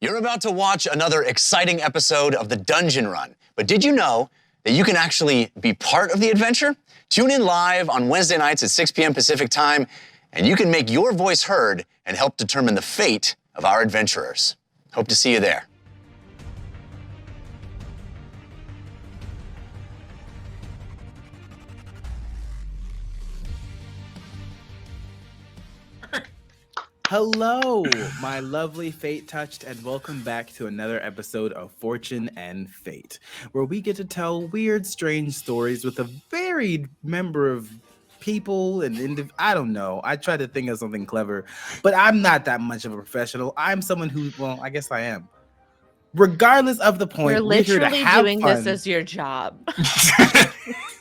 You're about to watch another exciting episode of the Dungeon Run, but did you know that you can actually be part of the adventure? Tune in live on Wednesday nights at 6 p.m. Pacific time, and you can make your voice heard and help determine the fate of our adventurers. Hope to see you there. Hello, my lovely fate-touched, and welcome back to another episode of Fortune and Fate, where we get to tell weird, strange stories with a varied member of people and I don't know. I try to think of something clever, but I'm not that much of a professional. I'm someone who, well, I guess I am. Regardless of the point, you're literally doing this as your job.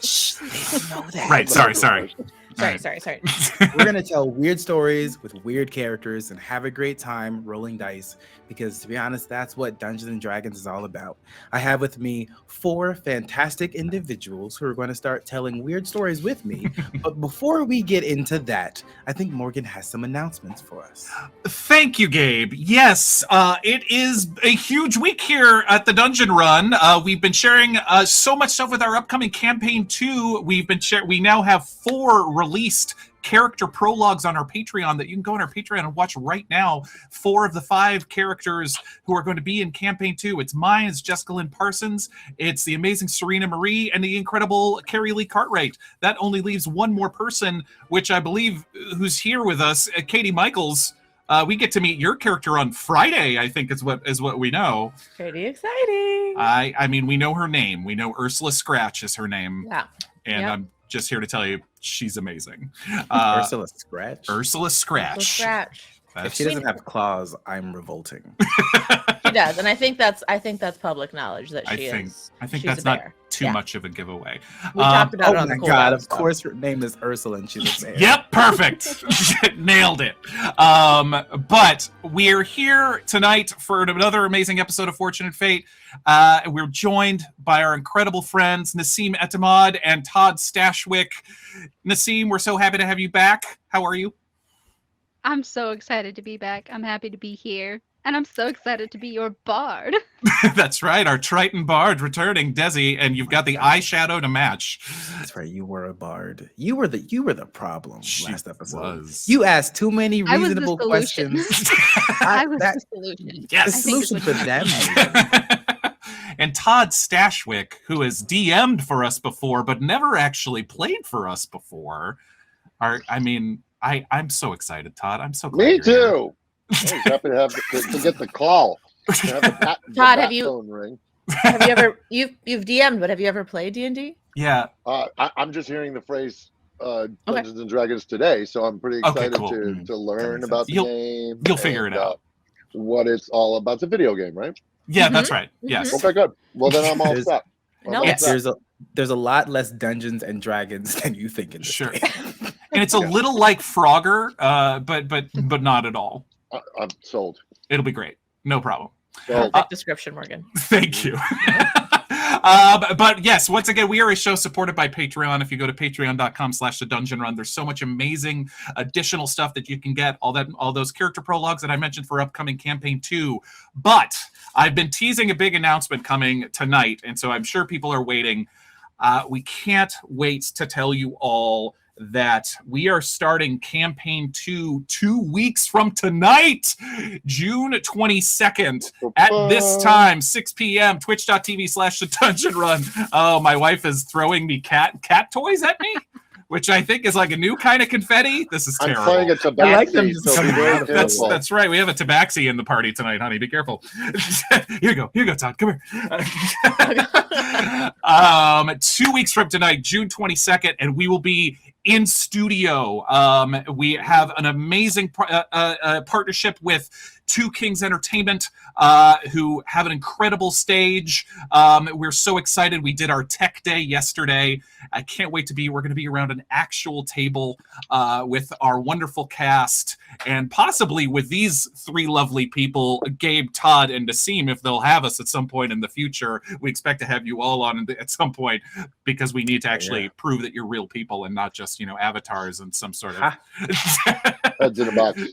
Shh, they don't know that. Right, sorry. Sorry. We're going to tell weird stories with weird characters and have a great time rolling dice because, to be honest, that's what Dungeons and Dragons is all about. I have with me 4 fantastic individuals who are going to start telling weird stories with me. But before we get into that, I think Morgan has some announcements for us. Thank you, Gabe. Yes, it is a huge week here at the Dungeon Run. We've been sharing so much stuff with our upcoming campaign 2. We now have 4 released character prologues on our Patreon that you can go on our Patreon and watch right now. 4 of the 5 characters who are going to be in campaign 2. It's mine, it's Jessica Lynn Parsons, it's the amazing Serena Marie, and the incredible Carrie Lee Cartwright. That only leaves one more person, which I believe who's here with us, Katie Michaels. We get to meet your character on Friday, I think is what we know. Pretty exciting. I mean, we know her name. We know Ursula Scratch is her name. Yeah. And I'm just here to tell you, she's amazing. Ursula Scratch? Ursula Scratch. If she doesn't have claws, I'm revolting. She does, and I think that's public knowledge that she is. I think that's not too much of a giveaway. We talked about it on my the cool God! down Of stuff. course, her name is Ursula, and she's a bear. Yep, perfect. Nailed it. But we're here tonight for another amazing episode of Fortune and Fate. We're joined by our incredible friends Nassim Etemad and Todd Stashwick. Nassim, we're so happy to have you back. How are you? I'm so excited to be back. I'm happy to be here. And I'm so excited to be your bard. That's right, our Triton Bard returning, Desi, and you've got the eyeshadow to match. That's right, you were a bard. You were the problem last episode. Was. You asked too many reasonable I was the solution. questions. I was the solution. Yes. The solution for them. And Todd Stashwick, who has DM'd for us before, but never actually played for us before. I'm so exciid, Todd. I'm so glad. Me too. I was happy to get the call. Todd, have you ever you've DM'd, but have you ever played D&D? Yeah. I'm just hearing the phrase Dungeons and Dragons today, so I'm pretty excited to learn about the game. You'll figure it out. What it's all about. It's a video game, right? Yeah, that's right. Yes. Okay, good. Well, then I'm all set. There's a lot less Dungeons and Dragons than you think in this game. And it's a little like Frogger, but not at all. I'm sold. It'll be great. No problem. Perfect description, Morgan. Thank you. But yes, once again, we are a show supported by Patreon. If you go to patreon.com/thedungeonrun, there's so much amazing additional stuff that you can get. All those character prologues that I mentioned for upcoming campaign 2. But I've been teasing a big announcement coming tonight, and so I'm sure people are waiting. We can't wait to tell you all that we are starting campaign 2 weeks from tonight, June 22nd at this time, 6 p.m. twitch.tv/thedungeonrun. Oh, my wife is throwing me cat toys at me, which I think is like a new kind of confetti. This is terrible. I'm playing a Tabaxi. I like them just coming out. That's right. We have a Tabaxi in the party tonight, honey. Be careful. Here you go, Todd. Come here. 2 weeks from tonight, June 22nd, and we will be in studio. We have an amazing partnership with Two Kings Entertainment, who have an incredible stage. We're so excited. We did our tech day yesterday. I can't wait we're going to be around an actual table with our wonderful cast, and possibly with these 3 lovely people, Gabe, Todd, and Nassim, if they'll have us at some point in the future. We expect to have you all on at some point, because we need to actually prove that you're real people and not just, avatars and some sort of... Heads in a box.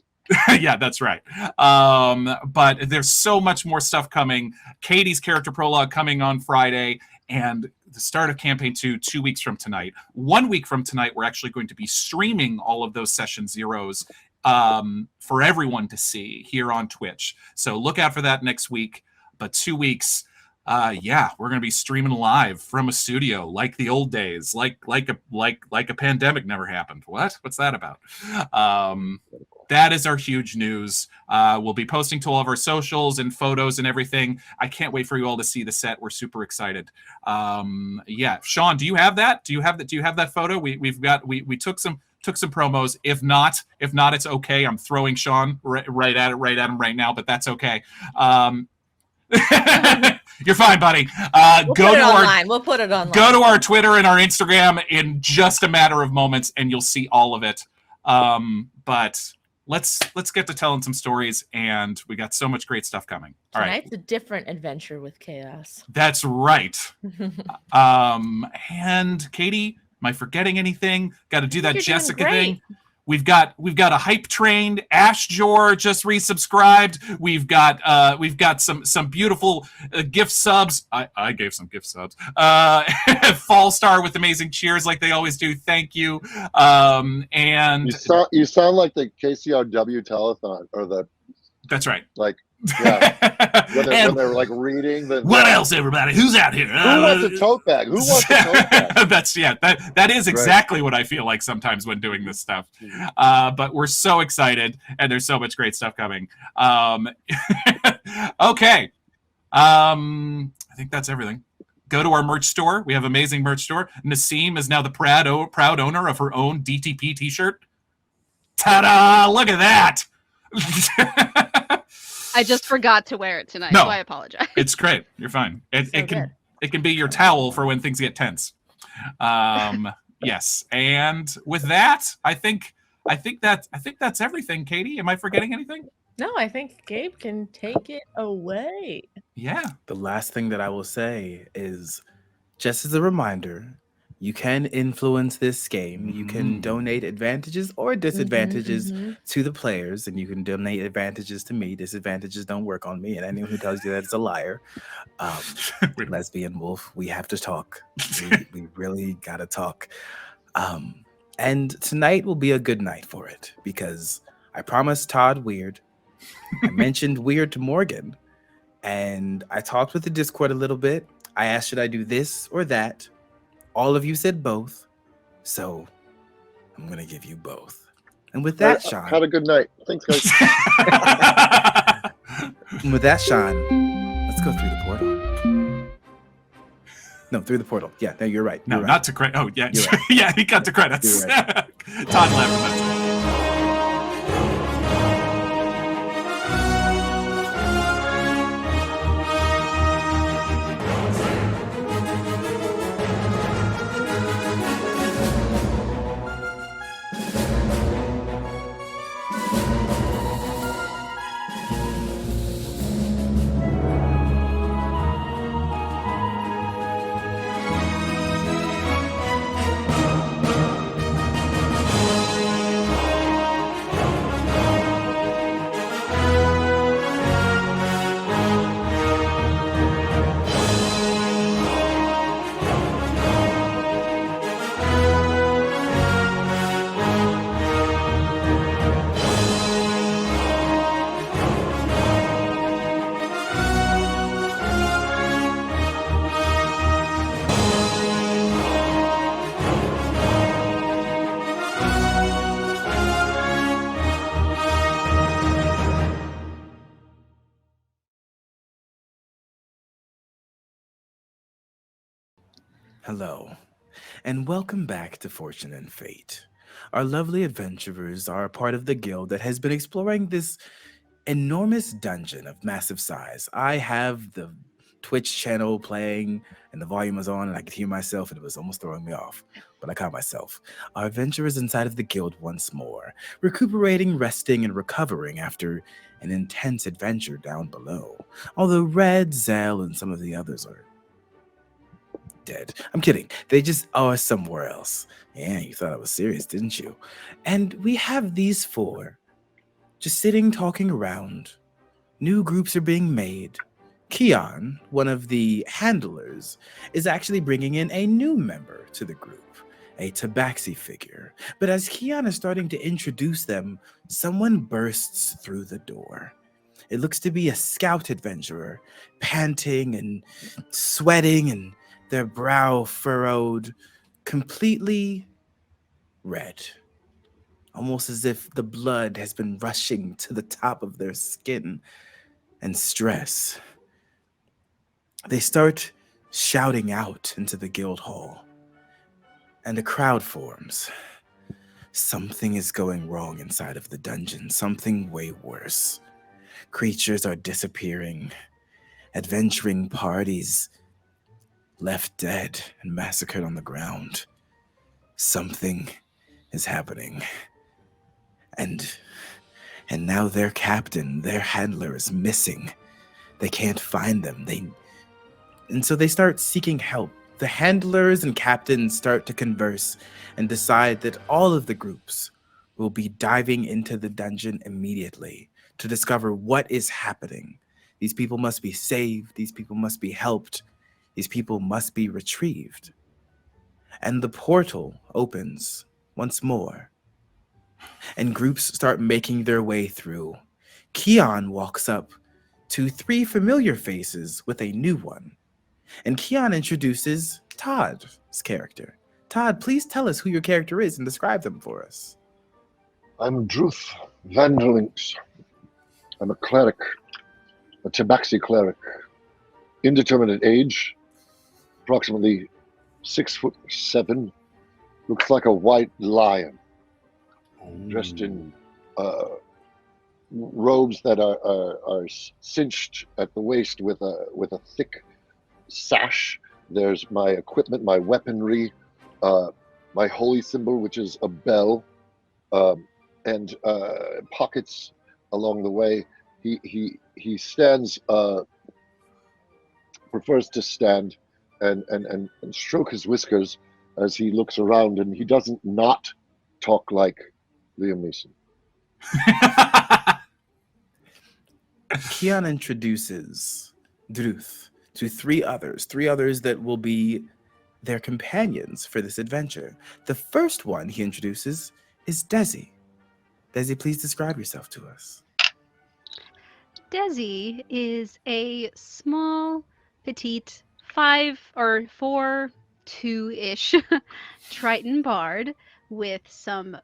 Yeah, that's right. But there's so much more stuff coming. Katie's character prologue coming on Friday, and the start of campaign 2 weeks from tonight. 1 week from tonight, we're actually going to be streaming all of those session zeros for everyone to see here on Twitch. So look out for that next week. But 2 weeks, yeah, we're going to be streaming live from a studio like the old days, like a pandemic never happened. What's that about? That is our huge news. We'll be posting to all of our socials and photos and everything. I can't wait for you all to see the set. We're super excited. Yeah, Sean, do you have that? Do you have that photo? We took some promos. If not, it's okay. I'm throwing Sean right at him right now, but that's okay. You're fine, buddy. We'll put it online. Go to our Twitter and our Instagram in just a matter of moments, and you'll see all of it. But let's get to telling some stories, and we got so much great stuff coming. All right. Tonight's a different adventure with chaos. That's right. And Katie, am I forgetting anything? Got to do that Jessica thing. We've got a hype train. Ash Jor just resubscribed. We've got some beautiful gift subs. I gave some gift subs. Fall Star with amazing cheers like they always do. Thank you. And you sound like the KCRW telethon or the. That's right. Like. Yeah. when they're like reading the. What else, everybody? Who's out here? Who wants a tote bag? Who wants a tote bag? That is exactly what I feel like sometimes when doing this stuff. But we're so excited, and there's so much great stuff coming. Okay. I think that's everything. Go to our merch store. We have amazing merch store. Naseem is now the proud owner of her own DTP t-shirt. Ta-da! Look at that. I just forgot to wear it tonight, so I apologize. It's great. You're fine. It can be your towel for when things get tense. Yes. And with that, I think that's everything. Katie, am I forgetting anything? No, I think Gabe can take it away. Yeah. The last thing that I will say is, just as a reminder, you can influence this game. You can donate advantages or disadvantages to the players, and you can donate advantages to me. Disadvantages don't work on me, and anyone who tells you that is a liar. Lesbian Wolf, we have to talk. We really gotta talk. And tonight will be a good night for it, because I promised Todd weird. I mentioned weird to Morgan, and I talked with the Discord a little bit. I asked, should I do this or that? All of you said both, so I'm going to give you both. And with that, Sean... Had a good night. Thanks, guys. And with that, Sean, let's go through the portal. No, through the portal. Yeah, no, you're right. No, right. Not to credit. Oh, yeah. Right. Yeah, he got the credits. Right. Todd left. Hello, and welcome back to Fortune and Fate. Our lovely adventurers are a part of the guild that has been exploring this enormous dungeon of massive size. I have the Twitch channel playing, and the volume was on, and I could hear myself, and it was almost throwing me off, but I caught myself. Our adventurers inside of the guild once more, recuperating, resting, and recovering after an intense adventure down below. Although Red, Zell, and some of the others are dead. I'm kidding. They just are somewhere else. Yeah, you thought I was serious, didn't you? And we have these four just sitting, talking around. New groups are being made. Keon, one of the handlers, is actually bringing in a new member to the group, a Tabaxi figure. But as Keon is starting to introduce them, someone bursts through the door. It looks to be a scout adventurer, panting and sweating and their brow furrowed, completely red. Almost as if the blood has been rushing to the top of their skin and stress. They start shouting out into the guild hall, and a crowd forms. Something is going wrong inside of the dungeon, something way worse. Creatures are disappearing, adventuring parties left dead and massacred on the ground. Something is happening. And now their captain, their handler is missing. They can't find them. And so they start seeking help. The handlers and captains start to converse and decide that all of the groups will be diving into the dungeon immediately to discover what is happening. These people must be saved. These people must be helped. These people must be retrieved. And the portal opens once more, and groups start making their way through. Keon walks up to 3 familiar faces with a new one. And Keon introduces Todd's character. Todd, please tell us who your character is and describe them for us. I'm Drooth Vanderlinks. I'm a cleric, a Tabaxi Cleric. Indeterminate age, approximately 6'7", looks like a white lion, dressed in robes that are cinched at the waist with a thick sash. There's my equipment, my weaponry, my holy symbol, which is a bell, and pockets along the way. He stands, prefers to stand and stroke his whiskers as he looks around, and he doesn't not talk like Liam Neeson. Keon introduces Drooth to 3 others that will be their companions for this adventure. The first one he introduces is Desi. Desi, please describe yourself to us. Desi is a small, petite, 4'2"-ish Triton bard with some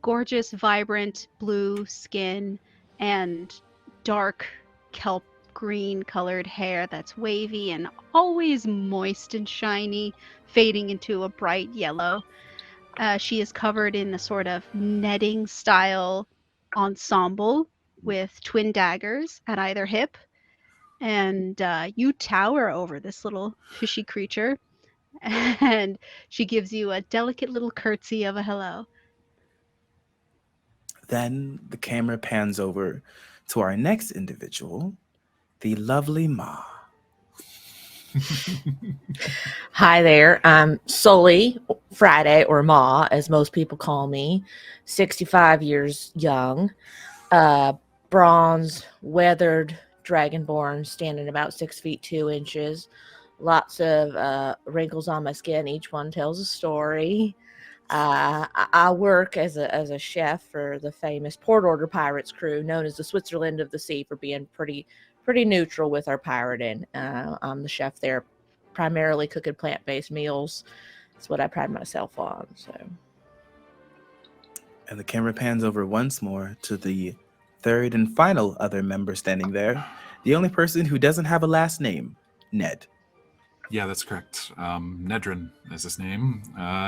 gorgeous, vibrant blue skin and dark kelp green colored hair that's wavy and always moist and shiny, fading into a bright yellow. She is covered in a sort of netting style ensemble with twin daggers at either hip. And you tower over this little fishy creature, and she gives you a delicate little curtsy of a hello. Then the camera pans over to our next individual, the lovely Ma. Hi there. I'm Sully Friday, or Ma, as most people call me. 65 years young, bronze, weathered, dragonborn, standing about 6 feet 2 inches. Lots of wrinkles on my skin. Each one tells a story. I work as a chef for the famous Port Order Pirates crew, known as the Switzerland of the Sea, for being pretty neutral with our pirating. I'm the chef there, primarily cooking plant-based meals. That's what I pride myself on. So, and the camera pans over once more to the third and final other member standing there, the only person who doesn't have a last name, Ned. Yeah, that's correct. Nedren is his name.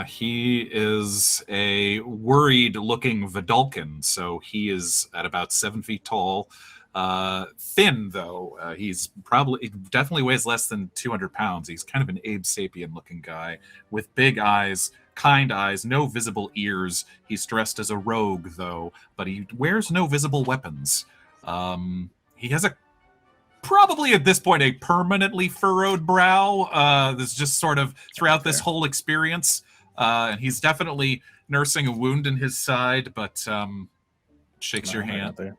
He is a worried-looking Vidalcan, so he is at about 7 feet tall. Thin, though. He's definitely weighs less than 200 pounds. He's kind of an Abe Sapien-looking guy with big eyes, kind eyes, no visible ears. He's dressed as a rogue, though, but he wears no visible weapons. He has probably at this point a permanently furrowed brow. That's just sort of throughout this whole experience. And he's definitely nursing a wound in his side, but shakes your hand, Another.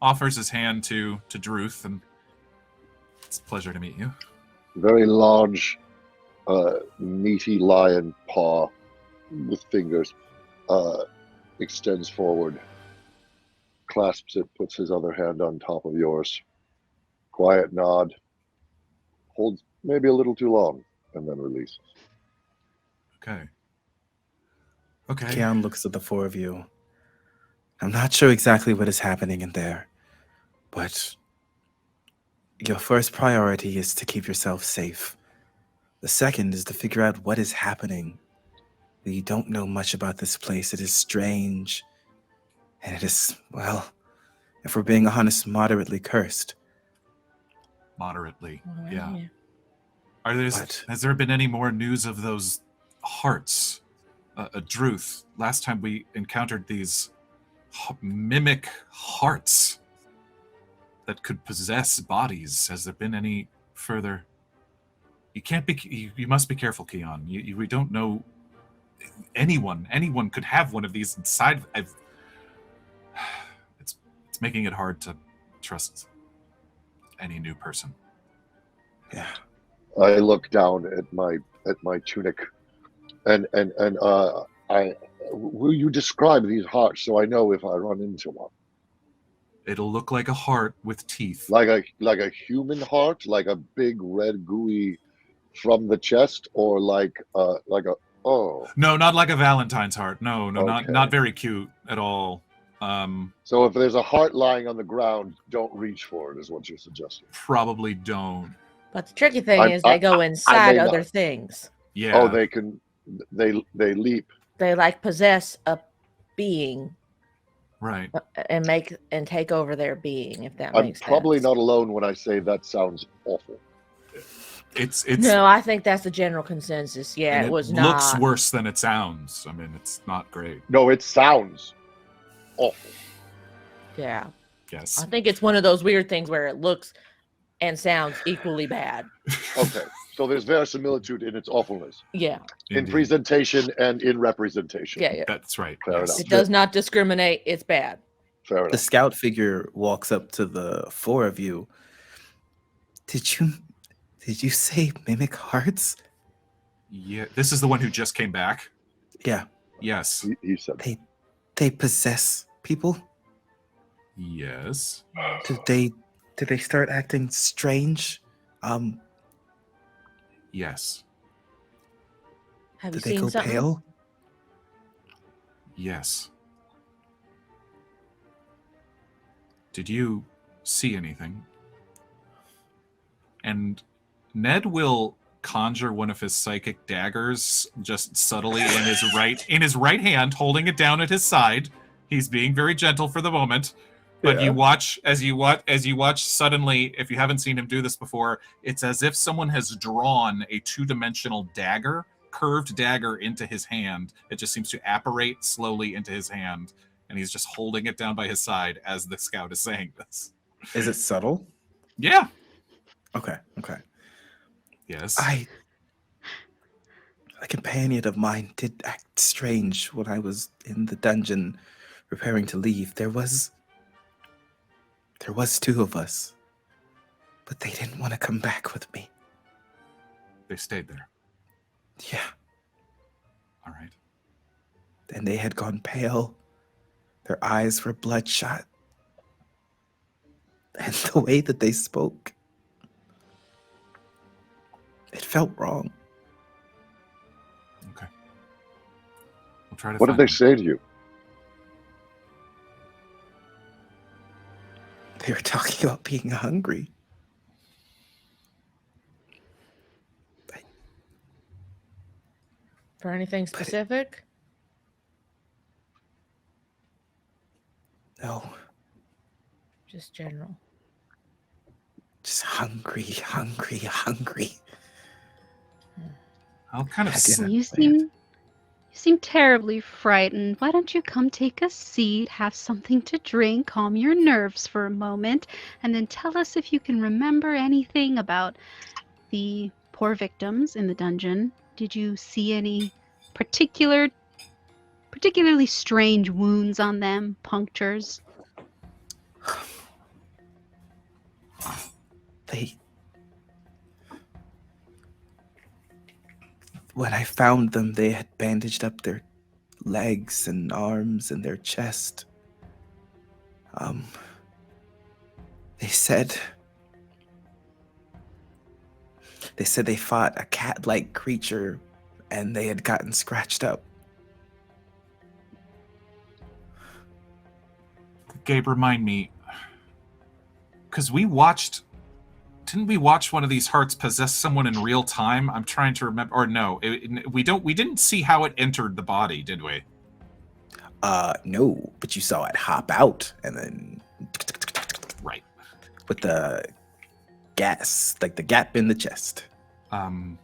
offers his hand to Drooth, and it's a pleasure to meet you. Very large, meaty lion paw with fingers extends forward, clasps it, puts his other hand on top of yours. Quiet nod, holds maybe a little too long, and then releases. Okay. Okay. Keon looks at the four of you. I'm not sure exactly what is happening in there, but your first priority is to keep yourself safe. The second is to figure out what is happening. We don't know much about this place. It is strange. And it is, well, if we're being honest, moderately cursed. Moderately. Well, Yeah. yeah. Has there been any more news of those hearts? Drooth, last time we encountered these mimic hearts that could possess bodies. Has there been any further? You must be careful, Keon. We don't know anyone could have one of these inside. It's making it hard to trust any new person. Yeah. I look down at my tunic, and will you describe these hearts so I know if I run into one? It'll look like a heart with teeth. Like a human heart, like a big red gooey from the chest, or like a oh. No, not like a Valentine's heart. No, Okay. not very cute at all. So if there's a heart lying on the ground, don't reach for it, is what you're suggesting. Probably don't. But the tricky thing I- is they go I inside may other not. things. Yeah. Oh, they leap. They like possess a being Right. and take over their being, if that I'm makes probably sense. not alone when I say that sounds awful. It's No, I think that's the general consensus. Yeah, and it was looks not. worse than it sounds. I mean, it's not great. No, it sounds awful. Yeah. Yes. I think it's one of those weird things where it looks and sounds equally bad. Okay, so there's verisimilitude in its awfulness, Yeah. in Indeed. presentation and in representation. Yeah, yeah. That's right. Fair yes. enough. It does not discriminate. It's bad. Fair The enough. scout figure walks up to the four of you. Did you say mimic hearts? Yeah. This is the one who just came back. Yeah. Yes. He said, They possess people? Yes. Did they start acting strange? Yes. Have you Did they seen go something? pale? Yes. Did you see anything? And Ned will conjure one of his psychic daggers just subtly in his right hand, holding it down at his side. He's being very gentle for the moment. But Yeah. you watch suddenly, if you haven't seen him do this before, it's as if someone has drawn a two-dimensional dagger, curved dagger into his hand. It just seems to apparate slowly into his hand, and he's just holding it down by his side as the scout is saying this. Is it subtle? Yeah. Okay. Yes. A companion of mine did act strange when I was in the dungeon preparing to leave. There was two of us, but they didn't want to come back with me. They stayed there. Yeah, All right. and they had gone pale. Their eyes were bloodshot. And the way that they spoke, it felt wrong. Okay. We'll try to what did find they them. say to you? They were talking about being hungry. For anything But it- specific? No, Just general. just hungry. I'll kind of I didn't- You seem terribly frightened. Why don't you come take a seat, have something to drink, calm your nerves for a moment, and then tell us if you can remember anything about the poor victims in the dungeon. Did you see any particular particularly strange wounds on them, punctures. When I found them, they had bandaged up their legs and arms and their chest. They said they fought a cat-like creature and they had gotten scratched up. Gabe, remind me, because didn't we watch one of these hearts possess someone in real time? I'm trying to remember, or no, we didn't see how it entered the body, did we? No, but you saw it hop out and then Right. with the gas, like the gap in the chest. I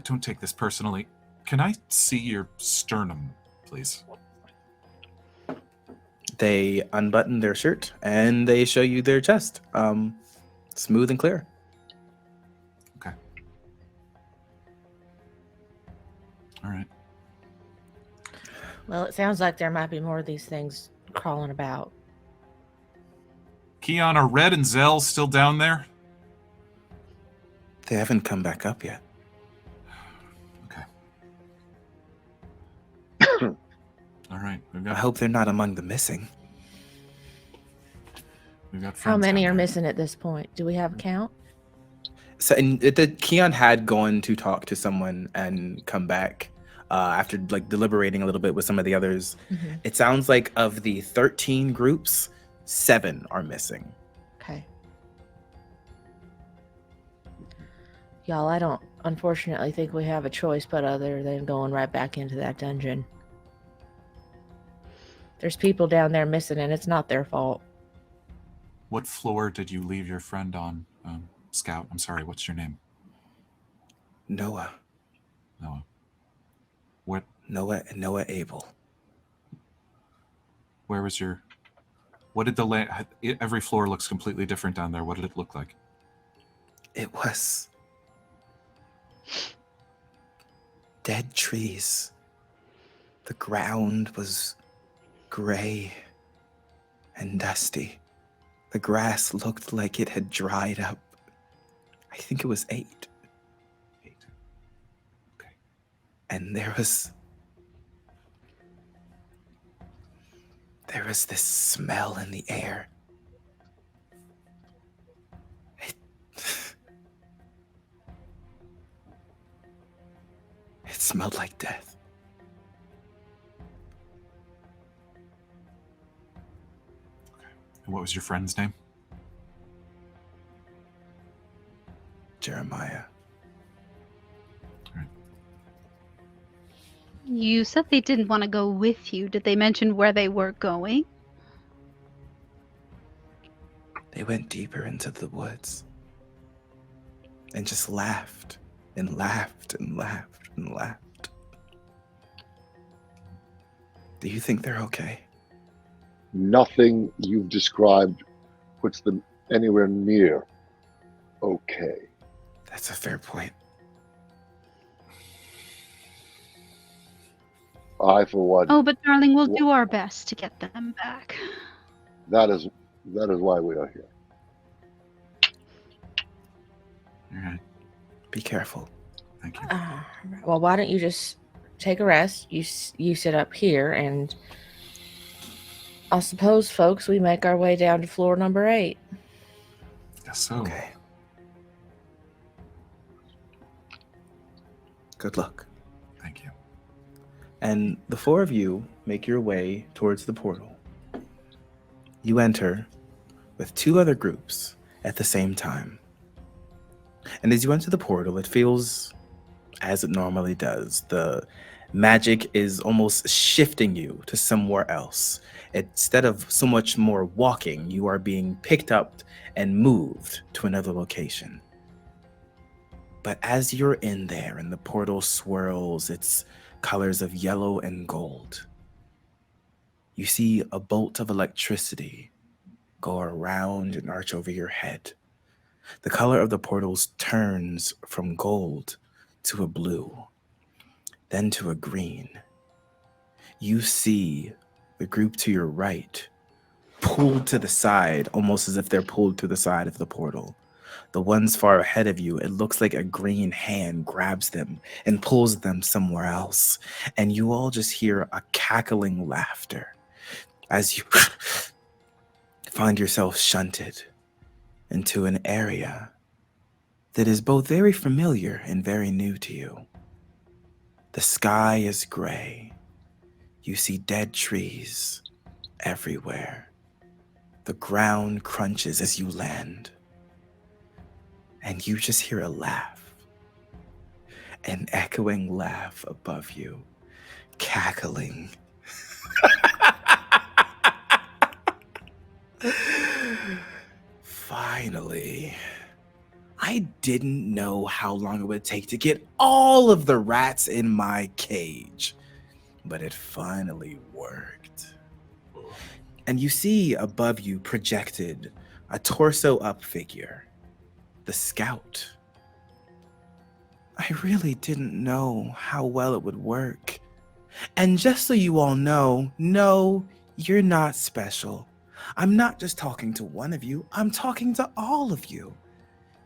don't take this personally. Can I see your sternum, please? They unbutton their shirt and they show you their chest. Smooth and clear. Okay. All right. Well, it sounds like there might be more of these things crawling about. Keon, are Red and Zell still down there? They haven't come back up yet. Okay. All right. I hope they're not among the missing. We've got How friends many down are there. missing at this point? Do we have a count? So, and Keon had gone to talk to someone and come back after like deliberating a little bit with some of the others. Mm-hmm. It sounds like of the 13 groups, 7 are missing. Okay. Y'all, I don't unfortunately think we have a choice but other than going right back into that dungeon. There's people down there missing and it's not their fault. What floor did you leave your friend on, Scout? I'm sorry, what's your name? Noah Abel. Where was your... What did the every floor looks completely different down there. What did it look like? It was dead trees. The ground was gray and dusty. The grass looked like it had dried up. I think it was 8. 8. Okay. And there was this smell in the air. It smelled like death. And what was your friend's name? Jeremiah. You said they didn't want to go with you. Did they mention where they were going? They went deeper into the woods and just laughed and laughed and laughed and laughed. Do you think they're okay? Nothing you've described puts them anywhere near okay. That's a fair point. I, for one, Oh, but darling, we'll do our best to get them back. that is why we are here. All right. Be careful. Thank you. Well, why don't you just take a rest? You sit up here, and I suppose, folks, we make our way down to floor number 8. Guess so. Okay. Good luck. Thank you. And the 4 of you make your way towards the portal. You enter with 2 other groups at the same time. And as you enter the portal, it feels as it normally does. The magic is almost shifting you to somewhere else. Instead of so much more walking, you are being picked up and moved to another location. But as you're in there and the portal swirls its colors of yellow and gold, you see a bolt of electricity go around and arch over your head. The color of the portals turns from gold to a blue, then to a green, you see the group to your right pulled to the side, almost as if they're pulled to the side of the portal. The ones far ahead of you, it looks like a green hand grabs them and pulls them somewhere else. And you all just hear a cackling laughter as you find yourself shunted into an area that is both very familiar and very new to you. The sky is gray. You see dead trees everywhere. The ground crunches as you land. And you just hear a laugh. An echoing laugh above you, cackling. Finally. I didn't know how long it would take to get all of the rats in my cage, but it finally worked. And you see above you projected a torso up figure, the scout. I really didn't know how well it would work. And just so you all know, no, you're not special. I'm not just talking to one of you, I'm talking to all of you.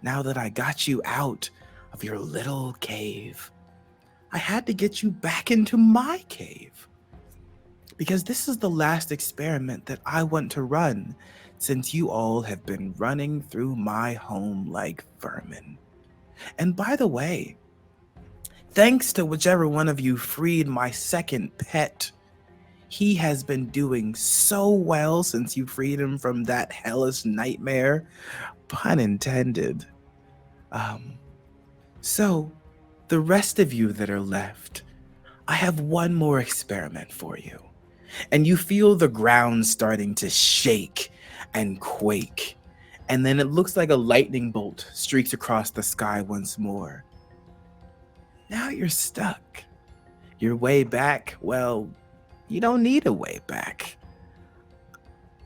Now that I got you out of your little cave, I had to get you back into my cave. Because this is the last experiment that I want to run, since you all have been running through my home like vermin. And by the way, thanks to whichever one of you freed my second pet, he has been doing so well since you freed him from that hellish nightmare. Pun intended. So, the rest of you that are left, I have one more experiment for you. And you feel the ground starting to shake and quake. And then it looks like a lightning bolt streaks across the sky once more. Now you're stuck. Your way back, well, you don't need a way back.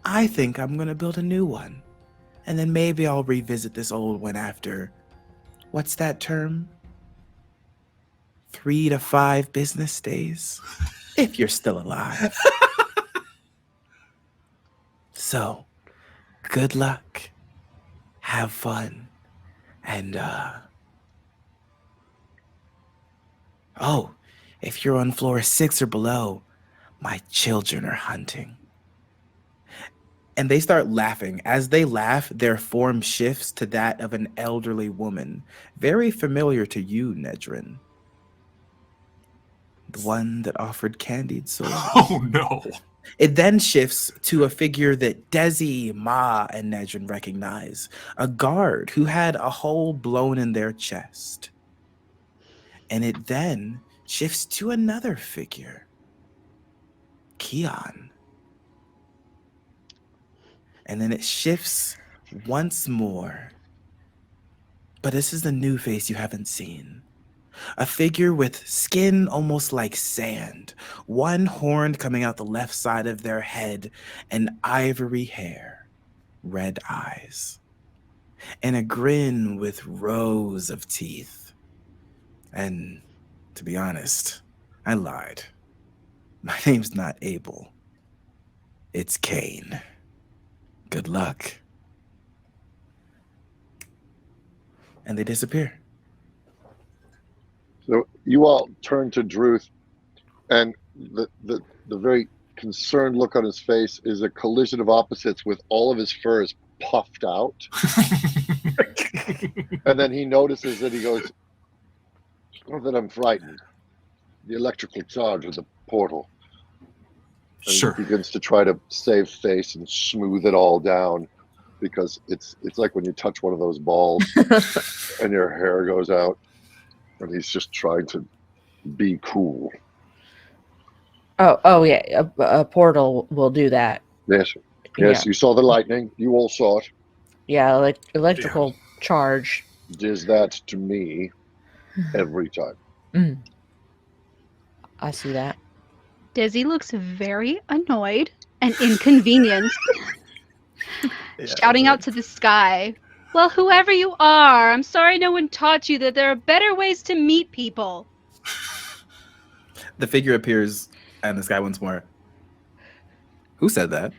I think I'm going to build a new one. And then maybe I'll revisit this old one after, what's that term? 3 to 5 business days, if you're still alive. So, good luck, have fun, and oh, if you're on floor 6 or below, my children are hunting. And they start laughing. As they laugh, their form shifts to that of an elderly woman, very familiar to you, Nedren. The one that offered candied souls. Oh no. It then shifts to a figure that Desi, Ma, and Nedren recognize. A guard who had a hole blown in their chest. And it then shifts to another figure. Keon. And then it shifts once more. But this is a new face you haven't seen. A figure with skin almost like sand, one horn coming out the left side of their head, and ivory hair, red eyes, and a grin with rows of teeth. And to be honest, I lied. My name's not Abel. It's Cain. Good luck. And they disappear. So you all turn to Drooth, and the very concerned look on his face is a collision of opposites with all of his fur is puffed out. And then he notices that he goes, not that I'm frightened. The electrical charge of the portal. And Sure. he begins to try to save face and smooth it all down, because it's like when you touch one of those balls and your hair goes out. And he's just trying to be cool. Oh yeah, a portal will do that. Yes, Yeah. you saw the lightning. You all saw it. Yeah, like electrical charge. Does that to me every time. I see that. Desi looks very annoyed and inconvenienced, shouting out to the sky, "Well, whoever you are, I'm sorry no one taught you that there are better ways to meet people." The figure appears And this guy once more. Who said that?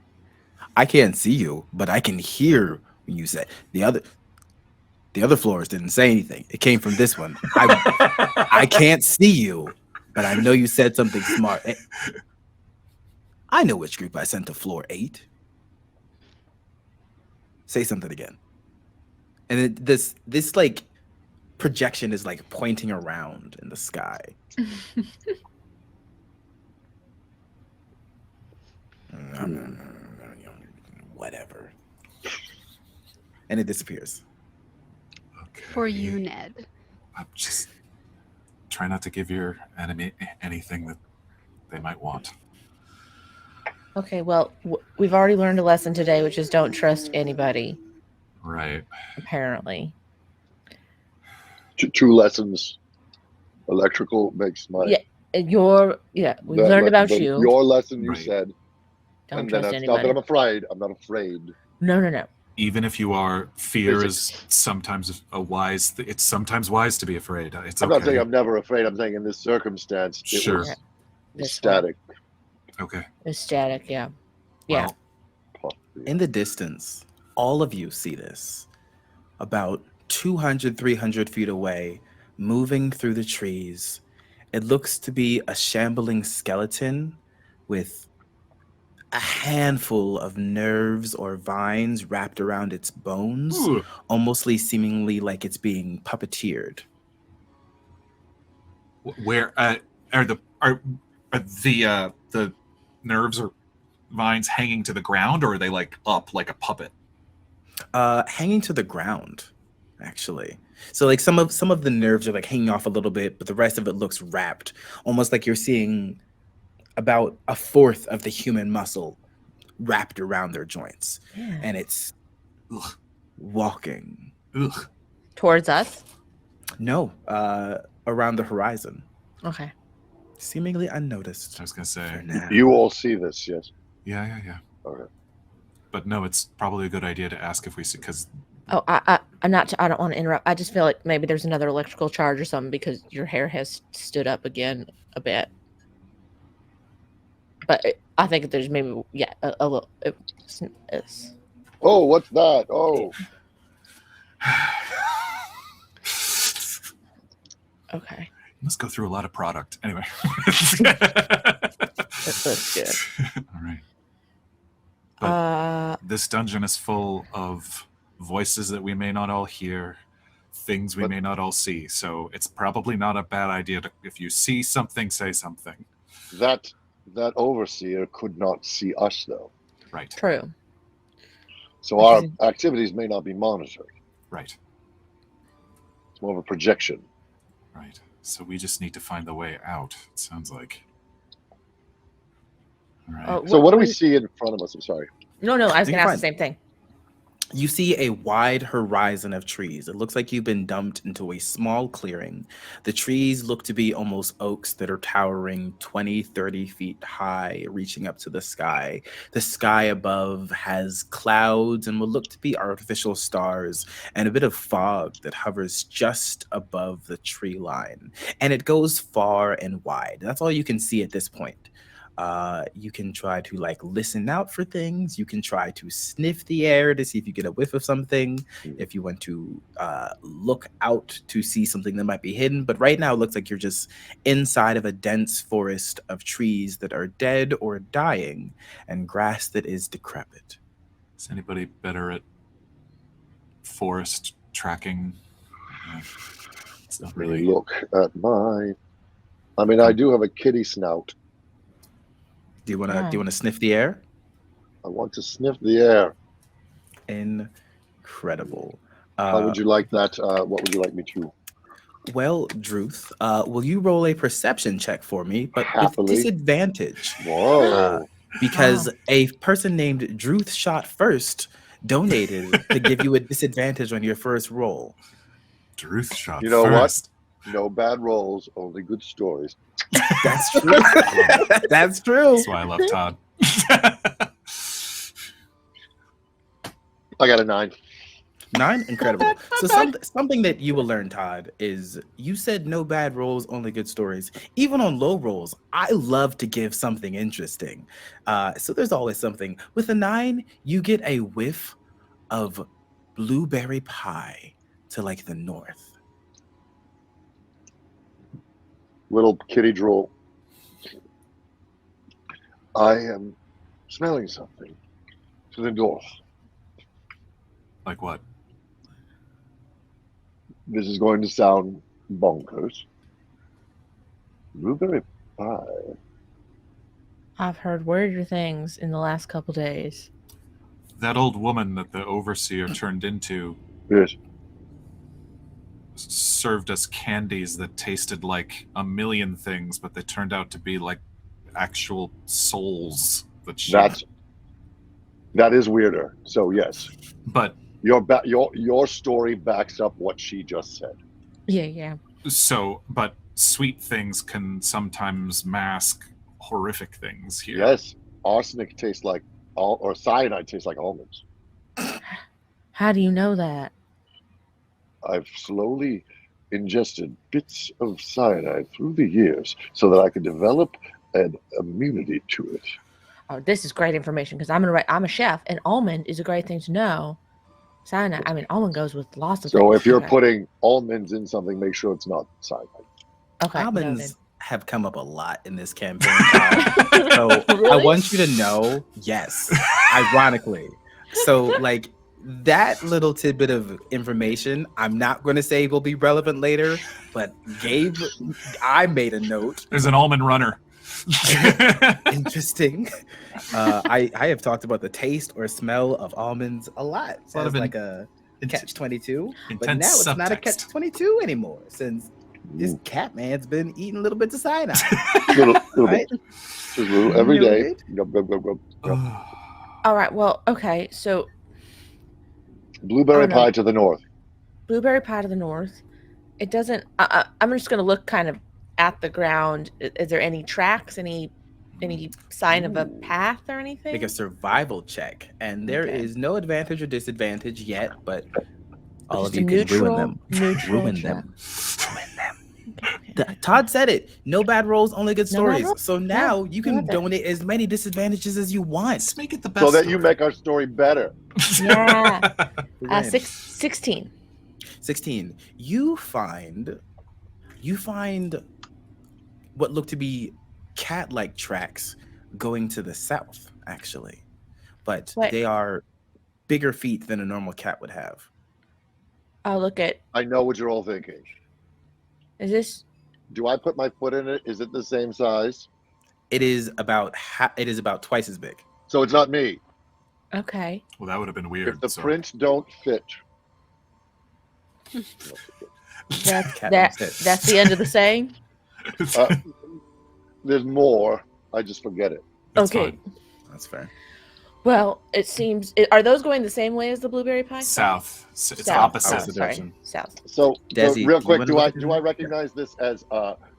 I can't see you, but I can hear when you said the other floors didn't say anything. It came from this one. I can't see you, but I know you said something smart. I know which group I sent to floor 8. Say something again. And then this like projection is like pointing around in the sky. Whatever. And it disappears. Okay. For you, Ned. I'm just try not to give your enemy anything that they might want. Okay, well, we've already learned a lesson today, which is don't trust anybody, Right. apparently. 2 lessons. Electrical makes my. Yeah, we've learned about you. Your lesson, you Right. said. Don't And then trust that's not that anybody. I'm afraid. I'm not afraid. No. Even if you are, fear Physics. is sometimes it's sometimes wise to be afraid. It's I'm okay. not saying I'm never afraid. I'm saying in this circumstance, it Sure. was This static. Okay. It's static, yeah. Yeah. Well, In the distance, all of you see this. About 200, 300 feet away, moving through the trees. It looks to be a shambling skeleton with a handful of nerves or vines wrapped around its bones, ooh, almost seemingly like it's being puppeteered. where are the nerves or vines hanging to the ground, or are they like up like a puppet? Hanging to the ground, actually. So like some of the nerves are like hanging off a little bit, but the rest of it looks wrapped, almost like you're seeing about a fourth of the human muscle wrapped around their joints, Yeah. and it's Ugh. walking. Ugh. Towards us? No, around the horizon, Okay. seemingly unnoticed. I was gonna For say, now. You all see this, yes? yeah. Okay. But no, it's probably a good idea to ask if we see, because Oh, I'm not. I don't want to interrupt. I just feel like maybe there's another electrical charge or something because your hair has stood up again a bit. But I think there's maybe a little. It's Oh, what's that? Oh, okay. you must go through a lot of product. Anyway. That's good. All right. But Uh, this dungeon is full of voices that we may not all hear, things we But- may not all see. So it's probably not a bad idea to, if you see something, say something. that overseer could not see us, though. Right. true. So our activities may not be monitored. Right. It's more of a projection. Right. So we just need to find the way out, it sounds like. All right. So what do we see in front of us? I'm sorry. No. I was You're gonna ask the fine. same thing. You see a wide horizon of trees. It looks like you've been dumped into a small clearing. The trees look to be almost oaks that are towering 20, 30 feet high, reaching up to the sky. The sky above has clouds and what look to be artificial stars and a bit of fog that hovers just above the tree line. And it goes far and wide. That's all you can see at this point. You can try to like listen out for things. You can try to sniff the air to see if you get a whiff of something. If you want to look out to see something that might be hidden. But right now it looks like you're just inside of a dense forest of trees that are dead or dying and grass that is decrepit. Is anybody better at forest tracking? It's not really. Look at my. I mean, I do have a kitty snout. Do you wanna sniff the air? I want to sniff the air. Incredible. How would you like that? What would you like me to? Well, Drooth, will you roll a perception check for me, but Happily. with disadvantage? Whoa. Because a person named Drooth shot first donated to give you a disadvantage on your first roll. Drooth shot You know first. No bad rolls, only good stories. That's true. That's true. That's why I love Todd. I got a 9. 9? Incredible. So something that you will learn, Todd, is you said no bad rolls, only good stories. Even on low rolls, I love to give something interesting. So there's always something. With a 9, you get a whiff of blueberry pie to like the north. Little kitty drool. I am smelling something to the north. Like what? This is going to sound bonkers. Blueberry pie. I've heard weirder things in the last couple days. That old woman that the overseer turned into Yes. served us candies that tasted like a million things, but they turned out to be like actual souls that she... That is weirder. So yes, But your story backs up what she just said. Yeah. but sweet things can sometimes mask horrific things here. Yes, arsenic tastes like or cyanide tastes like almonds. How do you know that? I've slowly ingested bits of cyanide through the years so that I could develop an immunity to it. Oh, this is great information because I'm a chef, and almond is a great thing to know. Cyanide. I mean, almond goes with lots of So things. if you're Okay. putting almonds in something, make sure it's not cyanide. Okay, Almonds noted. have come up a lot in this campaign. Todd. So I Really? want you to know, yes, ironically. So like that little tidbit of information, I'm not going to say will be relevant later, but Gabe, I made a note. There's an almond runner. Interesting. I have talked about the taste or smell of almonds a lot. A lot As of like a catch-22, but intense now it's not a subtext. catch-22 anymore since this cat man's been eating little bits of cyanide. Little Right? bit. Just a little every day. Noted. Yep. All right. Well, okay. So Blueberry Oh, no. pie to the north. blueberry pie to the north. It doesn't. I'm just going to look kind of at the ground. Is there any tracks? Any sign of a path or anything? Make a survival check, and there Okay. is no advantage or disadvantage yet, but all Just of a you can ruin them. neutral Ruin check. them. Todd said it. No bad rolls, only good No bad stories. rolls. So now you can love it. donate as many disadvantages as you want. Let's make it the best. So that you story. make our story better. Yeah. Win. 16. 16. You find what look to be cat-like tracks going to the south, actually, but What? they are bigger feet than a normal cat would have. I'll look at. I know what you're all thinking. Is this? Do I put my foot in it? Is it the same size? It is about twice as big. So it's not me. Okay. Well, that would have been weird. If the so- prints don't fit, Cat man said. That's the end of the saying. there's more. I just forget it. That's Okay. fine. That's fair. Well, it seems. Are those going the same way as the blueberry pie? South. It's South. opposite. Opposite. Sorry, direction. south. So Desi, real do you quick, wanna do look I at the- do I recognize this as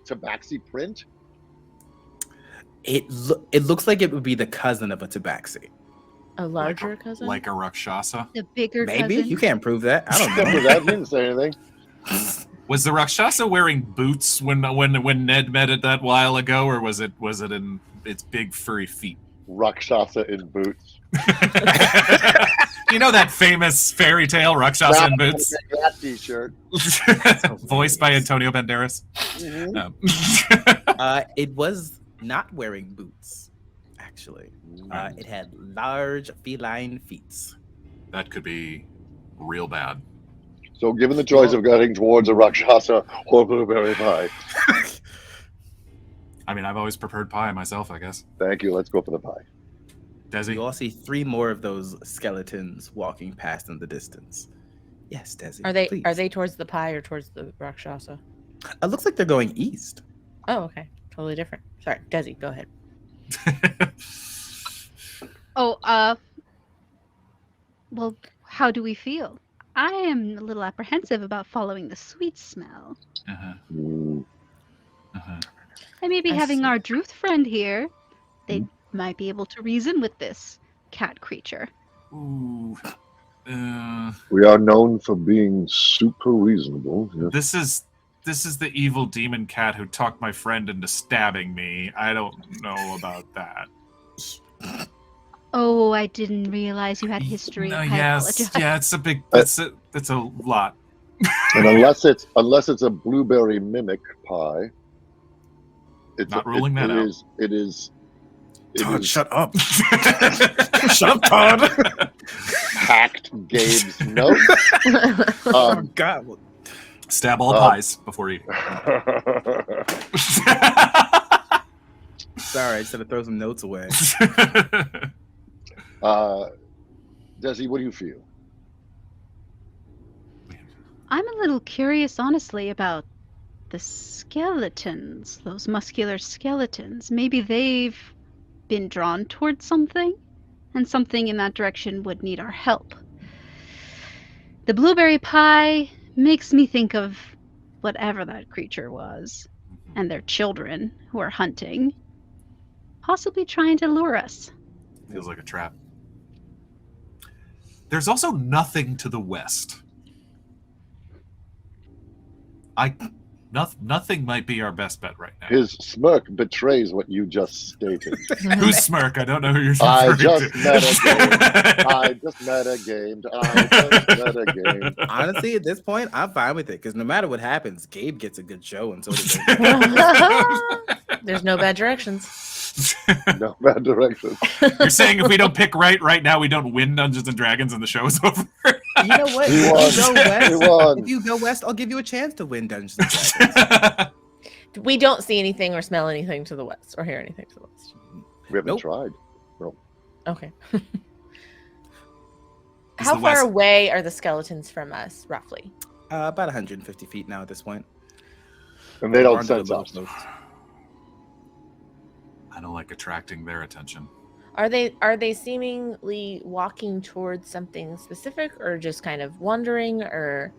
Tabaxi print? It looks like it would be the cousin of a Tabaxi. A larger cousin. Like a Rakshasa. The bigger Maybe cousin. you can't prove that. I don't Remember know. that? He didn't say anything. Was the Rakshasa wearing boots when Ned met it that while ago, or was it in its big furry feet? Rakshasa in boots. You know that famous fairy tale Rakshasa in boots, That T-shirt. voiced by Antonio Banderas. Mhm. No. It was not wearing boots, actually. It had large feline feet. That could be real bad. So given the choice of getting towards a Rakshasa or blueberry pie, I mean, I've always preferred pie myself, I guess. thank you. Let's go for the pie. Desi? You all see 3 more of those skeletons walking past in the distance. Yes, Desi. Are they please. towards the pie or towards the Rakshasa? It looks like they're going east. Oh, okay. Totally different. Sorry, Desi, go ahead. Well, how do we feel? I am a little apprehensive about following the sweet smell. Uh-huh. Mm. Uh-huh. And maybe I having see. our Drooth friend here, they might be able to reason with this cat creature. Ooh. We are known for being super reasonable. Yes. This is the evil demon cat who talked my friend into stabbing me. I don't know about that. Oh, I didn't realize you had history. No, I yes, apologize. yeah, it's a big. It's a lot. And unless it's a blueberry mimic pie, it's Not ruling that out. It is. Todd, shut up. Shut up, Todd. Hacked Gabe's note. Oh, God. Stab all pies before eating. Sorry, I just had to throw some notes away. Desi, what do you feel? I'm a little curious, honestly, about the skeletons, those muscular skeletons. Maybe they've been drawn towards something, and something in that direction would need our help. The blueberry pie makes me think of whatever that creature was, and their children who are hunting, possibly trying to lure us. Feels like a trap. There's also nothing to the west. Nothing might be our best bet right now. His smirk betrays what you just stated. Who's smirk? I don't know who you're I referring just metagamed. Honestly, at this point, I'm fine with it because no matter what happens, Gabe gets a good show, and so does There's no bad directions. No bad direction. You're saying if we don't pick right now, we don't win Dungeons and Dragons and the show is over? You know what? He won. If you go west, I'll give you a chance to win Dungeons and Dragons. We don't see anything or smell anything to the west or hear anything to the west. We haven't Nope. tried. Okay. Is How the far west- away are the skeletons from us, roughly? About 150 feet now at this point. And they don't Aren't the sense little us. folks. I don't like attracting their attention. Are they seemingly walking towards something specific, or just kind of wandering, or?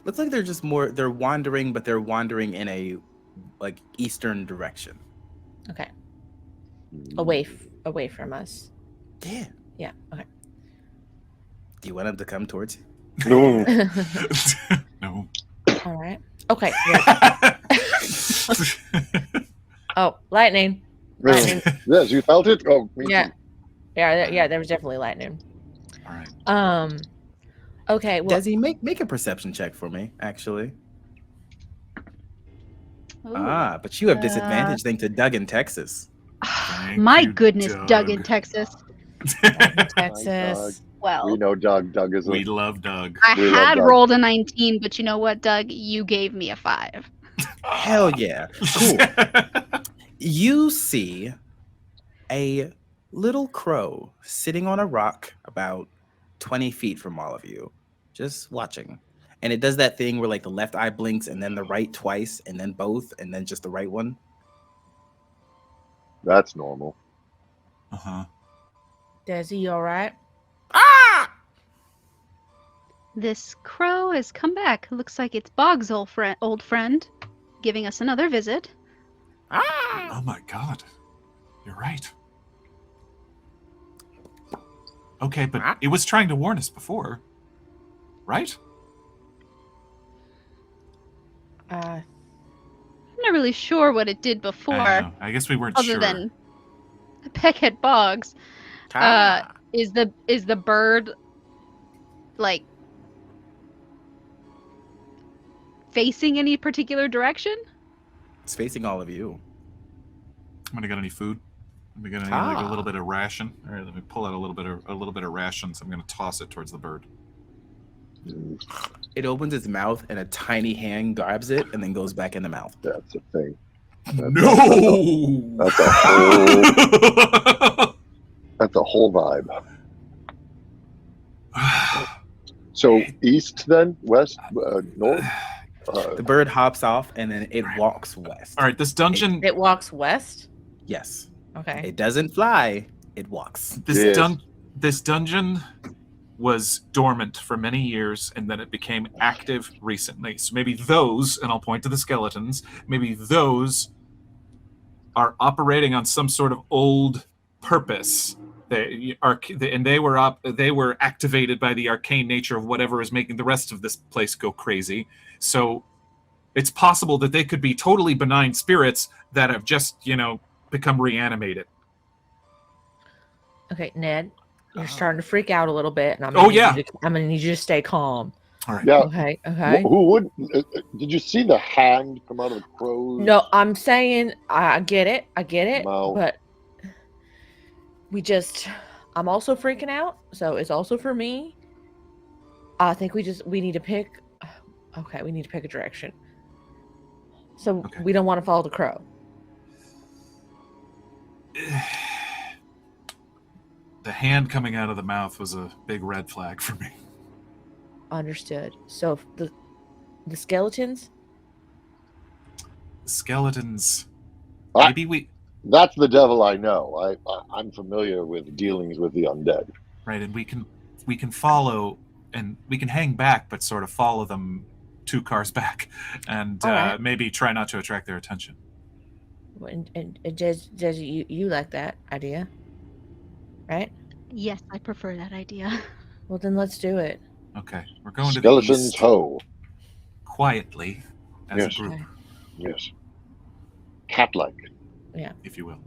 Looks like they're wandering, but they're wandering in a eastern direction. Okay. Away from us. Yeah. Yeah. Okay. Do you want them to come towards you? No. No. All right. Okay. Oh, lightning. Lightning. Yes, you felt it? Oh, me Yeah. too. Yeah. There was definitely lightning. All right. Okay. Well, Desi, make a perception check for me, actually. Ooh. But you have disadvantage thanks to Doug in Texas. Thank My you, goodness, Doug in Doug. Texas. Texas. Well, We know Doug. Doug is We love Doug. I we love had Doug. rolled a 19, but you know what, Doug? You gave me a 5. Hell yeah. Cool. You see a little crow sitting on a rock about 20 feet from all of you, just watching. And it does that thing where the left eye blinks and then the right twice and then both and then just the right one. That's normal. Uh-huh. Desi, you all right? This crow has come back. Looks like it's Bog's old friend, giving us another visit. Oh my god. You're right. Okay, but it was trying to warn us before. Right? I'm not really sure what it did before, I guess we weren't other sure. than peck at Boggs. Is the bird facing any particular direction? It's facing all of you. I'm gonna get any food. I'm gonna get a little bit of ration. All right, let me pull out a little bit of rations. I'm gonna toss it towards the bird. It opens its mouth and a tiny hand grabs it and then goes back in the mouth. That's a thing. No. That's a whole vibe. So east then? West? North? The bird hops off and then it walks west. All right, this dungeon. It walks west. Yes. Okay. It doesn't fly. It walks. This Yes. This dungeon was dormant for many years, and then it became active recently. So maybe those, and I'll point to the skeletons, maybe those are operating on some sort of old purpose They were activated by the arcane nature of whatever is making the rest of this place go crazy. So it's possible that they could be totally benign spirits that have just, become reanimated. Okay, Ned, you're starting to freak out a little bit, and I'm Oh, gonna need you to stay calm. All right. Yeah. Okay. Who would? Did you see the hand come out of the crows? No, I'm saying I get it, No. but I'm also freaking out, so it's also for me. I think we need to pick. Okay, we need to pick a direction. So we don't want to follow the crow. The hand coming out of the mouth was a big red flag for me. Understood. So the skeletons. Skeletons. Maybe we. That's the devil I know. I'm familiar with dealings with the undead. Right, and we can follow, and we can hang back, but sort of follow them 2 cars back, and maybe try not to attract their attention. And Desi, you like that idea, right? Yes, I prefer that idea. Well, then let's do it. Okay, we're going Skeletons to the east ho. quietly as Yes. a group, Okay. Yes. Cat-like. if you will.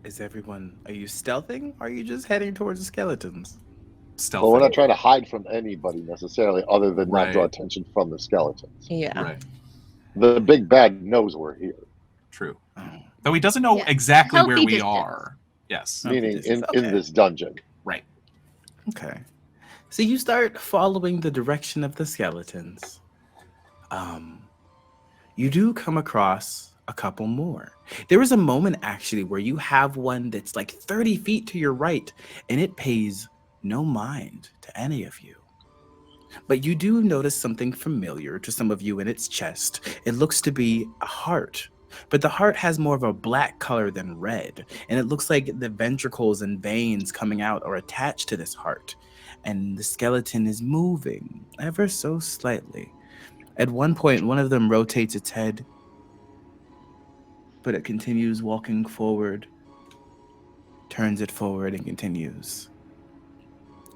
Are you stealthing? Or are you just heading towards the skeletons? Stealth. Well, we're not trying to hide from anybody necessarily, other than not draw Right. attention from the skeletons. Yeah. Right. The big bad knows we're here, True. Oh. Though he doesn't know Yeah. exactly where Healthy we distance. are. Yes. Oh. meaning this is in okay. this dungeon. Right. Okay. So you start following the direction of the skeletons. You do come across a couple more. There is a moment actually where you have one that's like 30 feet to your right, and it pays no mind to any of you. But you do notice something familiar to some of you in its chest. It looks to be a heart, but the heart has more of a black color than red, and it looks like the ventricles and veins coming out are attached to this heart, and the skeleton is moving ever so slightly. At one point, one of them rotates its head, but it continues walking forward, turns it forward, and continues.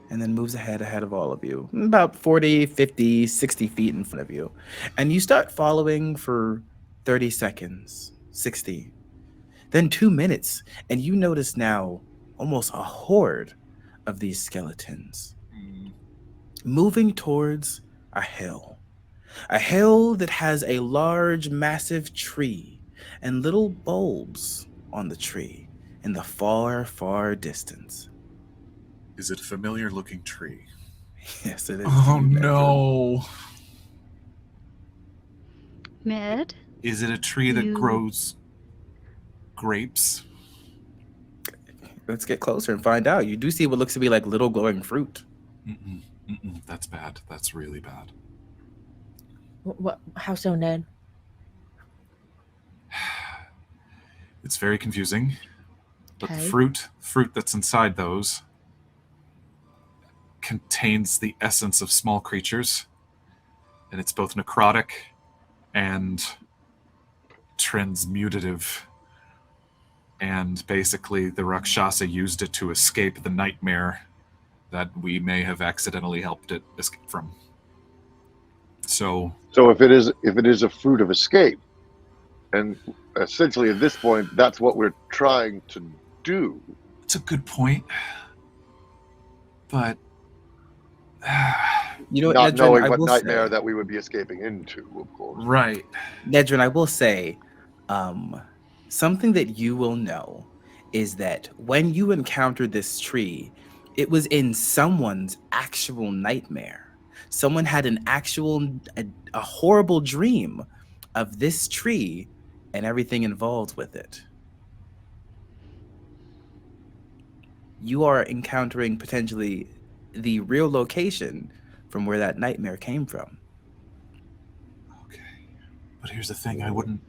And then moves ahead of all of you, about 40, 50, 60 feet in front of you. And you start following for 30 seconds, 60, then 2 minutes, and you notice now almost a horde of these skeletons moving towards a hill that has a large, massive tree and little bulbs on the tree in the far, far distance. Is it a familiar looking tree? Yes, it is. Oh You better. no. Med, Is it a tree that grows grapes? Let's get closer and find out. You do see what looks to be like little glowing fruit. That's bad. That's really bad. What? How so, Ned? It's very confusing. But the Okay. fruit that's inside those contains the essence of small creatures. And it's both necrotic and transmutative. And basically the Rakshasa used it to escape the nightmare that we may have accidentally helped it escape from. So if it is a fruit of escape, and essentially at this point, that's what we're trying to do. it's a good point. But You know what, Not Nedren, knowing I what will nightmare say, that we would be escaping into, of course. right. Nedren, I will say, something that you will know is that when you encountered this tree, it was in someone's actual nightmare. Someone had a horrible dream of this tree and everything involved with it. You are encountering potentially the real location from where that nightmare came from. Okay. But here's the thing, I wouldn't.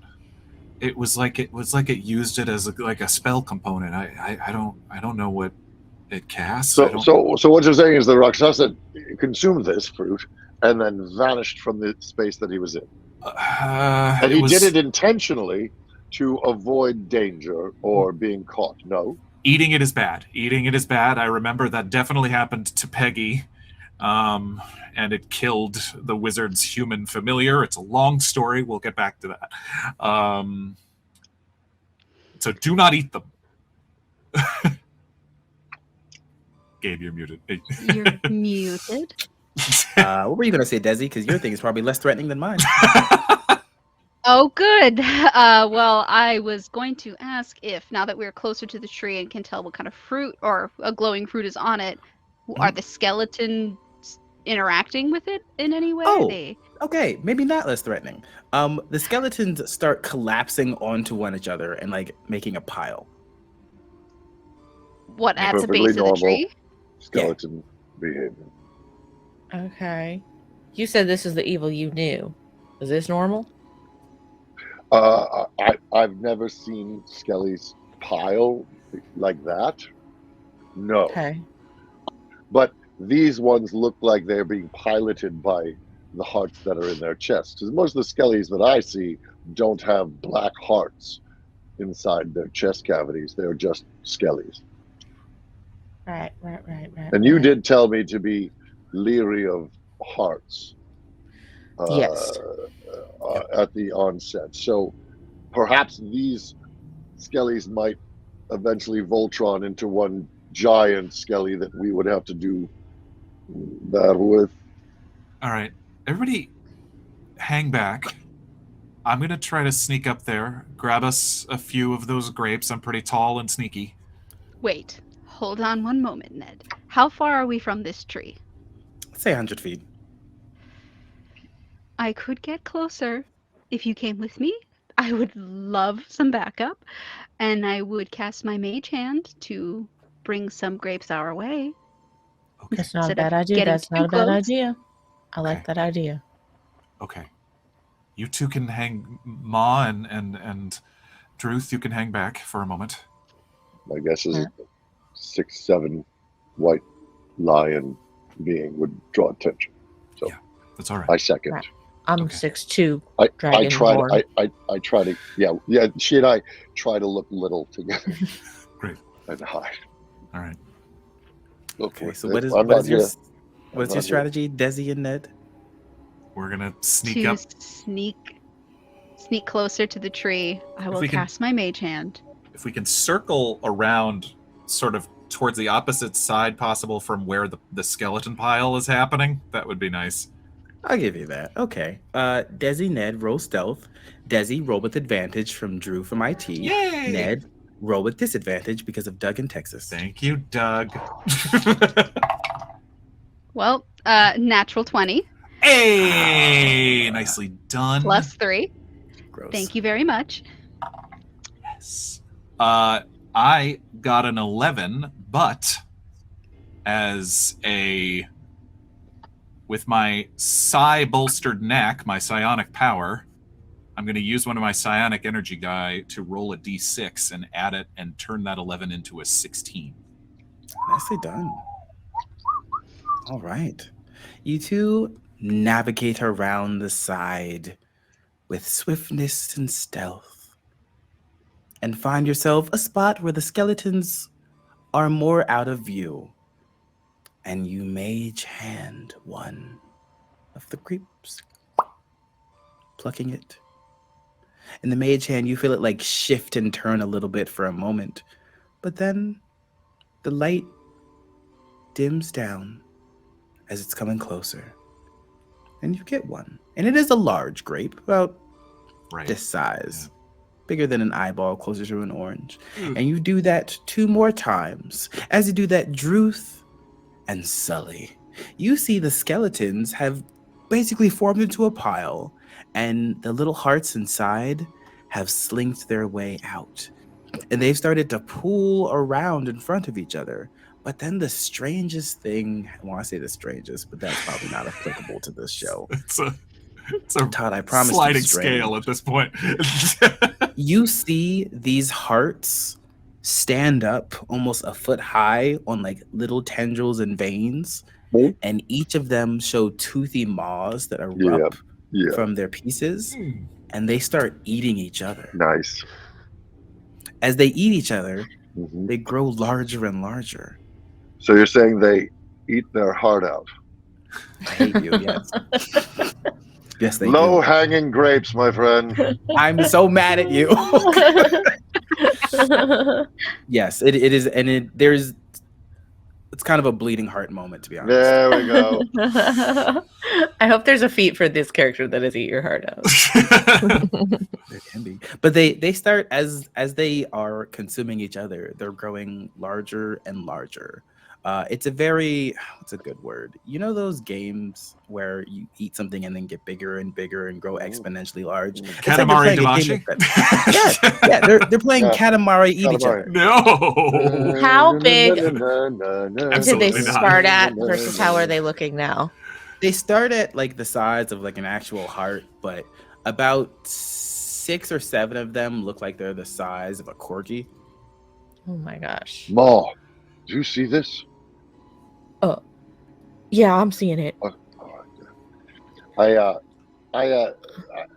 It was like it used it as like a spell component. I don't know what it casts. So what you're saying is the Rakshasa consumed this fruit and then vanished from the space that he was in. And he did it intentionally to avoid danger or being caught. No. Eating it is bad. Eating it is bad. I remember that definitely happened to Peggy, and it killed the wizard's human familiar. It's a long story. We'll get back to that. So do not eat them. Gabe, you're muted. You're muted. What were you going to say, Desi? Because your thing is probably less threatening than mine. Oh, good. Well, I was going to ask if, now that we're closer to the tree and can tell what kind of fruit or a glowing fruit is on it, are the skeletons interacting with it in any way? Oh. They... Okay, maybe not less threatening. The skeletons start collapsing onto one another and like making a pile. What, at the Perfectly base of the normal. tree? Skeleton behavior. Okay. You said this is the evil you knew. Is this normal? I've never seen skellies pile like that. No. Okay. But these ones look like they're being piloted by the hearts that are in their chest. Because most of the skellies that I see don't have black hearts inside their chest cavities. They're just skellies. Right. And you did tell me to be leery of hearts. Yes. At the onset. So perhaps these skellies might eventually Voltron into one giant skelly that we would have to do battle with. All right. Everybody hang back. I'm going to try to sneak up there, grab us a few of those grapes. I'm pretty tall and sneaky. Wait, hold on one moment, Ned. How far are we from this tree? Let's say 100 feet. I could get closer if you came with me. I would love some backup, and I would cast my mage hand to bring some grapes our way. Okay. That's not a Instead bad of idea. getting That's not too a bad close. idea. I like Okay. that idea. Okay. You two can hang, Ma and Drooth, you can hang back for a moment. My guess is a 6'7" white lion being would draw attention. So Yeah, that's all right. I second. Right. I'm Okay. 6'2". I Dragonborn. try to she and I try to look little together. Great. And hide. All right. Look, Okay, so I'm what is not your here. what's I'm your not strategy, Desi and Ned? We're going to sneak To up. sneak closer to the tree, I will we can- cast my mage hand. If we can circle around sort of towards the opposite side possible from where the skeleton pile is happening, that would be nice. I'll give you that. Okay. Desi, Ned, roll stealth. Desi, roll with advantage from Drew from IT. Yay! Ned, roll with disadvantage because of Doug in Texas. Thank you, Doug. Well, natural 20 Hey! Nicely done. plus 3. Gross. Thank you very much. Yes. I got an 11, but with my psi bolstered knack, my psionic power, I'm going to use one of my psionic energy die to roll a d6 and add it and turn that 11 into a 16. Nicely done. All right. You two navigate around the side with swiftness and stealth and find yourself a spot where the skeletons are more out of view. And you mage hand one of the creeps, plucking it. In the mage hand, you feel it like shift and turn a little bit for a moment, but then the light dims down as it's coming closer, and you get one. And it is a large grape, about Right. this size, bigger than an eyeball, closer to an orange. Mm. And you do that 2 more times. As you do that, Drooth and Sully, you see the skeletons have basically formed into a pile, and the little hearts inside have slinked their way out. And they've started to pool around in front of each other. But then the strangest thing, I want to say the strangest, but that's probably not applicable to this show. It's a Todd, I promise sliding you strange. scale at this point. You see these hearts stand up almost a foot high on like little tendrils and veins, Mhm. and each of them show toothy maws that erupt Yeah. from their pieces, Hmm. and they start eating each other. Nice. as they eat each other, Mhm. they grow larger and larger. So you're saying they eat their heart out? They do, yes. Yes, they do. Low-hanging grapes, my friend. I'm so mad at you. Yes, it is, and it's kind of a bleeding heart moment, to be honest. There we go. I hope there's a feat for this character that is eat your heart out. There can be, but they start as they are consuming each other. They're growing larger and larger. It's a good word. You know those games where you eat something and then get bigger and bigger and grow exponentially large? It's like they're Katamari playing a game Damacy? of that. Yeah, they're playing Yeah. Katamari eat each other. No. How big did Absolutely they not. start at versus how are they looking now? They start at like the size of like an actual heart, but about 6 or 7 of them look like they're the size of a corgi. Oh my gosh. Ma, do you see this? Yeah, I'm seeing it.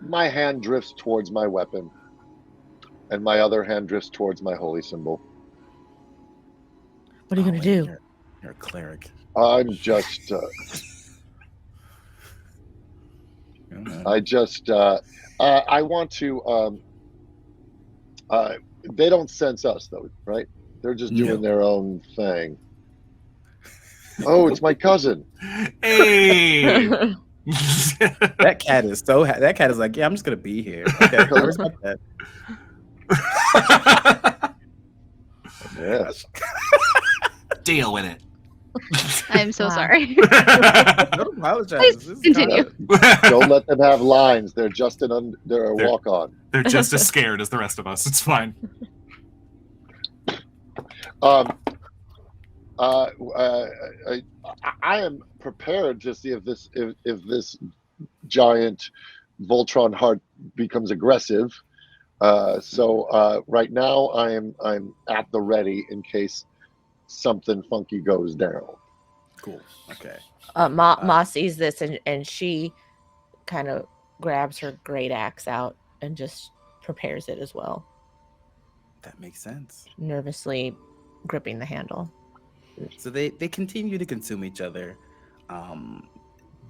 My hand drifts towards my weapon, and my other hand drifts towards my holy symbol. What are you gonna do? You're a cleric. I'm just, I want to, they don't sense us though, right? They're just doing their own thing. Oh, it's my cousin. Hey. That cat is that cat is like, yeah, I'm just gonna be here. Okay, I respect that. Yes. Deal with it. I'm so Wow. sorry. Don't apologize. Please This is continue. Don't let them have lines. They're just they're a walk on. They're just as scared as the rest of us. It's fine. I am prepared to see if this giant Voltron heart becomes aggressive. So right now I'm at the ready in case something funky goes down. Cool. Okay. Ma sees this and she kind of grabs her great axe out and just prepares it as well, That makes sense. nervously gripping the handle. So they continue to consume each other.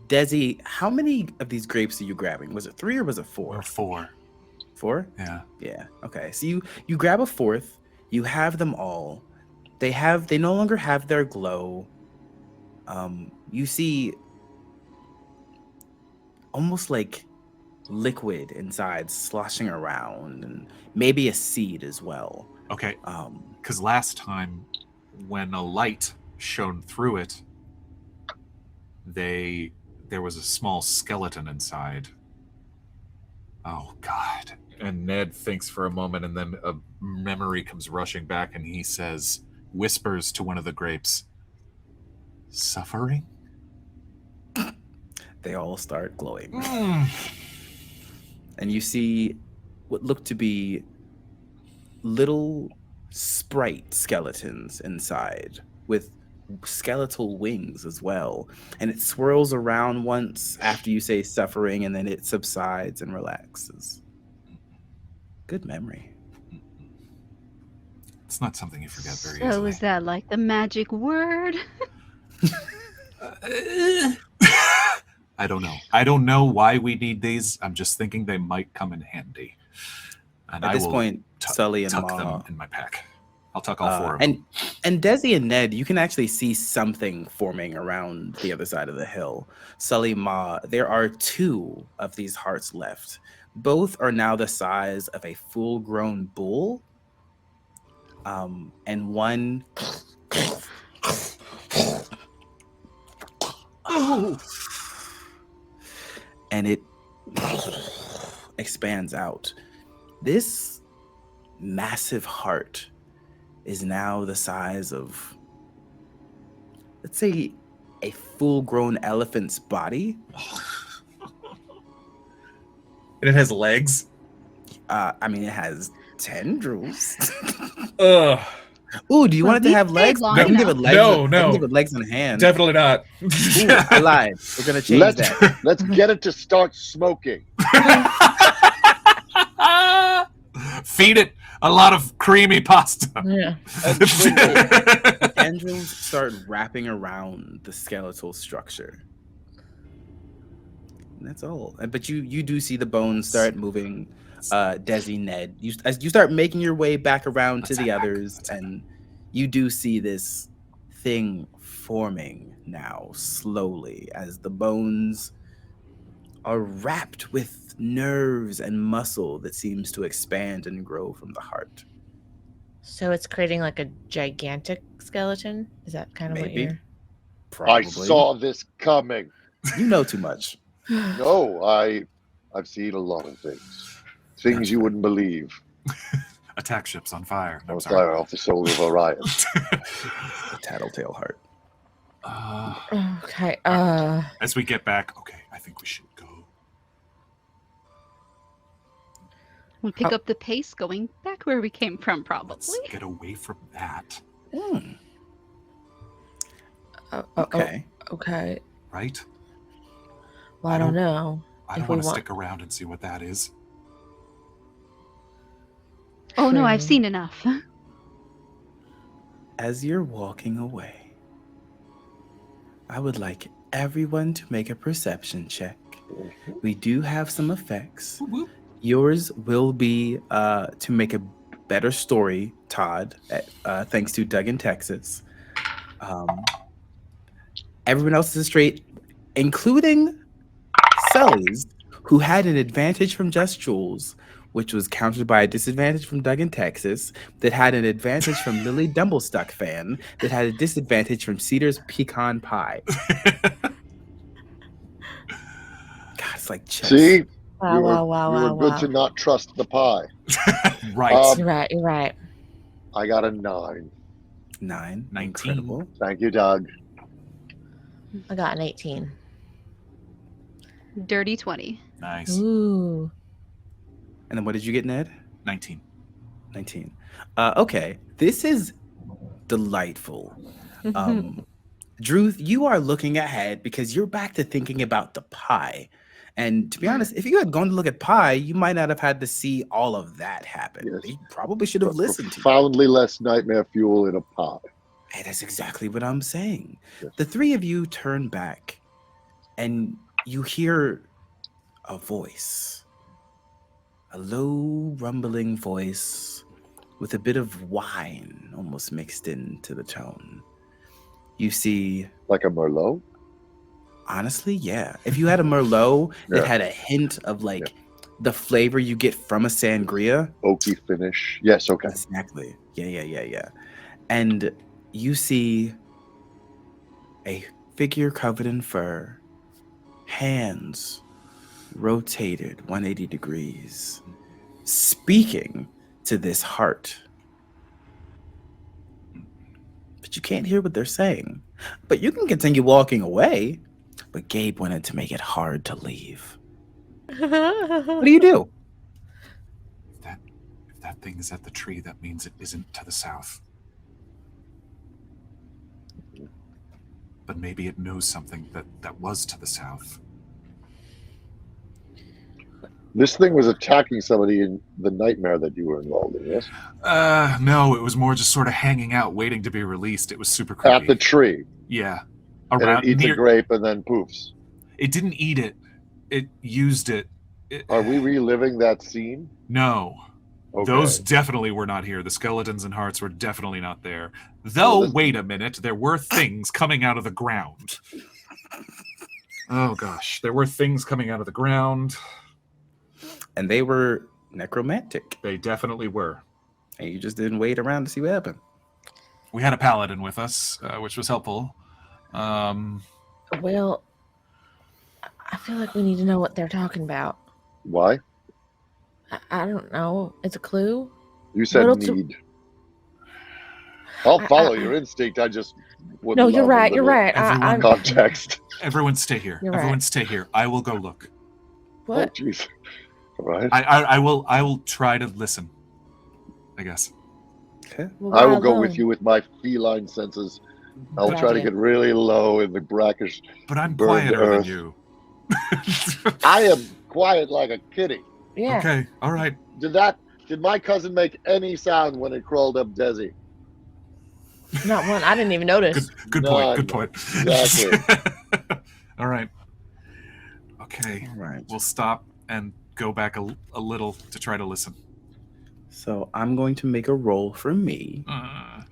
Desi, how many of these grapes are you grabbing? Was it 3 or was it 4? Or 4. 4? Yeah. Yeah. Okay. So you grab a 4th. You have them all. They no longer have their glow. You see almost like liquid inside sloshing around, and maybe a seed as well. Okay. Because last time, when a light shone through it, there was a small skeleton inside. Oh God! And Ned thinks for a moment, and then a memory comes rushing back, and he whispers to one of the grapes, "Suffering." They all start glowing. Mm. And you see what look to be little sprite skeletons inside with skeletal wings as well. And it swirls around once after you say suffering, and then it subsides and relaxes. Good memory. It's not something you forget very So easily. is that like the magic word? I don't know. I don't know why we need these. I'm just thinking they might come in handy. And At I this will point, Sully and tuck Ma them in my pack. I'll tuck all 4 of them. and Desi and Ned, you can actually see something forming around the other side of the hill. Sully, Ma, there are 2 of these hearts left. Both are now the size of a full-grown bull. And one and it expands out. This massive heart is now the size of, let's say, a full-grown elephant's body. And it has legs. I mean, it has tendrils. Ugh. Ooh, do you want it to Well, have we legs? stayed I can long give it enough. legs. No, I no. can give it legs and hands. Definitely not. Ooh, I lied. We're gonna change that. Let's get it to start smoking. Feed it A lot of creamy pasta. Yeah. Tendrils start wrapping around the skeletal structure. And that's all. But you do see the bones start moving. Desi, Ned, as you start making your way back around to the others, and you do see this thing forming now slowly as the bones are wrapped with nerves and muscle that seems to expand and grow from the heart. So it's creating like a gigantic skeleton? Is that kind of what Maybe. you're... I saw this coming. You know too much. No, I've seen a lot of things you wouldn't believe. Attack ships on fire. I'm On sorry. fire off the shoulder of Orion. The tattletale heart. Okay. As we get back, okay, I think we should go. We pick up the pace going back where we came from, probably. Let's get away from that. Okay. Okay. Right? Well, I don't know. I don't If we want to want- stick around and see what that is. Oh no, I've True. seen enough. As you're walking away, I would like everyone to make a perception check. We do have some effects. Whoop, whoop. Yours will be to make a better story, Todd, thanks to Doug in Texas. Everyone else is straight, including Sully's, who had an advantage from Just Jules, which was countered by a disadvantage from Doug in Texas, that had an advantage from Lily Dumblestuck fan, that had a disadvantage from Cedar's Pecan Pie. God, it's like chess. See? Wow, you were, wow, you were good to not trust the pie. Right. You're right. You're right. I got a 9. 9. 19. Incredible. Thank you, Doug. I got an 18. Dirty 20. Nice. Ooh. And then what did you get, Ned? 19. 19. Okay. This is delightful. Drooth, you are looking ahead because you're back to thinking about the pie. And to be honest, if you had gone to look at pie, you might not have had to see all of that happen. Yes. They probably should have listened to you. Profoundly less nightmare fuel in a pie. Hey, that's exactly what I'm saying. Yes. The three of you turn back and you hear a voice, a low rumbling voice with a bit of wine almost mixed into the tone. You see, Like a Merlot? honestly, yeah. If you had a Merlot that Yeah. had a hint of like the flavor you get from a sangria. Oaky finish. Yes, okay. Exactly. Yeah. And you see a figure covered in fur, hands rotated 180 degrees, speaking to this heart. But you can't hear what they're saying. But you can continue walking away. But Gabe wanted to make it hard to leave. What do you do? If that thing is at the tree, that means it isn't to the south. But maybe it knows something that was to the south. This thing was attacking somebody in the nightmare that you were involved in, yes? No, it was more just sort of hanging out, waiting to be released. It was super creepy. At the tree. Yeah. And it eats a grape and then poofs. It didn't eat it. It used it. Are we reliving that scene? No. Okay. Those definitely were not here. The skeletons and hearts were definitely not there. Though, Well, wait a minute, there were things coming out of the ground. Oh gosh, there were things coming out of the ground. And they were necromantic. They definitely were. And you just didn't wait around to see what happened. We had a paladin with us, which was helpful. Well, I feel like we need to know what they're talking about. Why? I don't know. It's a clue? You said What else do- need. I'll follow your instinct. I just would No, love you're a right. You're little right. Everyone- Context. Everyone stay here. You're Everyone right. stay here. I will go look. What? Oh, jeez. All right. I will try to listen, I guess. Okay. Well, I will why go with alone? you with my feline senses. I'll Good try to idea. get really low in the brackish. But I'm Burned quieter than earth. you. I am quiet like a kitty. Yeah. Okay, all right. Did that Did my cousin make any sound when it crawled up Desi? Not one. I didn't even notice. Good point. Good point. Exactly. All right. Okay. All right. We'll stop and go back a little to try to listen. So I'm going to make a roll for me. I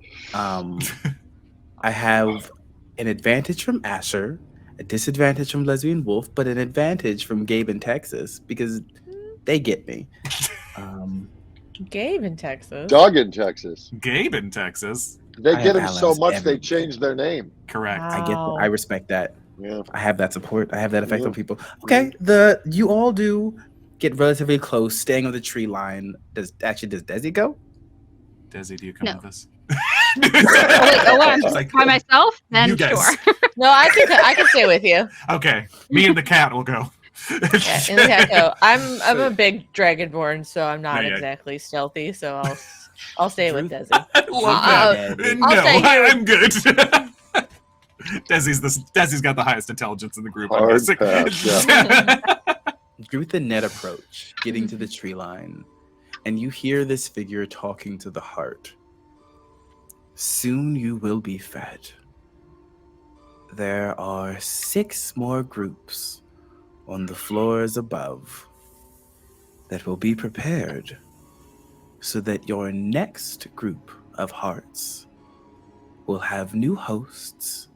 have an advantage from Asher, a disadvantage from Lesbian Wolf, but an advantage from Gabe in Texas because they get me. Gabe in Texas. Doug in Texas. Gabe in Texas. They I get have him so allies much they everywhere. changed their name. Correct. Wow. I respect that. Yeah. I have that support. I have that effect Yeah. on people. Okay, you all do get relatively close, staying on the tree line. Does Desi go? Desi, do you come No. with us? I'm She's like, by myself? Then you guys. sure. No, I can stay with you. Okay. Me and the cat will go. Yeah, in the cat go. I'm a big dragonborn, so I'm not Yeah. exactly stealthy. So I'll stay with Desi. I love that. I'll No, stay here. I'm good. Desi's got the highest intelligence in the group. I'm Hard guessing. pass, Drooth and Ned approach, getting to the tree line, and you hear this figure talking to the heart. Soon you will be fed. There are 6 more groups on the floors above that will be prepared so that your next group of hearts will have new hosts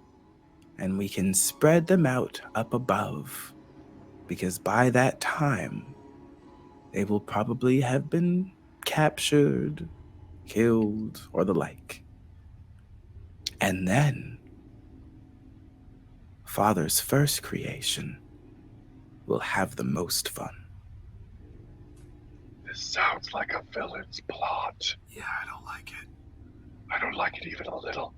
and we can spread them out up above, because by that time they will probably have been captured, killed, or the like. And then Father's first creation will have the most fun. This sounds like a villain's plot. Yeah, I don't like it. I don't like it even a little.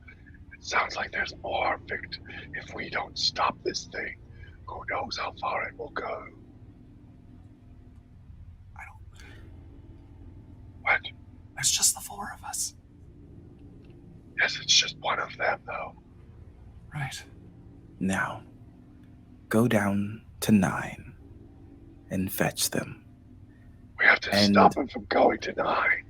It sounds like there's more Vict. If we don't stop this thing, who knows how far it will go. What? It's just the 4 of us. Yes, it's just one of them, though. Right. Now, go down to 9 and fetch them. We have to And- stop him from going to 9.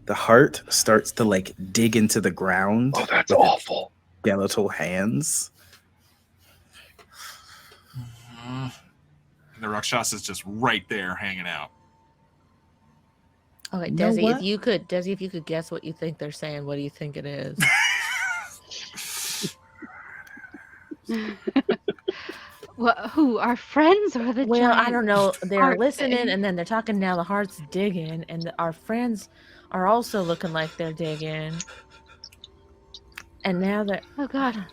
The heart starts to like dig into the ground. Oh, that's with its awful. skeletal hands. And the Rakshasa's just right there hanging out. Okay, You know Desi, what? if you could guess what you think they're saying, what do you think it is? Who, our friends or the Well, I giant don't know. They're heart listening thing? and then they're talking. Now the heart's digging, and our friends are also looking like they're digging. And now they're Oh God.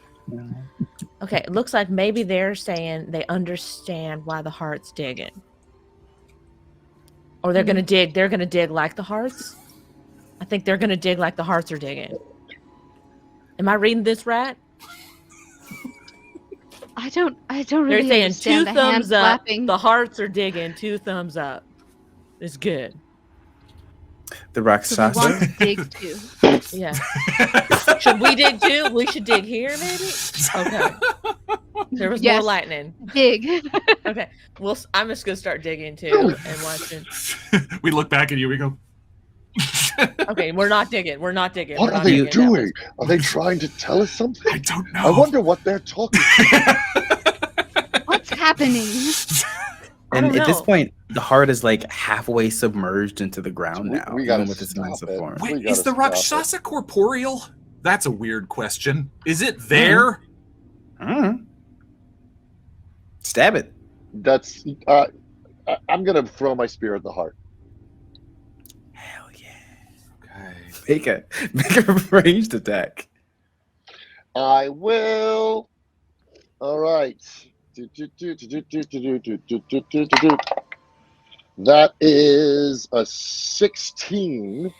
okay. It looks like maybe they're saying they understand why the heart's digging, or they're gonna dig. They're gonna dig like the hearts. I think they're gonna dig like the hearts are digging. Am I reading this right? I don't They're really saying understand 2 the hand thumbs up. clapping. The hearts are digging. 2 thumbs up. It's good. The So we Rakshasa. want to dig too. Yeah. Should we dig too? We should dig here, maybe. Okay. There was more Yes. lightning. Dig. Okay. Well, I'm just gonna start digging too and watching. We look back at you. We go. Okay, we're not digging. We're not digging. What we're are not they digging. That doing? Are they trying to tell us something? I don't know. I wonder what they're talking about. What's happening? I And don't at this know. point, the heart is like halfway submerged into the ground We- now, we gotta even with its stop massive it. form. We Wait, gotta is the stop Rakshasa corporeal? That's a weird question. Is it there? Mm. Stab it. That's. I'm gonna throw my spear at the heart. Hell yeah. Okay. Make a ranged attack. I will. All right. That is a 16.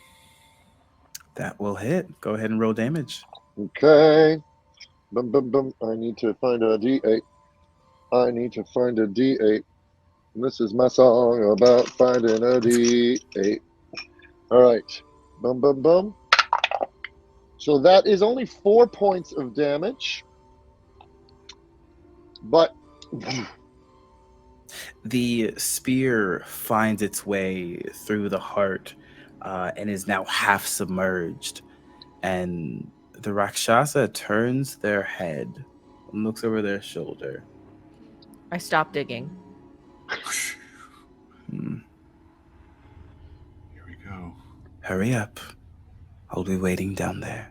That will hit. Go ahead and roll damage. Okay. Bum, bum, bum. I need to find a D8. This is my song about finding a D8. All right. Bum, bum, bum. So that is only 4 points of damage. But The spear finds its way through the heart, and is now half submerged. And the Rakshasa turns their head and looks over their shoulder. I stop digging. Hmm. Here we go. Hurry up. I'll be waiting down there.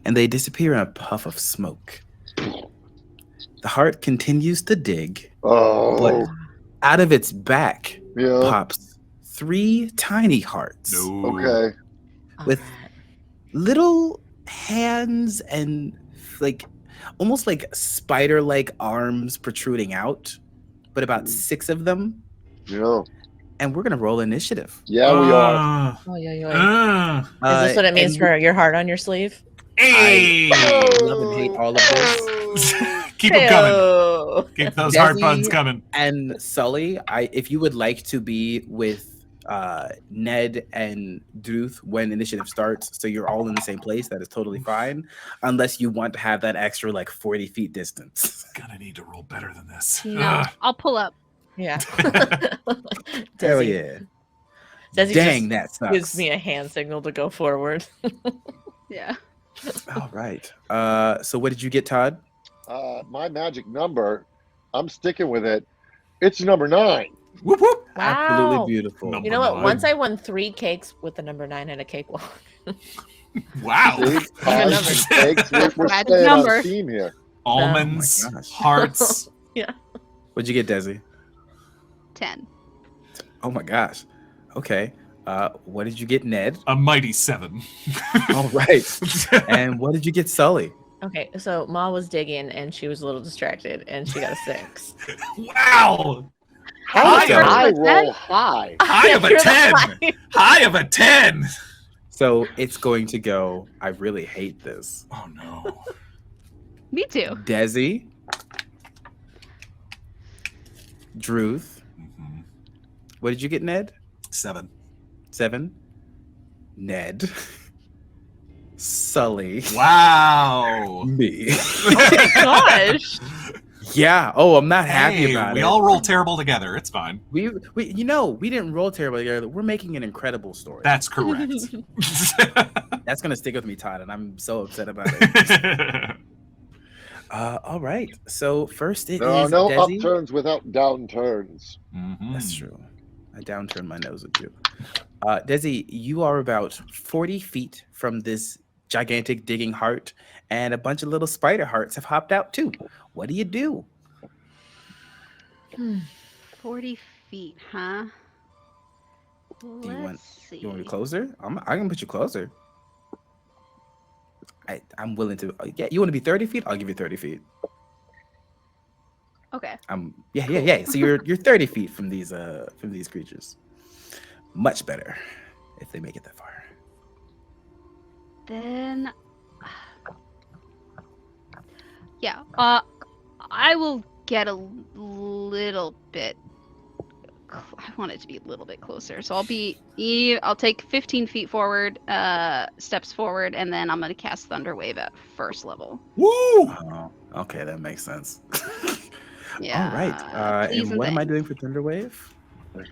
And they disappear in a puff of smoke. The heart continues to dig, Oh, but out of its back yeah. pops 3 tiny hearts No. Okay. with little hands and like almost like spider-like arms protruding out, but about 6 of them. Yeah. And we're gonna roll initiative. Yeah, we are. Oh, yeah. Is this what it means And for your heart on your sleeve? Hey! love and hate all of this. Keep them coming. Heyo. Keep those hard Desi puns coming. And Sully, if you would like to be with Ned and Drooth when initiative starts, so you're all in the same place, that is totally fine, unless you want to have that extra like 40 feet distance. Gonna need to roll better than this. No, Ugh. I'll pull up. Yeah. Hell Desi- yeah! Desi Dang, just that gives sucks. me a hand signal to go forward. Yeah. All right. So what did you get, Todd? My magic number, I'm sticking with it. It's number 9. Whoop whoop. Absolutely Wow. beautiful. Number You know what? 9. Once I won 3 cakes with the number 9 and a cakewalk. Wow. See? Pies and cakes. We're Magic staying number. on theme here. Almonds, Oh my gosh. hearts. What'd you get, Desi? 10. Oh my gosh. Okay. What did you get, Ned? A mighty 7. All right. And what did you get, Sully? Okay, so Ma was digging and she was a little distracted and she got a 6. Wow. How Higher. did I Was that- roll high? High of a You're the 10. high. High of a 10. So it's going to go. I really hate this. Oh no. Me too. Desi, Drooth. Mhm. What did you get, Ned? 7. 7. Ned, Sully, Wow. me. Gosh. Yeah. Oh, I'm not happy Hey, about we it. all roll terrible together. It's fine. we we didn't roll terrible together. We're making an incredible story. That's correct. That's gonna stick with me, Todd, and I'm so upset about it. All right. So first it is There are no Desi. upturns without downturns. Mhm. That's true. I downturned my nose at you. Desi, you are about 40 feet from this gigantic digging heart, and a bunch of little spider hearts have hopped out too. What do you do? 40 feet, huh? Do you Let's see. You want me closer? I can put you closer. I'm willing to. Yeah, you want to be 30 feet? I'll give you 30 feet. Okay. Yeah. So you're 30 feet from these creatures. Much better if they make it that far. Then, yeah. I will get a little bit. I want it to be a little bit closer, so I'll take 15 feet forward, steps forward, and then I'm gonna cast Thunder Wave at first level. Woo! Oh, okay, that makes sense. Yeah. All right. please And and what am I thanks. doing for Thunder Wave?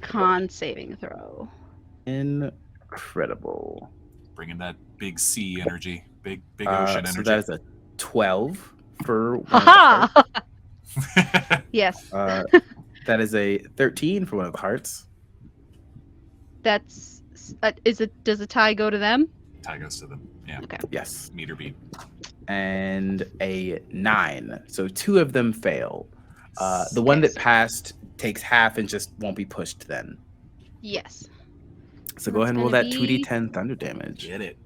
Con saving throw. Incredible. Bringing that big sea energy, big ocean So energy. that is a 12 for one of the Haha! Yes, hearts. That is a 13 for one of the hearts. that's. Does a tie go to them? Tie goes to them. Yeah. Okay. Yes. Meter beat. And a 9. So 2 of them fail. The one that Okay. passed takes half and just won't be pushed then. Yes. So go ahead and roll That's that gonna be- 2d10 thunder damage. Get it.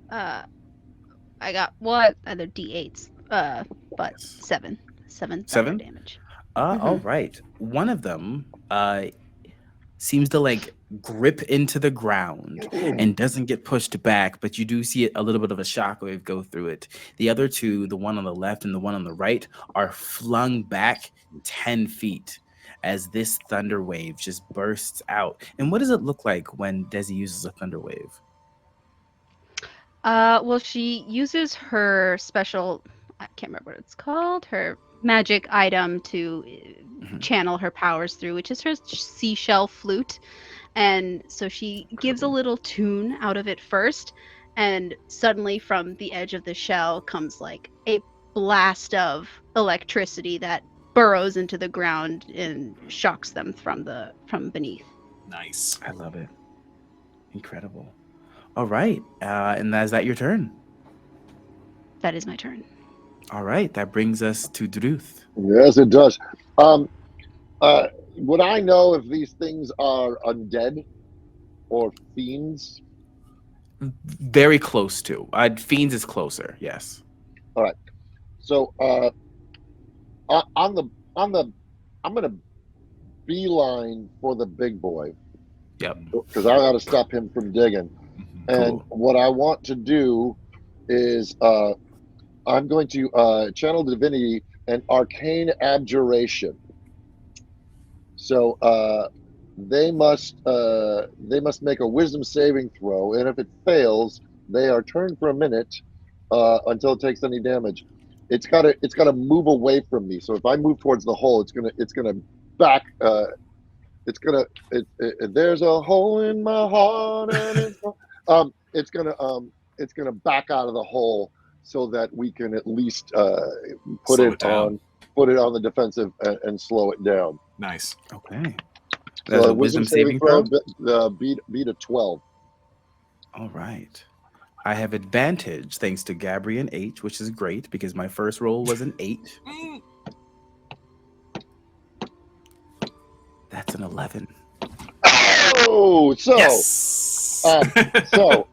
I got what? Other d8s. But Yes. 7 thunder 7? damage. All right. One of them seems to like grip into the ground and doesn't get pushed back, but you do see a little bit of a shockwave go through it. The other 2, the one on the left and the one on the right, are flung back 10 feet as this thunder wave just bursts out. And what does it look like when Desi uses a thunder wave? Well, she uses her special. I can't remember what it's called. Her magic item to channel her powers through, which is her seashell flute. And so she gives a little tune out of it first, and suddenly from the edge of the shell comes like a blast of electricity that burrows into the ground and shocks them from beneath. Nice. I love it. Incredible. All right. And is that your turn? That is my turn. All right. That brings us to Drooth. Yes, it does. Would I know if these things are undead or fiends? Very close to. Fiends is closer. Yes. All right. So I'm gonna beeline for the big boy Yep. because I got to stop him from digging. And Cool. what I want to do is I'm going to channel divinity and arcane abjuration. So they must make a wisdom saving throw, and if it fails, they are turned for a minute until it takes any damage. It's gotta move away from me. So if I move towards the hole, it's gonna back. There's a hole in my heart, and it's gonna back out of the hole so that we can at least put Slow it it down. on the defensive and slow it down. Nice. Okay. That's So a wisdom saving throw. Beat a 12. All right. I have advantage thanks to Gabrian H, which is great because my first roll was an 8. Mm. That's an 11. Oh, so Yes. so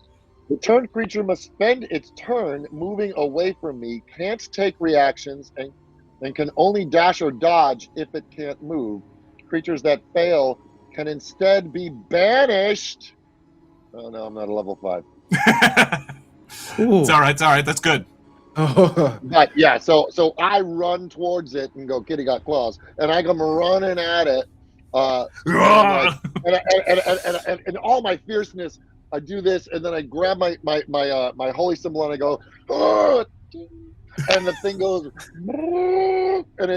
the turned creature must spend its turn moving away from me, can't take reactions, and can only dash or dodge if it can't move. Creatures that fail can instead be banished. Oh no, I'm not a level 5. It's all right. It's all right. That's good. But yeah, so I run towards it and go, kitty got claws, and I come running at it. And all my fierceness, I do this, and then I grab my holy symbol and I go, "Ugh!" And the thing goes, and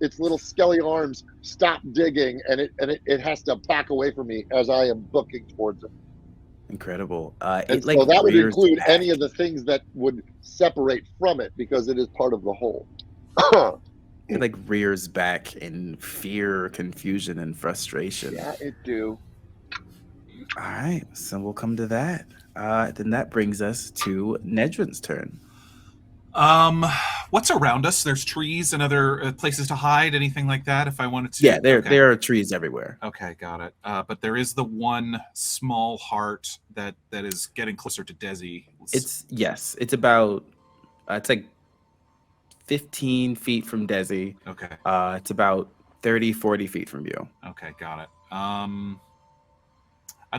its little skelly arms stop digging, and it has to back away from me as I am booking towards it. Incredible. And It so that would rears include back. any of the things that would separate from it because it is part of the whole. It like rears back in fear, confusion, and frustration. Yeah, it do. All right, so we'll come to that. Then that brings us to Nedren's turn. What's around us? There's trees and other places to hide. Anything like that? If I wanted to. Yeah, there Okay. there are trees everywhere. Okay, got it. But there is the one small heart that is getting closer to Desi. It's about it's like 15 feet from Desi. Okay. It's about 30, 40 feet from you. Okay, got it. I'd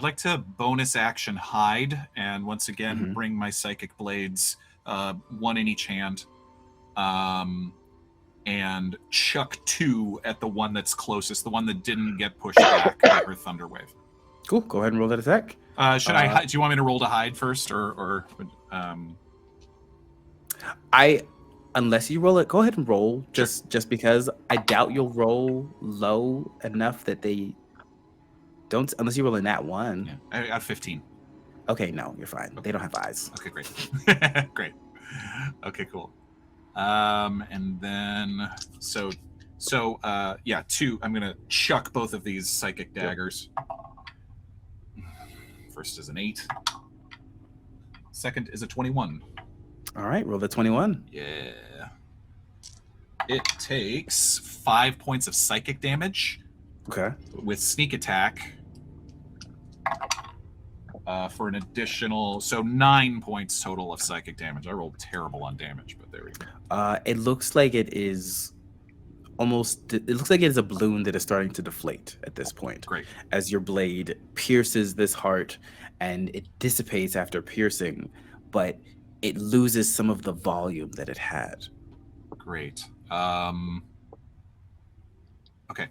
like to bonus action hide, and once again bring my psychic blades, one in each hand, and chuck 2 at the one that's closest, the one that didn't get pushed back by her thunder wave. Cool. Go ahead and roll that attack. Should I? Do you want me to roll to hide first, or Unless you roll it, go ahead and roll. Just because I doubt you'll roll low enough that they don't. Unless you roll in that one. Yeah, I got 15. Okay, no, you're fine. They don't have eyes. Okay, great. Great. Okay, cool. And then so 2. I'm gonna chuck both of these psychic daggers. First is an 8. Second is a 21. All right, roll the 21. Yeah. It takes 5 points of psychic damage Okay. with sneak attack. For an additional, so 9 points total of psychic damage. I rolled terrible on damage, but there we go. It looks like it is it looks like it is a balloon that is starting to deflate at this point. Great. As your blade pierces this heart and it dissipates after piercing, but it loses some of the volume that it had. Great. Okay,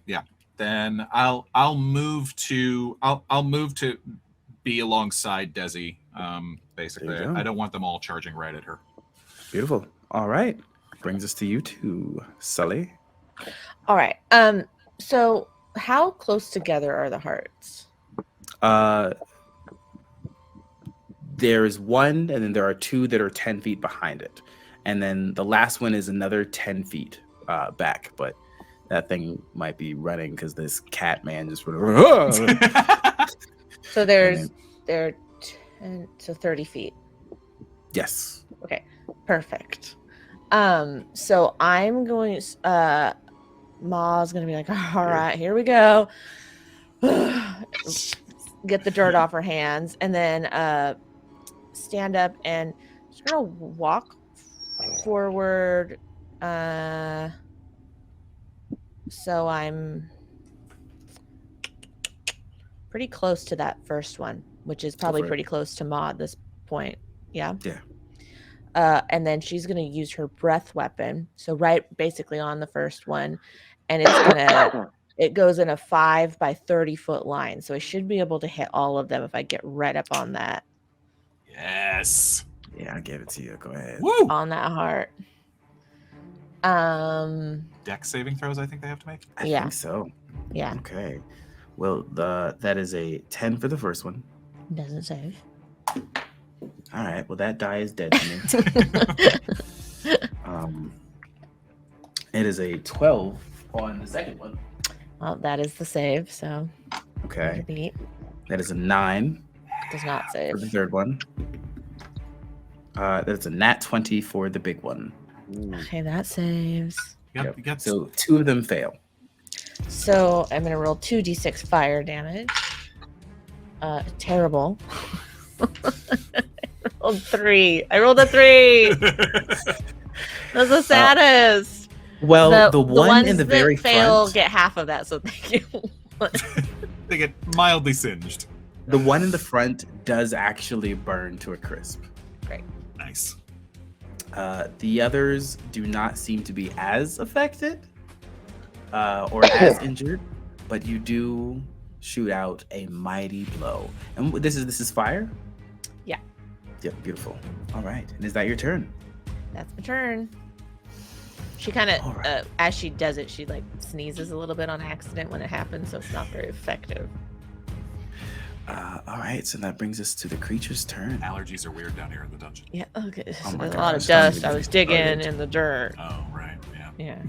yeah. Then I'll move to be alongside Desi. Basically, There you go. I don't want them all charging right at her. Beautiful. All right. Brings us to you two, Sully. All right. So how close together are the hearts? There's one, and then there are two that are 10 feet behind it. And then the last one is another 10 feet back. But that thing might be running because this cat man just So they're 10 to 30 feet. Yes. Okay, perfect. So I'm going. Ma's gonna be like, all right, here we go. Get the dirt off her hands, and then stand up and just gonna walk forward. So I'm pretty close to that first one, which is probably pretty close to Ma at this point. Yeah. Yeah. And then she's gonna use her breath weapon. So right basically on the first one, and it goes in a 5 by 30 foot line. So I should be able to hit all of them if I get right up on that. Yes. Yeah, I gave it to you. Go ahead. Woo! On that heart. Dex saving throws, I think they have to make. I Yeah. think so. Yeah. Okay. Well, that is a 10 for the first one. Doesn't save. All right. Well, that die is dead to me. It is a 12 on the second one. Well, that is the save. So Okay. beat That is a 9 does not for the save. third one. That's a nat 20 for the big one. Okay, that saves. Yep. You got So 2 of them fail. So I'm gonna roll 2d6 fire damage. Terrible. I rolled a 3. That's the saddest. Well, the one ones in the that very fail front, get half of that. So thank you. They get mildly singed. the one in the front does actually burn to a crisp. Nice. The others do not seem to be as affected or as injured, but you do shoot out a mighty blow. And this is fire? Yeah. Yep, beautiful. All right. And is that your turn? That's my turn. She kind of, All right. as she does it, she like sneezes a little bit on accident when it happens, so it's not very effective. All right. So that brings us to the creature's turn. Allergies are weird down here in the dungeon. Yeah. Okay. Oh my There's a lot of gosh, don't dust. even I get was me digging started. in the dirt. Oh, right. Yeah. Yeah.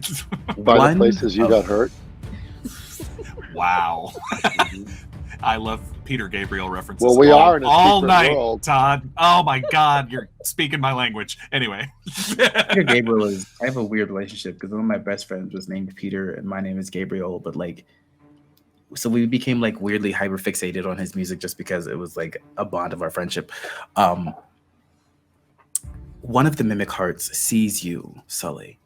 By One the places you of- got hurt. Wow. I love Peter Gabriel references. Well, we are in a all secret night, world. Todd. Oh my God, you're speaking my language. Anyway. Peter Gabriel is. I have a weird relationship because one of my best friends was named Peter, and my name is Gabriel. But like, so we became like weirdly hyper fixated on his music just because it was like a bond of our friendship. One of the mimic hearts sees you, Sully,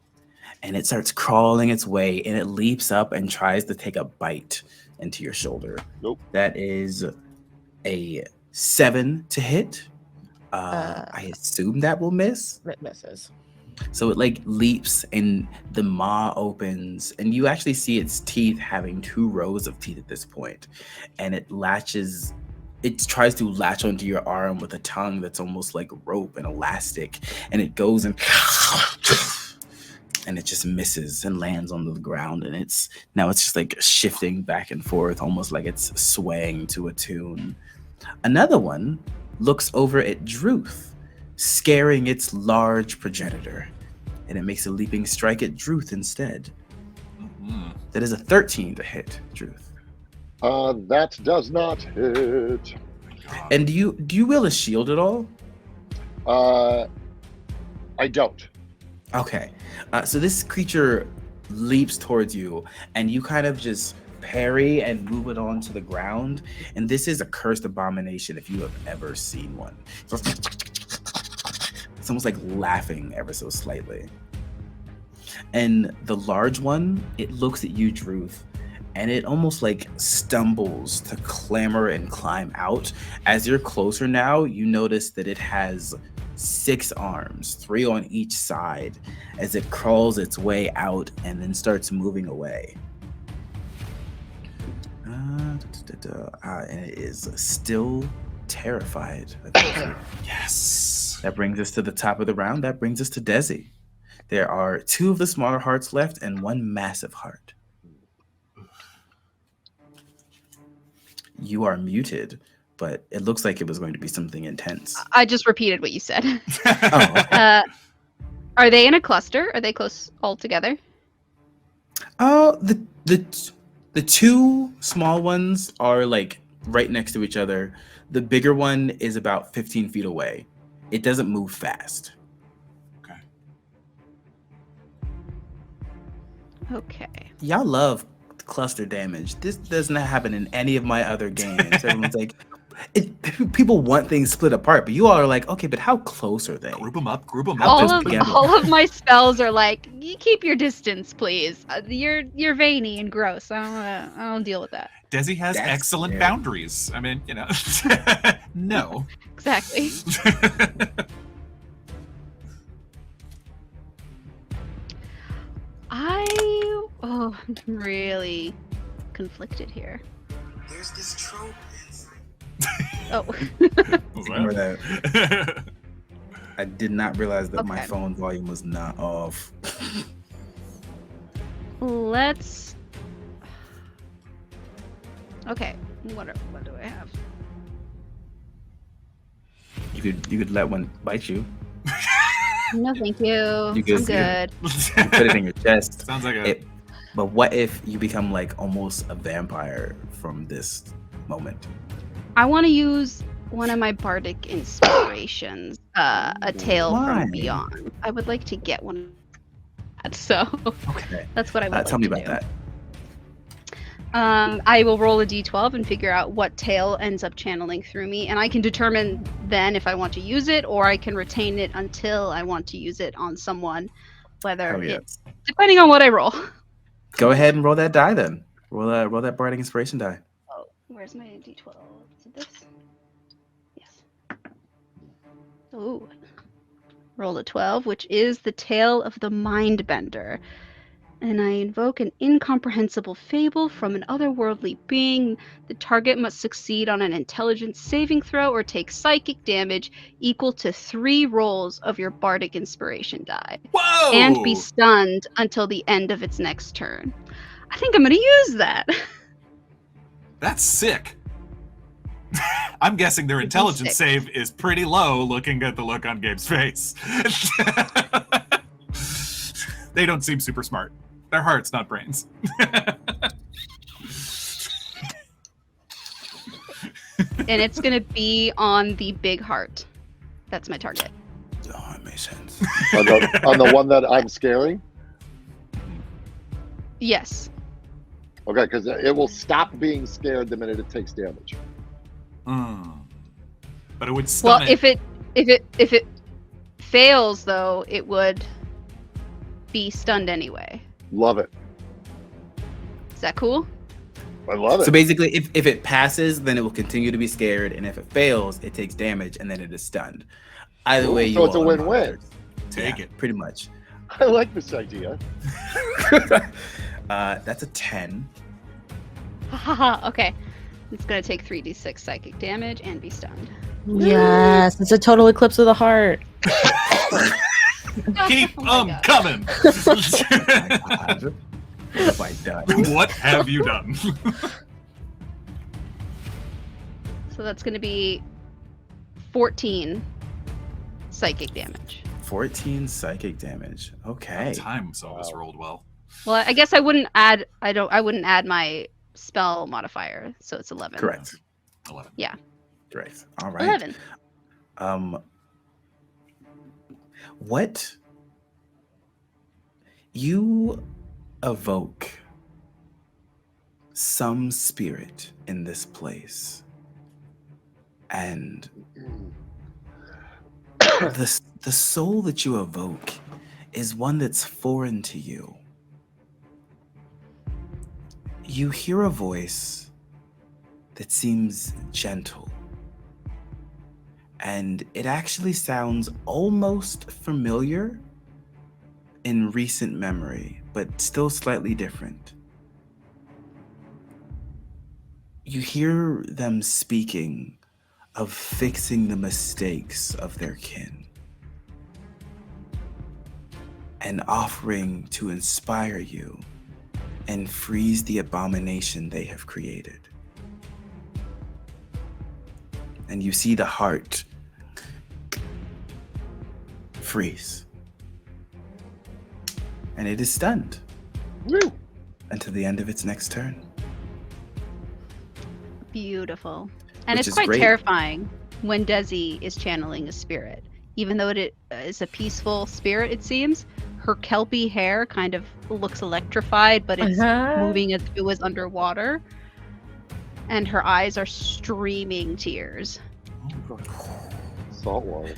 and it starts crawling its way, and it leaps up and tries to take a bite into your shoulder. Nope. That is a 7 to hit. I assume that will miss. It misses. So it like leaps and the maw opens, and you actually see its teeth having 2 rows of teeth at this point, and it latches. It tries to latch onto your arm with a tongue that's almost like rope and elastic, and it goes and it just misses and lands on the ground, and it's just like shifting back and forth, almost like it's swaying to a tune. Another one looks over at Drooth, scaring its large progenitor, and it makes a leaping strike at Drooth instead. Mhm. That is a 13 to hit Drooth. That does not hit. God. And do you wield a shield at all? I don't. Okay. So this creature leaps towards you, and you kind of just parry and move it onto the ground. And this is a cursed abomination if you have ever seen one. It's almost like laughing ever so slightly. And the large one, it looks at you, Drooth, and it almost like stumbles to clamber and climb out. As you're closer now, you notice that it has 6 arms, 3 on each side, as it crawls its way out and then starts moving away. And it is still terrified of you. Yes. That brings us to the top of the round. That brings us to Desi. There are 2 of the smaller hearts left and 1 massive heart. You are muted, but it looks like it was going to be something intense. I just repeated what you said. Oh, Are they in a cluster? Are they close all together? oh, the two small ones are like right next to each other. The bigger one is about 15 feet away. It doesn't move fast. Okay. Y'all love cluster damage. This does not happen in any of my other games. Everyone's like, people want things split apart, but you all are like, okay, but how close are they? Group them up. Group them How up. close together? All of my spells are like, you keep your distance, please. You're veiny and gross. I don't deal with that. Desi has That's excellent fair. boundaries. I mean, no. Exactly. I'm really conflicted here. There's this trope. Oh. Ignore that. I did not realize that my Okay. phone volume was not off. Let's. Okay. What do I have? You could let one bite you. No, thank you. I'm could- good. You put it in your chest. Sounds like It, but what if you become like almost a vampire from this moment? I want to use one of my bardic inspirations, a tale Why? from beyond. I would like to get one. So Okay. that's what I would like Tell me to about do. that. I will roll a d12 and figure out what tale ends up channeling through me, and I can determine then if I want to use it or I can retain it until I want to use it on someone, whether Oh, yeah. it's depending on what I roll. Go ahead and roll that die then. Roll that bardic inspiration die. Oh, where's my d12? Is it this? Yes. Ooh. Roll a 12, which is the tale of the Mindbender. And I invoke an incomprehensible fable from an otherworldly being. The target must succeed on an intelligence saving throw or take psychic damage equal to 3 rolls of your bardic inspiration die. Whoa! And be stunned until the end of its next turn. I think I'm going to use that. That's sick. I'm guessing their intelligence save is pretty low looking at the look on Gabe's face. They don't seem super smart. Their hearts, not brains. And it's going to be on the big heart. That's my target. Oh, it makes sense. On the one that I'm scaring? Yes. Okay, because it will stop being scared the minute it takes damage. But it would stun Well, it. if it fails though, it would be stunned anyway. Love it. Is that cool? I love it. So basically, if it passes, then it will continue to be scared, and if it fails, it takes damage, and then it is stunned. Either way, you So it's a all are win-win. monsters. Take Yeah, it. pretty much. I like this idea. That's a 10. Haha. Okay. It's gonna take 3d6 psychic damage and be stunned. Yes, it's a total eclipse of the heart. Keep Oh my them God. coming. God. What have I done? What have you done? So that's gonna be 14 psychic damage. 14 psychic damage. Okay. Times always rolled well. Well, I guess I wouldn't add. I wouldn't add my spell modifier, so it's 11. Correct. 11. Yeah. Correct. All right. 11. What you evoke some spirit in this place, and the soul that you evoke is one that's foreign to you. You hear a voice that seems gentle, and it actually sounds almost familiar in recent memory, but still slightly different. You hear them speaking of fixing the mistakes of their kin and offering to inspire you and freeze the abomination they have created. and you see the heart freeze. And it is stunned Woo! until the end of its next turn. Beautiful. And Which it's is quite great. terrifying when Desi is channeling a spirit. Even though it is a peaceful spirit, it seems, her kelpie hair kind of looks electrified, but it's moving as if it was underwater. And her eyes are streaming tears. Salt water.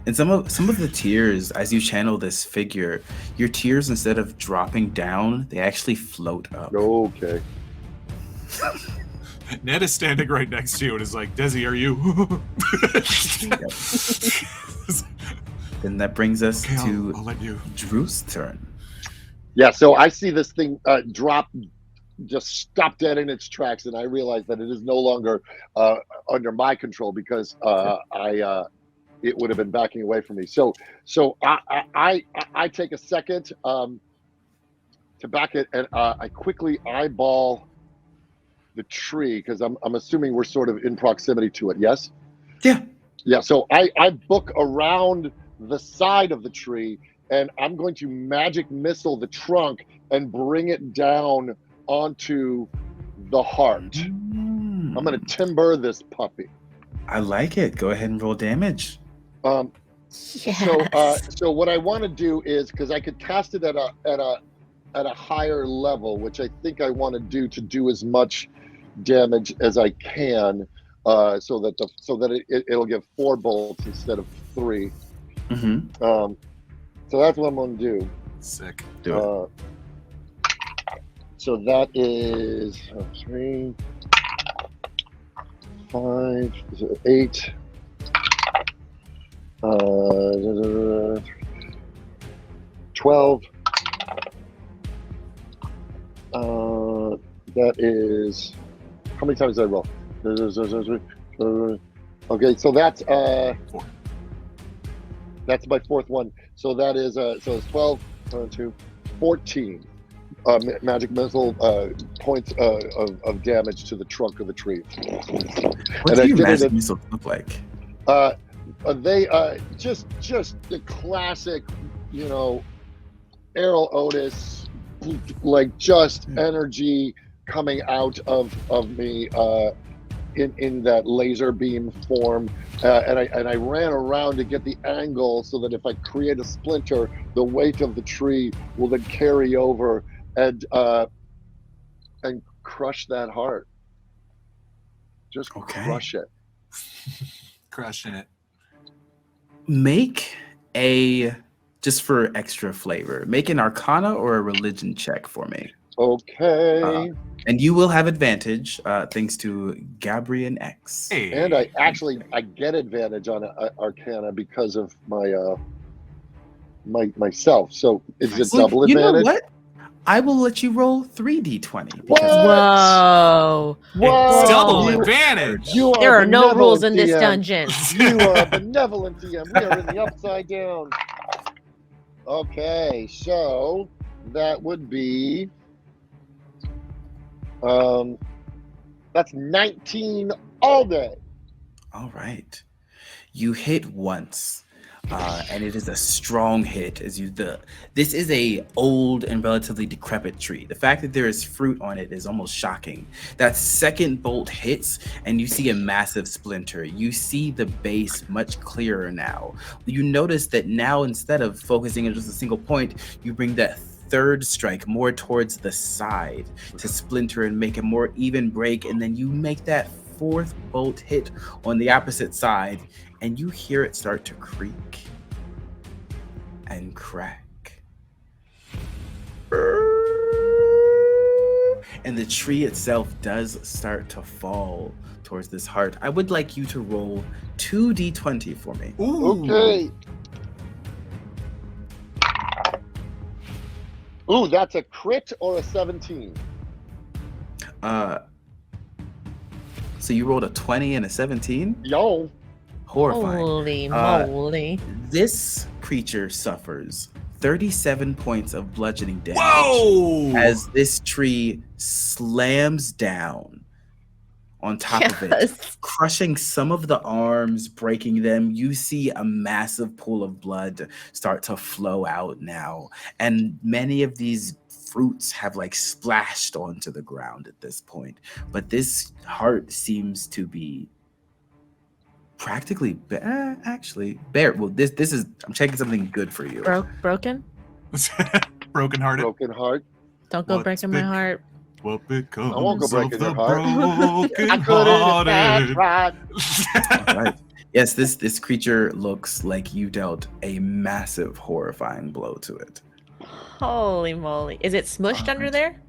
And some of the tears, as you channel this figure, your tears, instead of dropping down, they actually float up. Okay. Ned is standing right next to you and is like, Desi, are you? And that brings us Okay, to I'll let you. Drooth's turn. Yeah, so I see this thing drop, just stop dead in its tracks, and I realize that it is no longer under my control because it would have been backing away from me. So I take a second to back it, and I quickly eyeball the tree because I'm assuming we're sort of in proximity to it. Yes. Yeah. So I book around the side of the tree, and I'm going to magic missile the trunk and bring it down onto the heart. I'm going to timber this puppy. I like it. Go ahead and roll damage. So what I want to do is, because I could cast it at a higher level, which I think I want to do as much damage as I can, so that it'll give 4 bolts instead of 3. Mm-hmm. So that's what I'm going to do. Sick. Do it. So that is 3, 5, 8. 12. That is, how many times did I roll? Okay, so that's 4. That's my 4th one. So that is so it's 12, 14 magic missile points of damage to the trunk of the tree. What do your magic missiles look like? They just the classic, Errol Otis, like just energy coming out of me in that laser beam form, and I ran around to get the angle so that if I create a splinter, the weight of the tree will then carry over and crush that heart. Just crush it. Crushing it. Make just for extra flavor, make an Arcana or a Religion check for me. Okay. And you will have advantage thanks to Gabrian X. Hey. And I get advantage on Arcana because of my myself. So it's a double advantage. You know what? I will let you roll 3d20. What? Whoa. What? Double advantage. There are no rules in this dungeon. You are a benevolent DM. We are in the upside down. Okay, so that would be that's 19 all day. All right. You hit once. And it is a strong hit. This is a old and relatively decrepit tree. The fact that there is fruit on it is almost shocking. That second bolt hits, and you see a massive splinter. You see the base much clearer now. You notice that now, instead of focusing on just a single point, you bring that third strike more towards the side to splinter and make a more even break, and then you make that 4th bolt hit on the opposite side, and you hear it start to creak and crack. And the tree itself does start to fall towards this heart. I would like you to roll 2d20 for me. Ooh. Okay. Ooh, that's a crit or a 17? So you rolled a 20 and a 17? Yo. Horrifying. Holy moly. This creature suffers 37 points of bludgeoning damage. Whoa! As this tree slams down on top of it, Yes. crushing some of the arms, breaking them. You see a massive pool of blood start to flow out now. And many of these fruits have like splashed onto the ground at this point. But this heart seems to be practically actually bare. Well, this is, I'm checking something good for you. Broken? Broken-hearted. Broken heart. Don't go What's breaking my big- heart. What becomes I won't go breaking of the your heart. broken-hearted? All right. Yes, this creature looks like you dealt a massive, horrifying blow to it. Holy moly. Is it smushed under there?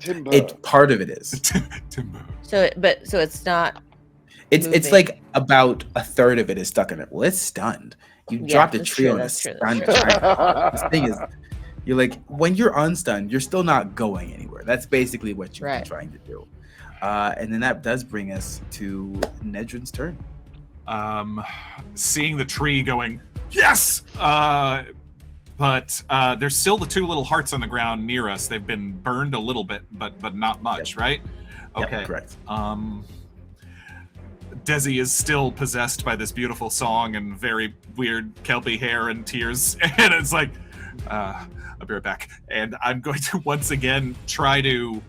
Timber. It part of it is. Timber. So it's not It's moving. like about a third of it is stuck in it. Well, it's stunned. You Yeah, dropped a that's tree true, on a that's true, stunned that's true. giant. This thing is, you're like, when you're unstunned, you're still not going anywhere. That's basically what you've been Right. trying to do. And then that does bring us to Nedren's turn. Seeing the tree going, yes! But there's still the two little hearts on the ground near us. They've been burned a little bit, but not much, right? Yep, Okay. correct. Desi is still possessed by this beautiful song and very weird kelpie hair and tears. And it's like, I'll be right back. And I'm going to once again try to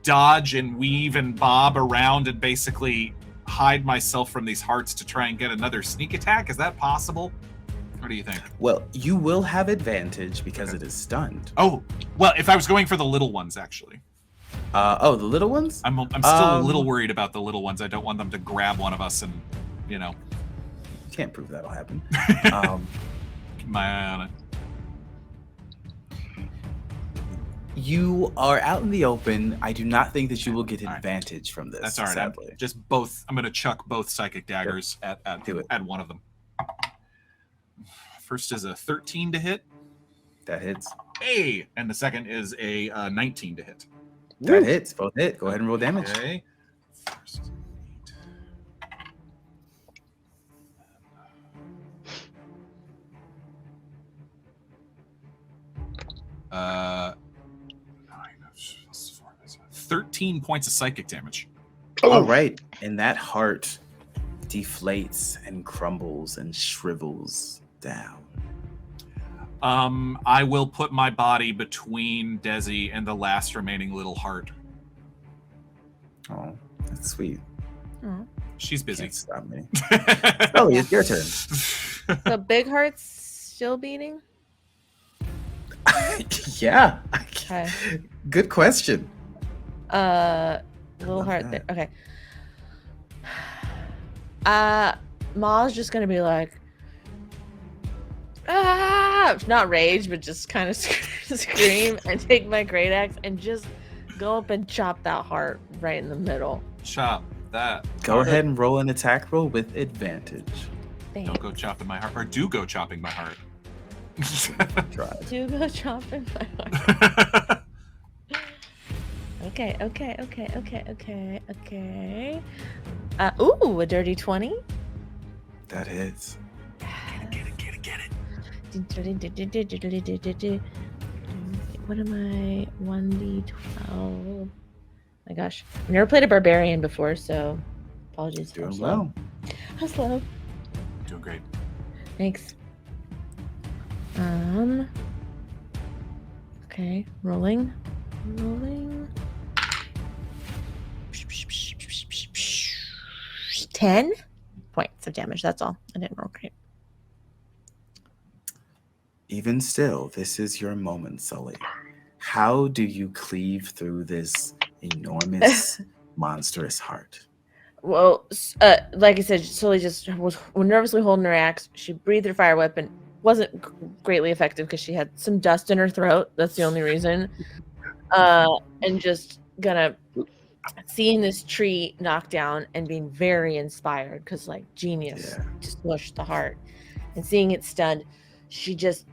dodge and weave and bob around and basically hide myself from these hearts to try and get another sneak attack. Is that possible? What do you think? Well, you will have advantage because it is stunned. Oh, well, if I was going for the little ones, actually. The little ones? I'm still a little worried about the little ones. I don't want them to grab one of us and, Can't prove that'll happen. keep my eye on it. You are out in the open. I do not think that you will get All right. advantage from this. That's all right. Sadly. Just both. I'm going to chuck both psychic daggers Do it. at one of them. First is a 13 to hit. That hits. Hey! And the second is a 19 to hit. That hits. Both hit. Go ahead and roll damage. Okay. First is 8. Uh, 13 points of psychic damage. All right. And that heart deflates and crumbles and shrivels down. I will put my body between Desi and the last remaining little heart. Oh, that's sweet. Oh. She's busy. Can't stop me. Oh, it's your turn. So Big Heart's still beating? Yeah. Okay. Good question. Little love heart there. that. Okay. Ma's just gonna be like, not rage, but just kind of scream and take my great axe and just go up and chop that heart right in the middle. Chop that. Go ahead and roll an attack roll with advantage. Bam. Don't go chopping my heart, or do go chopping my heart. Try. Do go chopping my heart. Okay. Ooh, a dirty 20. That hits. Get it. What am I? 1d12. My gosh. I've never played a barbarian before, so apologies. Doing I'm well. slow. I'm slow. Doing great. Thanks. Okay, rolling. 10 points of damage. That's all. I didn't roll great. Even still, this is your moment, Sully. How do you cleave through this enormous, monstrous heart? Well, like I said, Sully just was nervously holding her axe. She breathed her fire weapon. Wasn't greatly effective because she had some dust in her throat. That's the only reason. And just gonna seeing this tree knocked down and being very inspired because like genius to smush the heart, and seeing it stunned, she just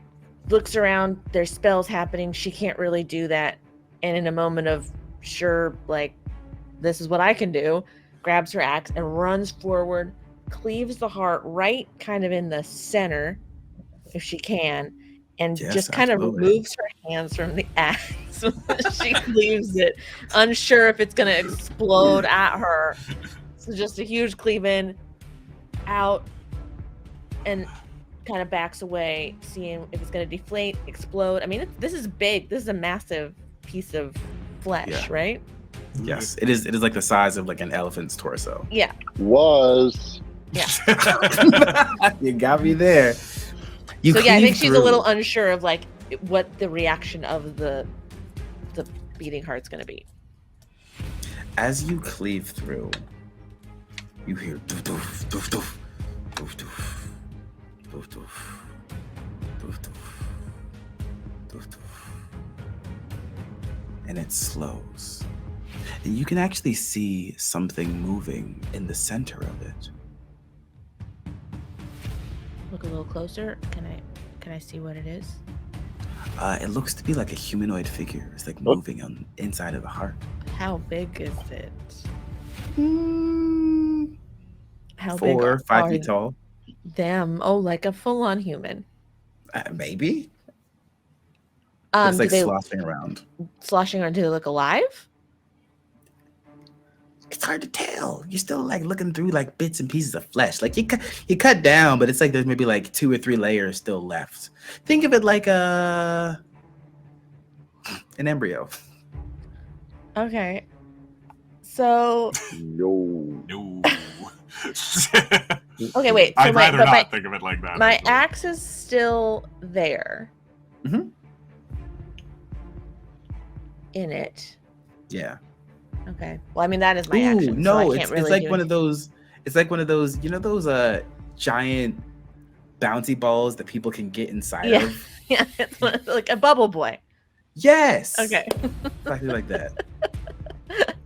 looks around. There's spells happening. She can't really do that. And in a moment of sure, like this is what I can do, grabs her axe and runs forward, cleaves the heart right kind of in the center if she can, and Yes, just kind of absolutely. removes her hands from the axe. She leaves it, unsure if it's going to explode at her. So just a huge cleave in, out, and kind of backs away, seeing if it's going to deflate, explode. I mean, this is big. This is a massive piece of flesh, Yeah. right? Yes, it is. It is like the size of like an elephant's torso. Yeah. Was. You got me there. You So yeah, I think cleave she's a through. little unsure of like what the reaction of the beating heart's going to be. As you cleave through, you hear doof doof doof doof doof doof doof doof doof doof doof doof, and it slows. And you can actually see something moving in the center of it. Look a little closer. Can I see what it is? It looks to be like a humanoid figure. It's like moving on inside of a heart. How big is it? How 4 or 5 are feet tall. them? Oh, like a full-on human. Maybe. It's Do like they sloshing around. sloshing around? Do they look alive? It's hard to tell. You're still like looking through like bits and pieces of flesh. Like you cut down, but it's like there's maybe like 2 or 3 layers still left. Think of it like an embryo. Okay. So No. No. okay, wait. So I'd rather not my think of it like that. my actually. axe is still there. Mhm. In it. Yeah. Okay. Well, I mean that is my Ooh, action. no, so I it's can't really it's like do one of those. It's like one of those. You know those giant bouncy balls that people can get inside Yeah. of. Yeah, it's like a bubble boy. Yes. Okay. Exactly like that.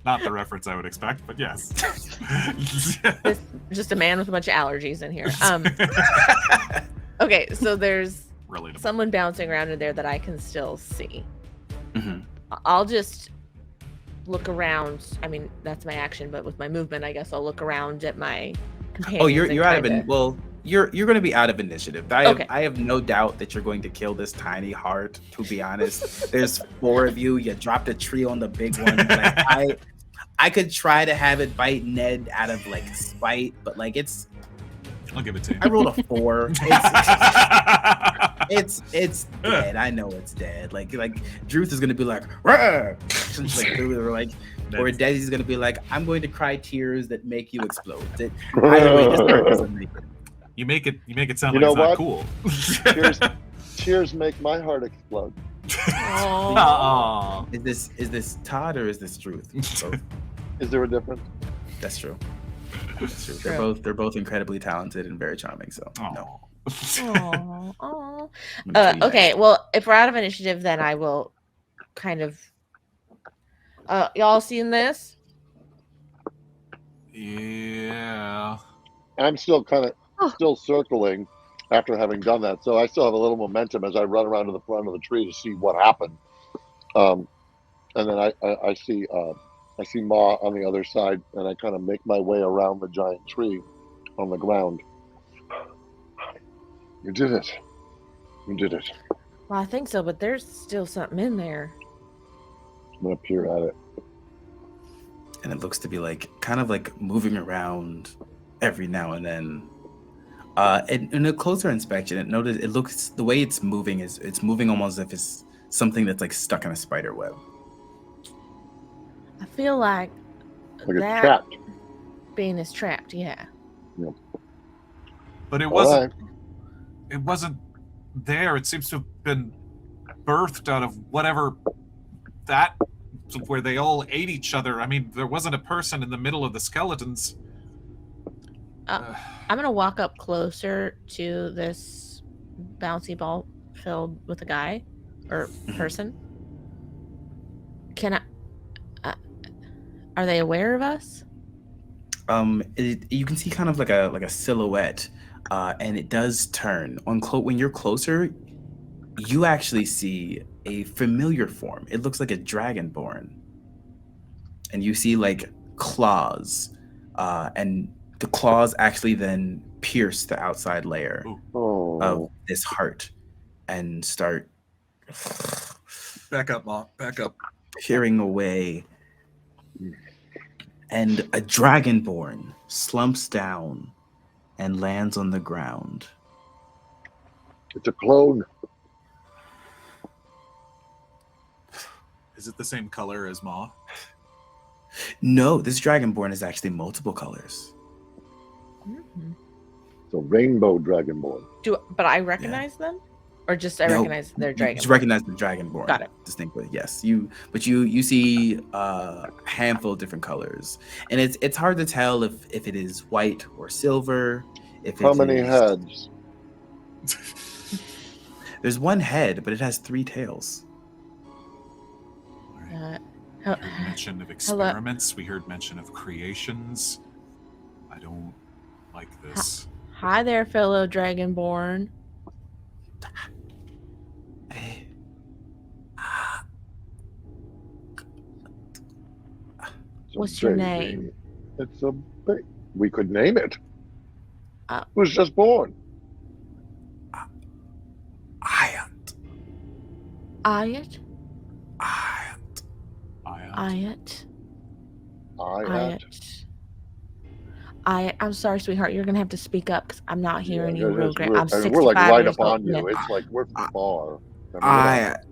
Not the reference I would expect, but yes. Just a man with a bunch of allergies in here. Okay, so there's Relatable. someone bouncing around in there that I can still see. Mhm. I'll just look around. I mean, that's my action, but with my movement, I guess I'll look around at my companions. Oh, you're and out of kinda- it. Well, you're going to be out of initiative. Okay. I have no doubt that you're going to kill this tiny heart. To be honest, there's 4 of you. You dropped a tree on the big one. Like I could try to have it bite Ned out of like spite, but like I'll give it to you. I rolled a 4. It's dead. I know it's dead. Like Drooth is gonna be like, "Rah!" Or Desi's gonna be like, I'm going to cry tears that make you explode. Either way, this part doesn't make it. You make it sound You like know it's not what? cool. Tears make my heart explode. Aw. Aw. Is this Todd or is this Drooth? Both. Is there a difference? That's true. That's true. True. They're both incredibly talented and very charming. So Aw. no. Aw, aw. I'm gonna tell you Okay, that. well, if we're out of initiative, then I will kind of. Y'all seen this? Yeah. I'm still still circling after having done that, so I still have a little momentum as I run around to the front of the tree to see what happened. And then I see Ma on the other side, and I kind of make my way around the giant tree on the ground. You did it. You did it. Well, I think so, but there's still something in there. I'm gonna peer at it. And it looks to be like kind of like moving around every now and then. And in a closer inspection, it looks the way it's moving is it's moving almost as if it's something that's like stuck in a spider web. I feel like Like it's that trapped. being is trapped. Yeah. But it All wasn't right. it wasn't there. It seems to have been birthed out of whatever that where they all ate each other. I mean, there wasn't a person in the middle of the skeletons. I'm gonna walk up closer to this bouncy ball filled with a guy or person. Can I? Are they aware of us? You can see kind of like a silhouette, and it does turn on when you're closer. You actually see a familiar form. It looks like a dragonborn, and you see like claws, and the claws actually then pierce the outside layer Oh. of this heart, and start Back up, Ma. Back up. peering away. And a dragonborn slumps down and lands on the ground. It's a clone. Is it the same color as Ma? No, this dragonborn is actually multiple colors. Mhm. It's a rainbow dragonborn. But I recognize them, or just I No, recognize their You dragon. just recognize the dragonborn. Got it. Distinctly, yes. You see a handful of different colors, and it's hard to tell if it is white or silver. How many heads? There's one head, but it has 3 tails. We heard mention of experiments. We heard mention of creations. I don't like this. Hi there, fellow dragonborn. Hey. It's a What's your baby. name? It's a baby. We could name it. Uh, It was just born. Ayat. Ayat? Ayat. Ayat? Ayat. I'm sorry, sweetheart. You're gonna have to speak up because I'm not hearing you Yeah, real great. we're, I'm 65 we're like right years up on old. you. Yeah. It's like we're from far. Ayat.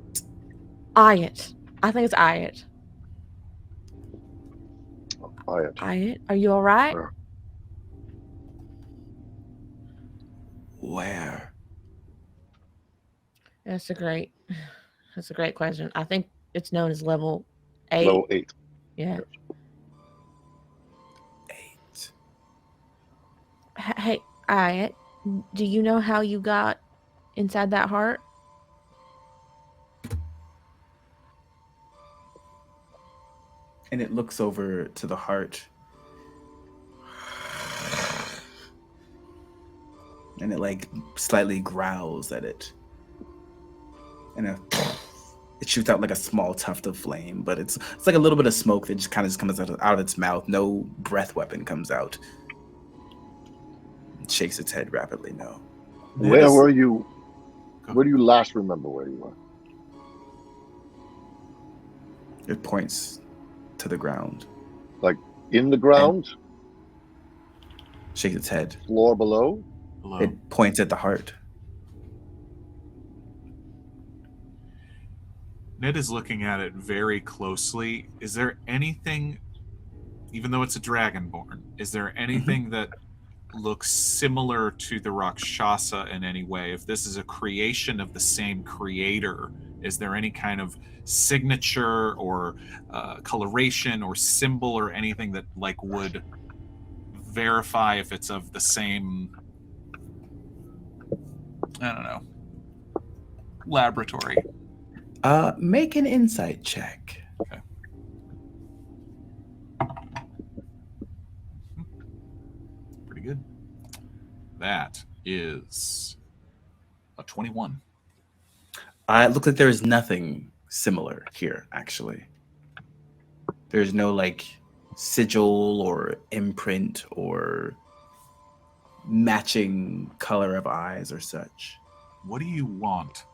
Ayat. I think it's Ayat. Ayat. Ayat, are you all right? Yeah. Where? That's a great question. I think it's known as level 8. Level 8. Yeah. 8. Hey, Ayat, do you know how you got inside that heart? And it looks over to the heart. And it like slightly growls at it. And it shoots out like a small tuft of flame, but it's like a little bit of smoke that just comes out of its mouth. No breath weapon comes out. It shakes its head rapidly. No. Where were you? Where do you last remember where you were? It points to the ground. Like in the ground? Shakes its head. Floor below? Hello. It points at the heart. Ned is looking at it very closely. Is there anything, even though it's a dragonborn, is there anything that looks similar to the Rakshasa in any way? If this is a creation of the same creator, is there any kind of signature or coloration or symbol or anything that like would verify if it's of the same, I don't know, laboratory? Make an insight check. Okay. Pretty good. That is a 21. It looks like there is nothing similar here, actually. There's no like sigil or imprint or matching color of eyes or such. What do you want?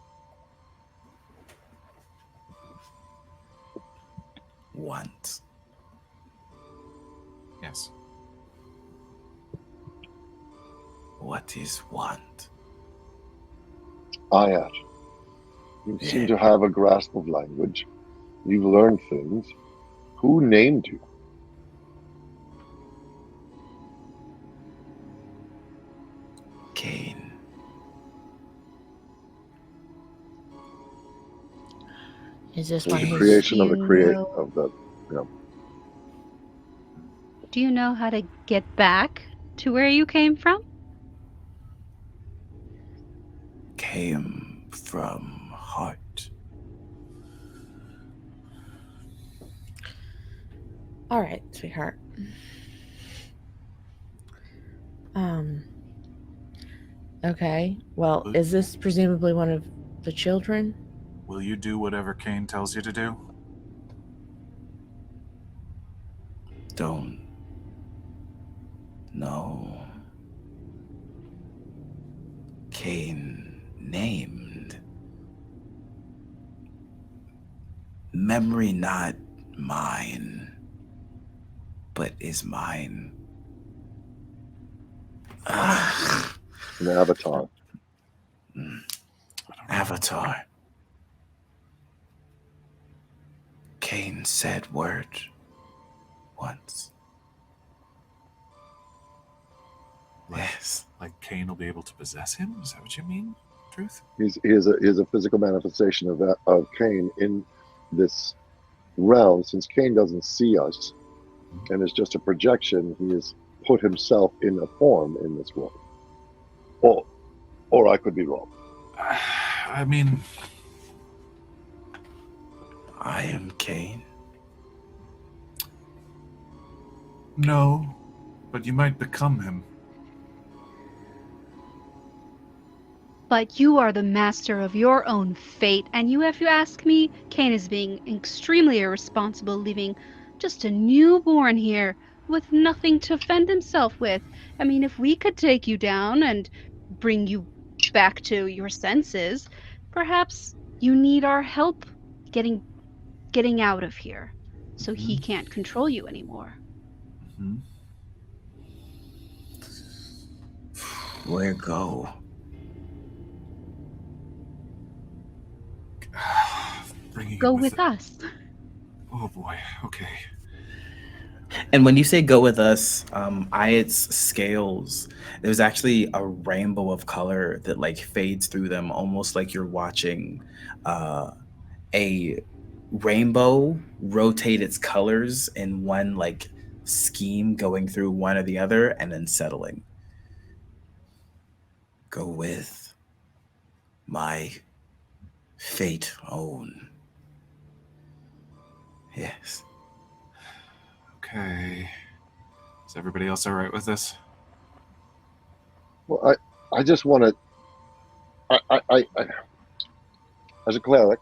Want. Yes. What is want? Ayat. You seem to have a grasp of language. You've learned things. Who named you? Cain. Is this The one of his? creation of the Do you know how to get back to where you came from? Came from heart. All right, sweetheart. Okay. Well, is this presumably one of the children? Will you do whatever Cain tells you to do? Don't. No. Cain named memory not mine, but is mine. An avatar. Avatar. Cain said word once. Yes. Like Cain will be able to possess him? Is that what you mean, Drooth? He is a physical manifestation of Cain in this realm. Since Cain doesn't see us and is just a projection, he has put himself in a form in this world. Or I could be wrong. I mean, I am Cain. no, but you might become him. But you are the master of your own fate, and you, if you ask me, Cain is being extremely irresponsible, leaving just a newborn here with nothing to fend himself with. I mean, if we could take you down and bring you back to your senses, perhaps you need our help getting out of here, so he can't control you anymore. Mm-hmm. Where go? Bringing Go him with us. Oh boy. Okay. And when you say go with us, Ayat's scales, there's actually a rainbow of color that like fades through them, almost like you're watching a rainbow rotate its colors in one like scheme, going through one or the other and then settling. Go with my fate own. Yes. Okay. Is everybody else all right with this? Well, I just want to. I as a cleric,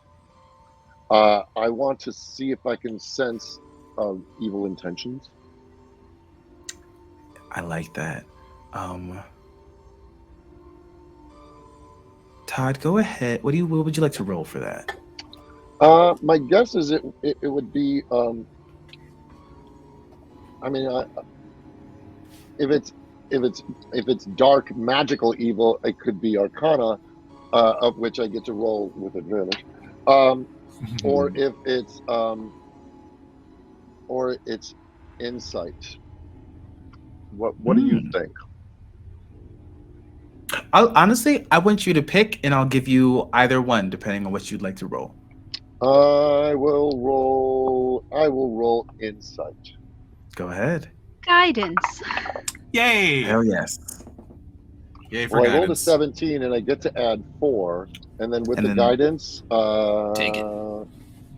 I want to see if I can sense evil intentions. I like that. Todd, go ahead. What would you like to roll for that? My guess is it would be. I mean, if it's dark magical evil, it could be Arcana, of which I get to roll with advantage. Or if it's insight. What do you think? Honestly, I want you to pick, and I'll give you either one depending on what you'd like to roll. I will roll insight. Go ahead. Guidance. Yay! Hell yes. Yay for Well, I rolled a guidance. 17, and I get to add 4, and then with And the then- guidance, Take it.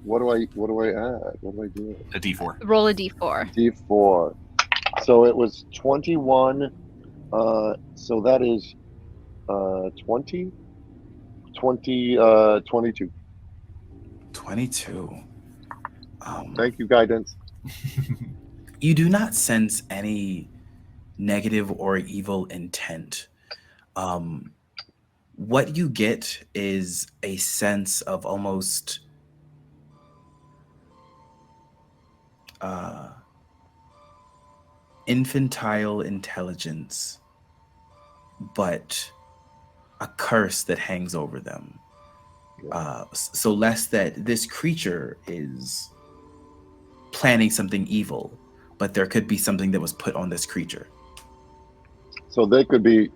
What do I add? What do I do? A D4. Roll a d4. D4. So it was 21. So that is 20, 22. 22. Thank you, guidance. You do not sense any negative or evil intent. What you get is a sense of almost infantile intelligence, but a curse that hangs over them. So less that this creature is planning something evil, but there could be something that was put on this creature. So they could be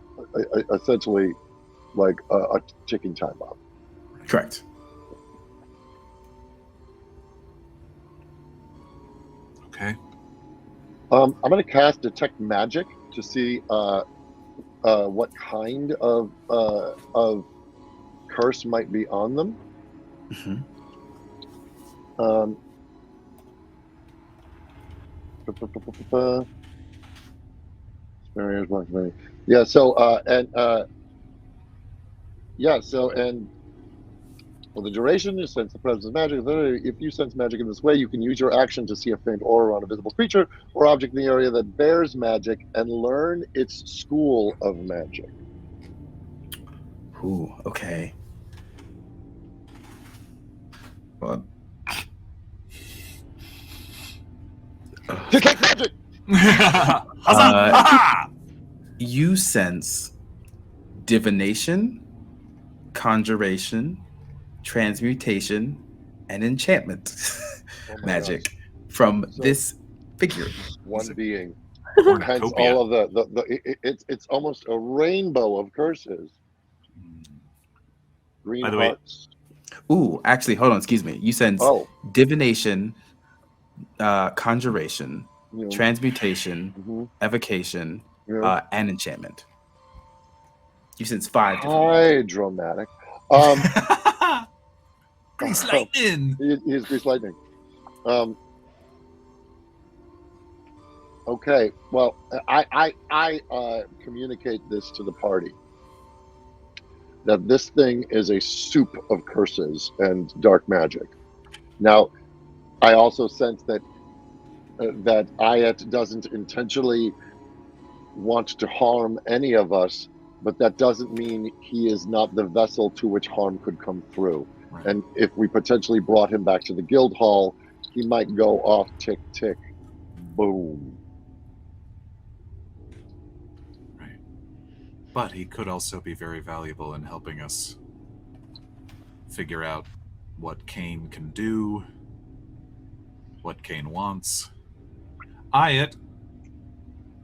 essentially like a ticking time bomb. Correct. Okay. I'm going to cast Detect Magic to see what kind of curse might be on them. Mm-hmm. Yeah. Well, the duration is sense the presence of magic. If you sense magic in this way, you can use your action to see a faint aura on a visible creature or object in the area that bears magic and learn its school of magic. Ooh, okay. Well, Detect magic! Huzzah! Uh, Ha! You sense divination, conjuration, transmutation, and enchantment Oh my magic gosh. from So- this figure. One being. Cornucopia. Hence all of it's almost a rainbow of curses. Green By the way- hearts. Ooh, actually, hold on. Excuse me. You sense Oh, divination, conjuration, you know, transmutation, mhm, evocation, yeah. and enchantment. You sense 5 different ones. Hydromatic. Grease lightning. He is grease lightning. Okay. Well, I communicate this to the party that this thing is a soup of curses and dark magic. Now, I also sense that that Ayat doesn't intentionally want to harm any of us, but that doesn't mean he is not the vessel to which harm could come through. Right. And if we potentially brought him back to the guild hall, he might go off tick tick, boom. Right. But he could also be very valuable in helping us figure out what Kane can do, what Kane wants. Ayat,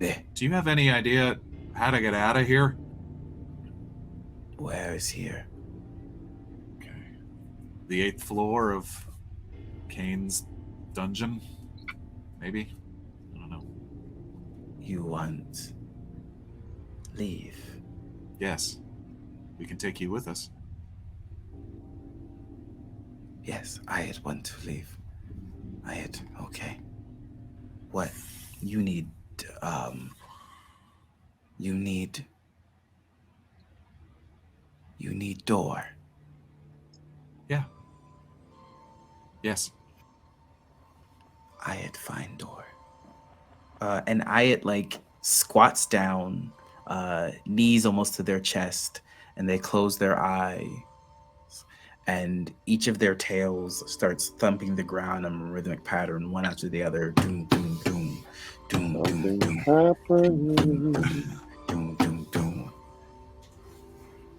Eh, do you have any idea how to get out of here? where is here? Okay. The 8th floor of Kane's dungeon? Maybe? I don't know. You want leave? Yes. We can take you with us. Yes, I want to leave. Okay. What? You need, you need door. Yeah. Yes. Ayat find door. And Ayat like squats down, knees almost to their chest, and they close their eyes. And each of their tails starts thumping the ground in a rhythmic pattern, one after the other. Doom, doom, doom, doom, doom, Something doom, happening. doom, doom, doom.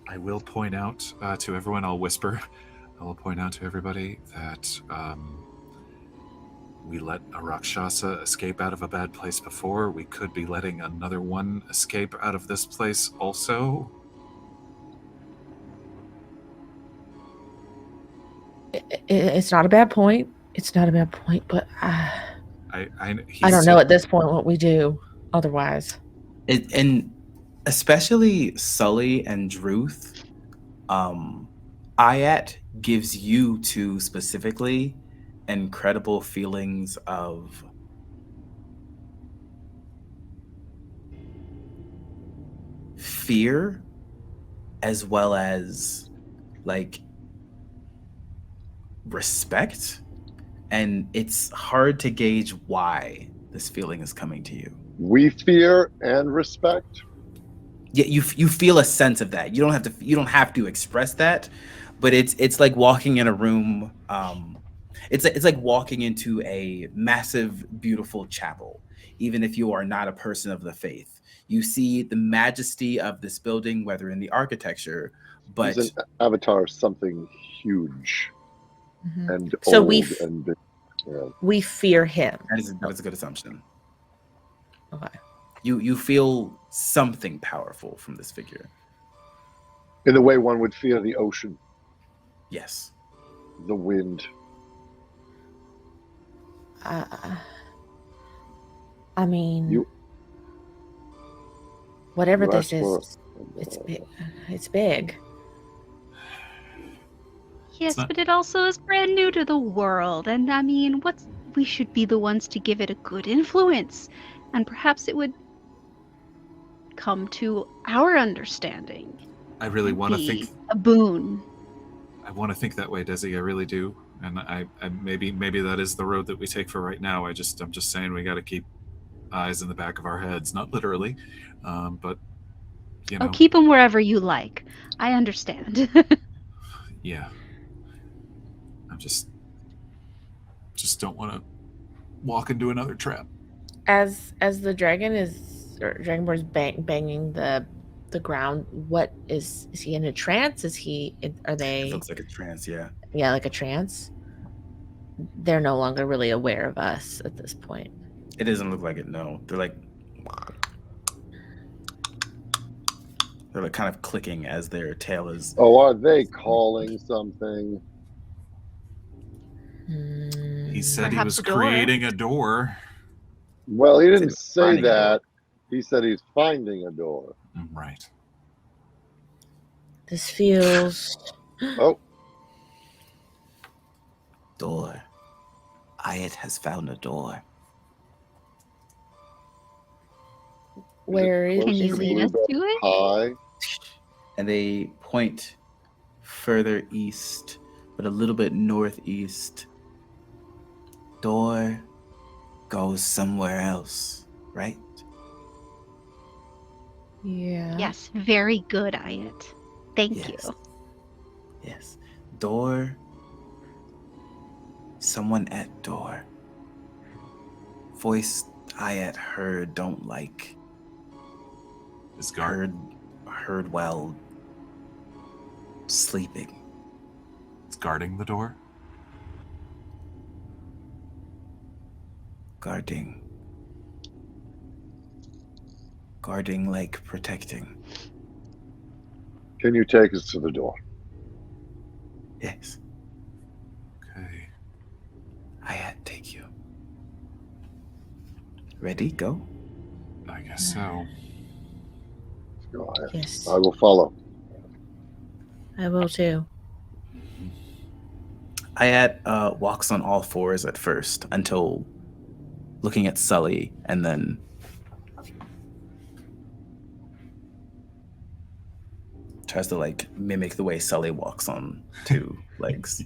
I will point out to everyone, I'll whisper, I will point out to everybody that we let a Rakshasa escape out of a bad place before. We could be letting another one escape out of this place also. It's not a bad point. It's not a bad point, but I don't know at this point what we do otherwise. And especially Sully and Drooth, Ayat gives you two specifically incredible feelings of fear as well as like respect, and it's hard to gauge why this feeling is coming to you. We fear and respect. Yeah, you feel a sense of that. You don't have to express that, but it's like walking in a room. It's like walking into a massive, beautiful chapel. Even if you are not a person of the faith, you see the majesty of this building, whether in the architecture, but He's an avatar of something huge Mhm. and So old we and big. Yeah. we fear him. that is a good assumption. Okay. You feel something powerful from this figure. In the way one would fear the ocean, Yes. the wind. I mean, You- whatever you this asked for- is, it's big. It's big. Yes, not- but it also is brand new to the world, and I mean, we should be the ones to give it a good influence, and perhaps it would come to our understanding. I really want to Be think. a boon. I want to think that way, Desi. I really do, and I maybe that is the road that we take for right now. I'm just saying we got to keep eyes in the back of our heads, not literally, but you know. Oh, keep them wherever you like. I understand. Yeah. I'm just don't want to walk into another trap. as the dragonborn's banging the ground, what is he in a trance? Are It they looks like a trance, yeah. like a trance? They're no longer really aware of us at this point. It doesn't look like it, no. They're like kind of clicking as their tail is. Oh, are they calling something? He said he Perhaps was a door? creating a door. Well, he didn't say Finding a door. that. He said he's finding a door. Right. This feels Oh, Door. Ayat has found a door. where is Can you Close lead to us the to it? high. And they point further east, but a little bit northeast. Door goes somewhere else, right? Yeah. Yes, very good, Ayat. Thank Yes. you. Yes. Door. Someone at door. Voice Ayat heard don't like. Is guard Heard while sleeping. is guarding the door? Guarding like protecting. Can you take us to the door? Yes. Okay. Ayat, take you. Ready? Go. I guess so. Go ahead. Yes. I will follow. I will too. Ayat walks on all fours at first until looking at Sully, and then tries to like mimic the way Sully walks on two legs.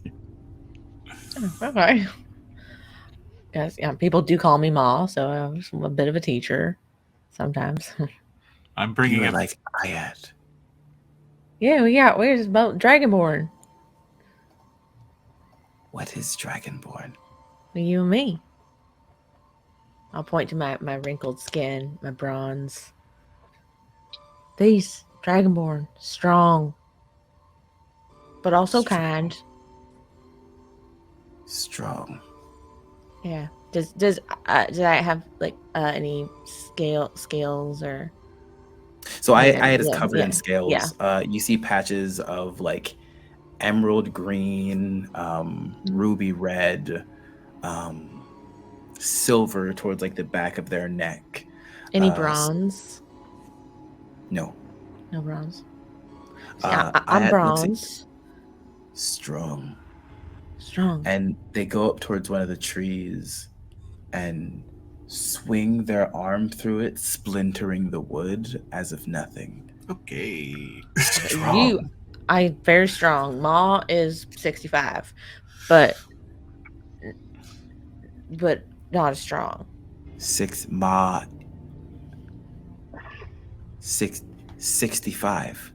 Okay. Yes, yeah, people do call me Ma, so I'm a bit of a teacher sometimes. I'm bringing You are up. like Ayat. Yeah, where's about Dragonborn? What is Dragonborn? You and me. I'll point to my wrinkled skin, my bronze. These Dragonborn, strong, but also kind. Strong. Yeah. Does I have like any scales or? So Yeah, Ayat is yeah, covered yeah, in scales. You see patches of like emerald green, ruby red, silver towards like the back of their neck. Any bronze? No. No bronze. See, Ayat I'm looks at bronze. strong. Strong. And they go up towards one of the trees and swing their arm through it, splintering the wood as if nothing. Okay. Strong. I very strong. Ma is 65, but not as strong. 65.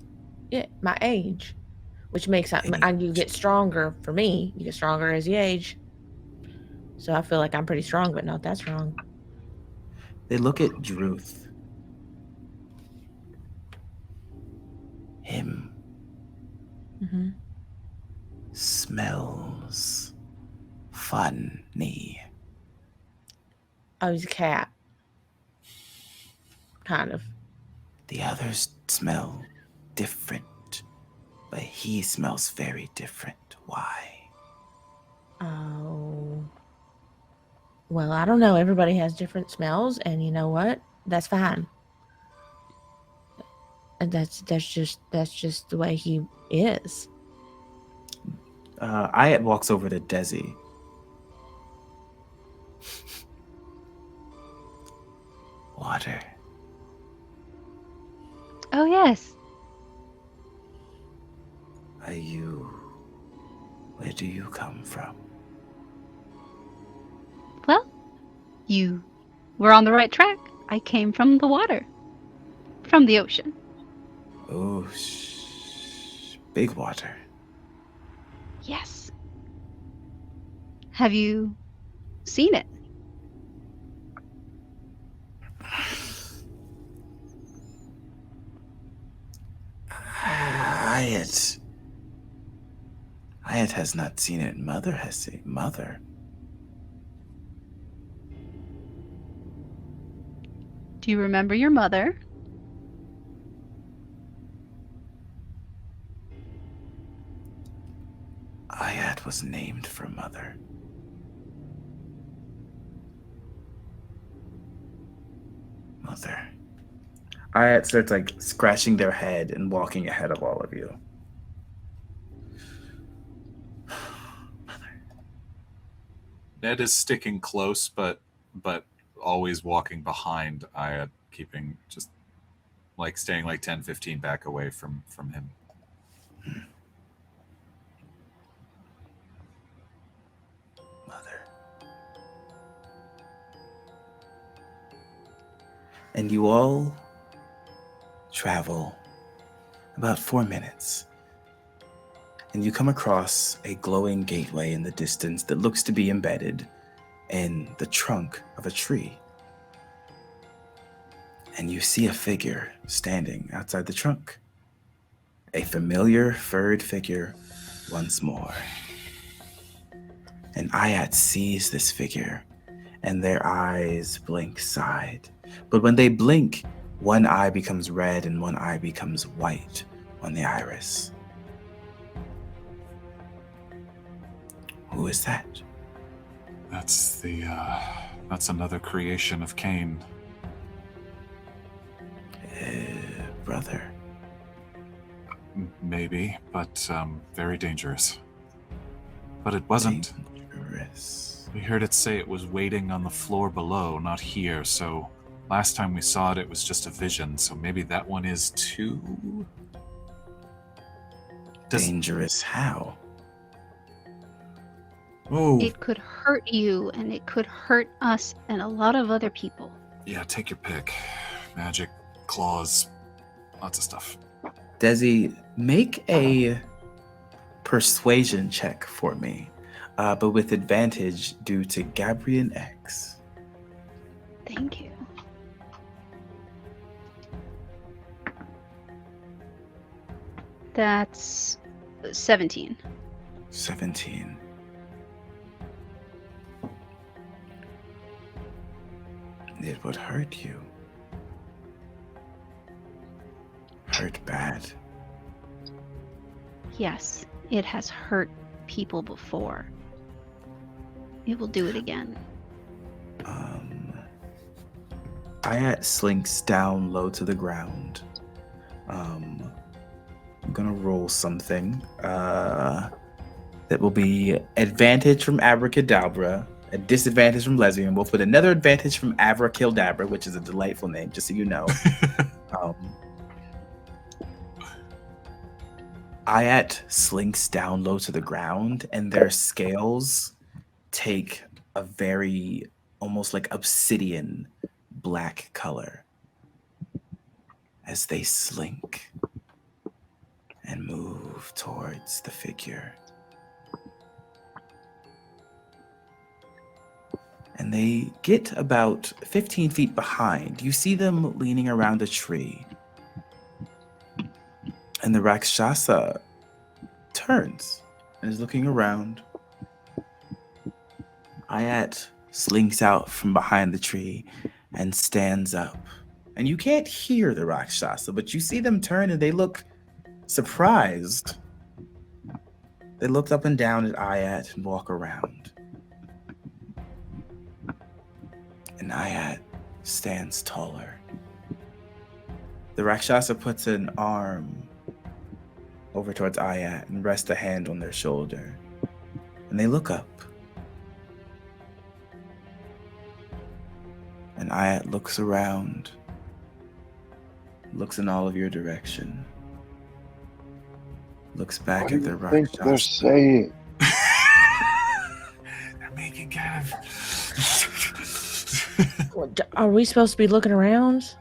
Yeah, my age, which makes you get stronger. For me, you get stronger as you age. So I feel like I'm pretty strong, but not that strong. They look at Drooth. Him Mm-hmm. smells funny. Oh, he's a cat. Kind of. The others smell different, but he smells very different. Why? Oh. Well, I don't know. Everybody has different smells, and you know what? That's fine. And that's just the way he is. Ayat walks over to Desi. Water. Oh, yes. Where do you come from? Well, you were on the right track. I came from the water. From the ocean. Oh, big water. Yes. Have you seen it? Ayat has not seen it. Mother has seen Mother. Do you remember your mother? Ayat was named for Mother. Mother. Ayat starts like scratching their head and walking ahead of all of you. Ned is sticking close, but always walking behind Ayat, keeping just like staying like 10, 15 back away from him. Mother. And you all travel about 4 minutes. And you come across a glowing gateway in the distance that looks to be embedded in the trunk of a tree. And you see a figure standing outside the trunk. A familiar furred figure once more. And Ayat sees this figure, and their eyes blink side. But when they blink, one eye becomes red and one eye becomes white on the iris. Who is that? That's another creation of Cain. Brother. Maybe, but very dangerous. But it wasn't. Dangerous. We heard it say it was waiting on the floor below, not here, so last time we saw it, it was just a vision, so maybe that one is too... Dangerous how? Oh, It could hurt you, and it could hurt us and a lot of other people. Yeah, take your pick. Magic, claws, lots of stuff. Desi, make a persuasion check for me, but with advantage due to Gabrian X. Thank you. That's 17. 17. It would hurt you. Hurt bad. Yes, it has hurt people before. It will do it again. Ayat slinks down low to the ground. I'm gonna roll something that will be advantage from Abracadabra, a disadvantage from Lesbian. We'll put another advantage from Abracadabra, which is a delightful name, just so you know. Ayat slinks down low to the ground, and their scales take a very almost like obsidian black color as they slink and move towards the figure. And they get about 15 feet behind. You see them leaning around a tree. And the Rakshasa turns and is looking around. Ayat slinks out from behind the tree and stands up. And you can't hear the Rakshasa, but you see them turn and they look surprised. They look up and down at Ayat and walk around. And Ayat stands taller. The Rakshasa puts an arm over towards Ayat and rests a hand on their shoulder. And they look up. And Ayat looks around, looks in all of your direction, looks back What at do the you think they're Rakshasa. saying? They're making kind of... Are we supposed to be looking around?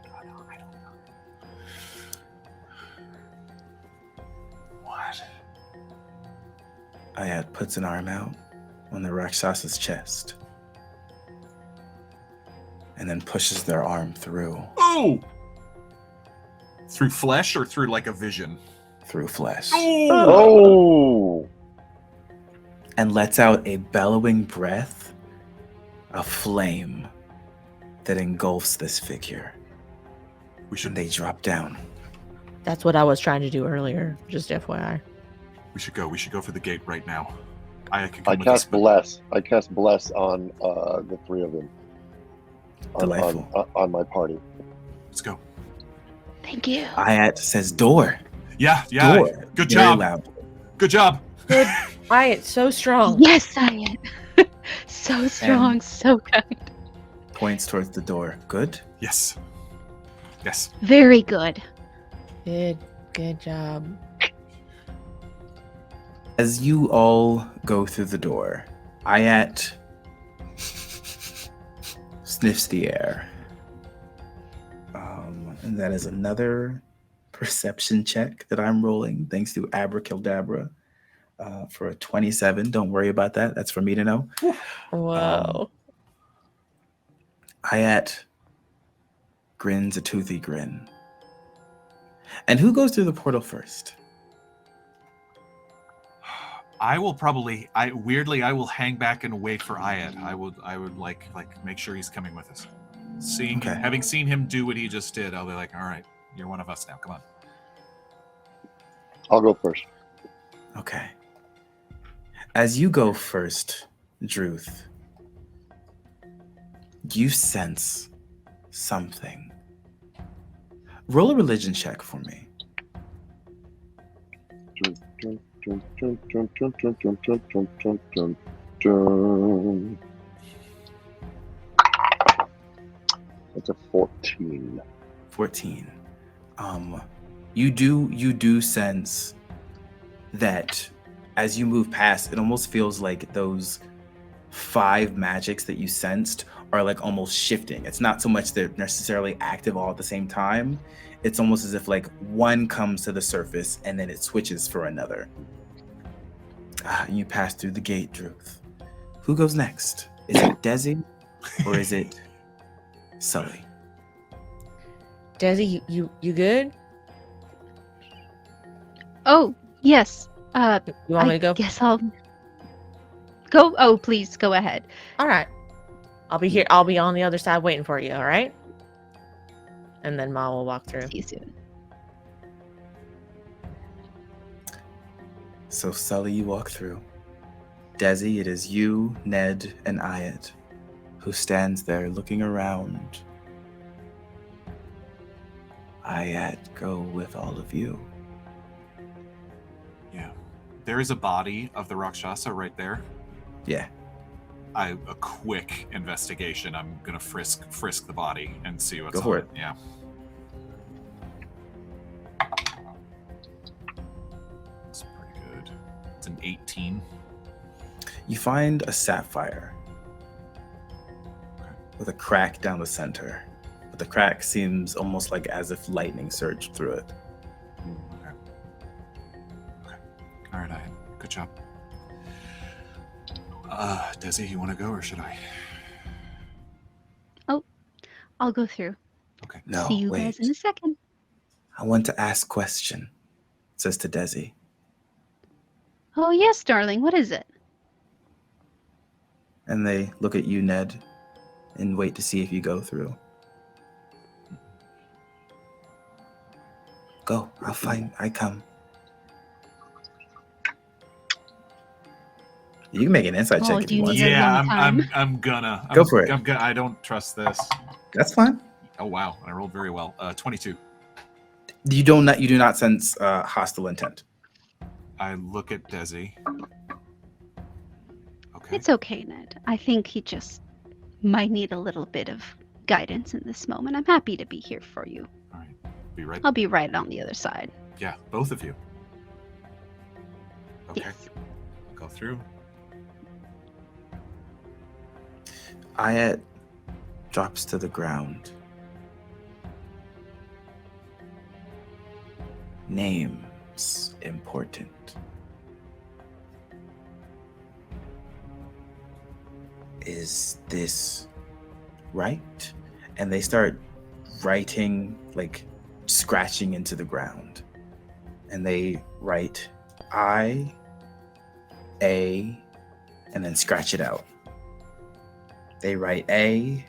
What? Ayat puts an arm out on the Rakshasa's chest and then pushes their arm through. Oh! Through flesh or through like a vision? through flesh Oh! and lets out a bellowing breath of flame that engulfs this figure. We should And they drop down. That's what I was trying to do earlier, just FYI. We should go. We should go for the gate right now. I can I come with us. cast bless. I cast bless on the three of them. Delightful. On my party. Let's go. Thank you. Ayat says door. Yeah. Door. Good Very job. loud. Good job. Good. It's so strong. Yes, I am. So strong, And- so kind. Points towards the door. Good. Yes. Very good. Good job. As you all go through the door, Ayat sniffs the air. And that is another perception check that I'm rolling, thanks to Abracadabra, for a 27. Don't worry about that. That's for me to know. Whoa. Ayat grins a toothy grin. And who goes through the portal first? I will probably. I will hang back and wait for Ayat. I would like make sure he's coming with us. Okay. Having seen him do what he just did, I'll be like, all right, you're one of us now. Come on. I'll go first. Okay. As you go first, Drooth, you sense something. Roll a religion check for me. That's a 14. 14. You do sense that as you move past, it almost feels like those 5 magics that you sensed are like almost shifting. It's not so much they're necessarily active all at the same time. It's almost as if like one comes to the surface and then it switches for another. You pass through the gate, Drooth. Who goes next? Is it Desi or is it Sully? Desi, you good? Oh, yes. You want me to go? Guess I'll go. Oh, please go ahead. All right. I'll be here. I'll be on the other side waiting for you. All right. And then Ma will walk through. See you soon. So Sully, you walk through. Desi, it is you, Ned, and Ayat who stands there looking around. Ayat, go with all of you. Yeah. There is a body of the Rakshasa right there. Yeah. A quick investigation. I'm gonna frisk the body and see what's Go for on it. Yeah. It's pretty good. It's an 18. You find a sapphire with a crack down the center. But the crack seems almost like as if lightning surged through it. Okay. All right, good job. Desi, you want to go or should I? I'll go through. Okay. No, See you wait. guys in a second. I want to ask question, says to Desi. Oh, yes, darling. What is it? And they look at you, Ned, and wait to see if you go through. Go. I come. You can make an insight Oh, check if do you you want need to. a Yeah, long time? I'm gonna. Go for it. I don't trust this. That's fine. Oh wow, I rolled very well. 22. You do not sense hostile intent. I look at Desi. Okay. It's okay, Ned. I think he just might need a little bit of guidance in this moment. I'm happy to be here for you. All right. Be right. I'll be right on the other side. Yeah, both of you. Okay. Yes. Go through. Ayat drops to the ground. Names important. Is this right? And they start writing, like scratching into the ground. and they write I, A, and then scratch it out. They write A,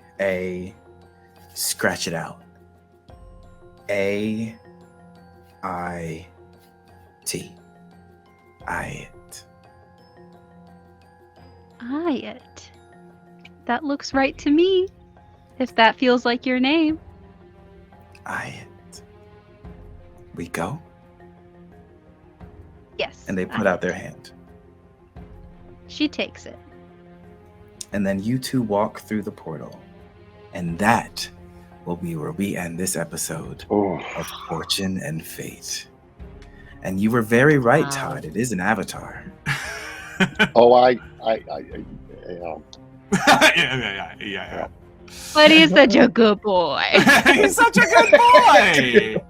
scratch it out. A, I, T. Ayet. Ayet. That looks right to me. If that feels like your name. Ayet. We go? Yes. And they put out their hand. She takes it. And then you two walk through the portal. And that will be where we end this episode of Fortune and Fate. And you were very right, Wow. Todd. It is an avatar. Yeah. But he's such a good boy. He's such a good boy.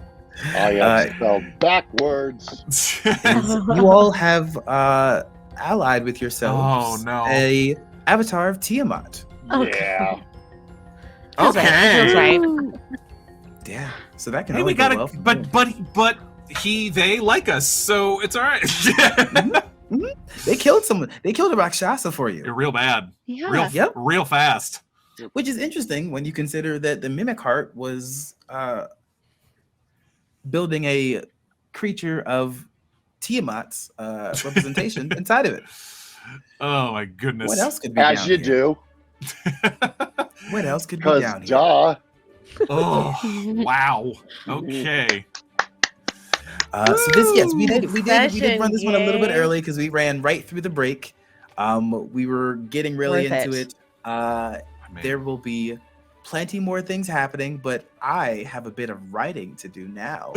I am spelled backwards. You all have allied with yourselves Oh, no. a avatar of Tiamat. Yeah. Feels right. Feels right. Yeah. So that can Hey, only we go gotta, well from here. but they like us, so it's all right. They killed someone. They killed a Rakshasa for you. You're real bad, Yeah. Yep. real fast. Which is interesting when you consider that the Mimic Heart was building a creature of Tiamat's representation inside of it. Oh my goodness. What else could be As down you here? do. What else could be Because down here? duh. Oh wow. Okay. So this, yes, we did run this one a little bit Yay. early because we ran right through the break. We were getting really Worth into it. it. There will be plenty more things happening, but I have a bit of writing to do now.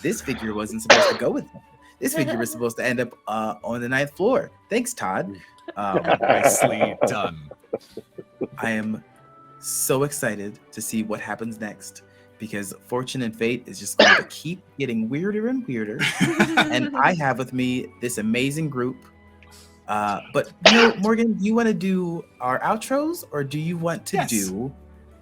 This figure wasn't supposed to go with me. This figure was supposed to end up on the 9th floor. Thanks, Todd. Nicely done. I am so excited to see what happens next because Fortune and Fate is just going to keep getting weirder and weirder. And I have with me this amazing group. But Morgan, do you want to do our outros or do you want to Yes. do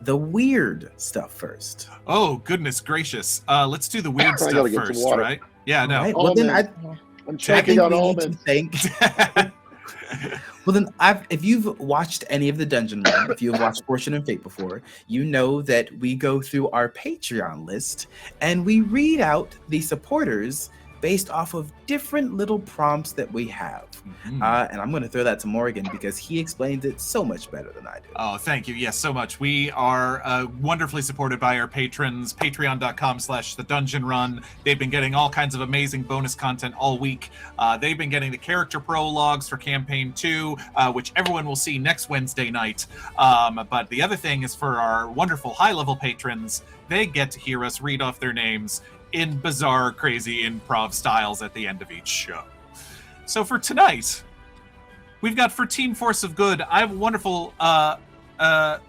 the weird stuff first? Oh goodness gracious. Let's do the weird I stuff gotta get some first, water. right? Yeah, All no. right, well, then Almond. I'm I choking think on we need to almonds. thank. Well, then, if you've watched any of the Dungeon Run, if you've watched Fortune and Fate before, you know that we go through our Patreon list and we read out the supporters based off of different little prompts that we have. Mhm. And I'm going to throw that to Morgan because he explains it so much better than I do. Oh, thank you. Yes, so much. We are wonderfully supported by our patrons, patreon.com/thedungeonrun. They've been getting all kinds of amazing bonus content all week. They've been getting the character prologues for campaign 2, which everyone will see next Wednesday night. But the other thing is for our wonderful high-level patrons, they get to hear us read off their names in bizarre, crazy improv styles at the end of each show. So for tonight, we've got for Team Force of Good, I have a wonderful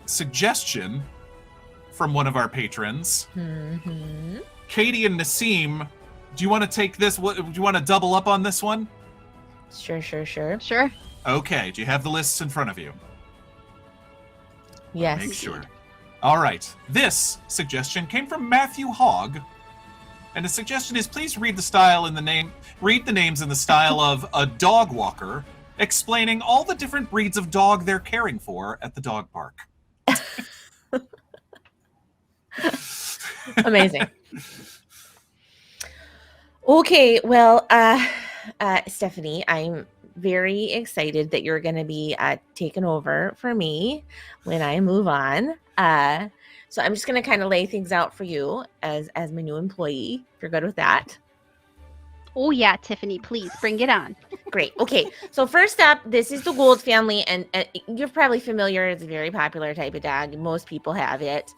suggestion from one of our patrons. Mhm. Katie and Nassim, do you want to take this? Do you want to double up on this one? Sure. Sure. Okay, do you have the lists in front of you? Yes. Make sure. All right. This suggestion came from Matthew Hogg. And the suggestion is please read the names in the style of a dog walker, explaining all the different breeds of dog they're caring for at the dog park. Amazing. Okay, well, Stephanie, I'm very excited that you're going to be taking over for me when I move on. So I'm just going to kind of lay things out for you as my new employee, if you're good with that. Oh yeah, Tiffany, please bring it on. Great. Okay. So first up, this is the Gould family, and you're probably familiar. It's a very popular type of dog. Most people have it.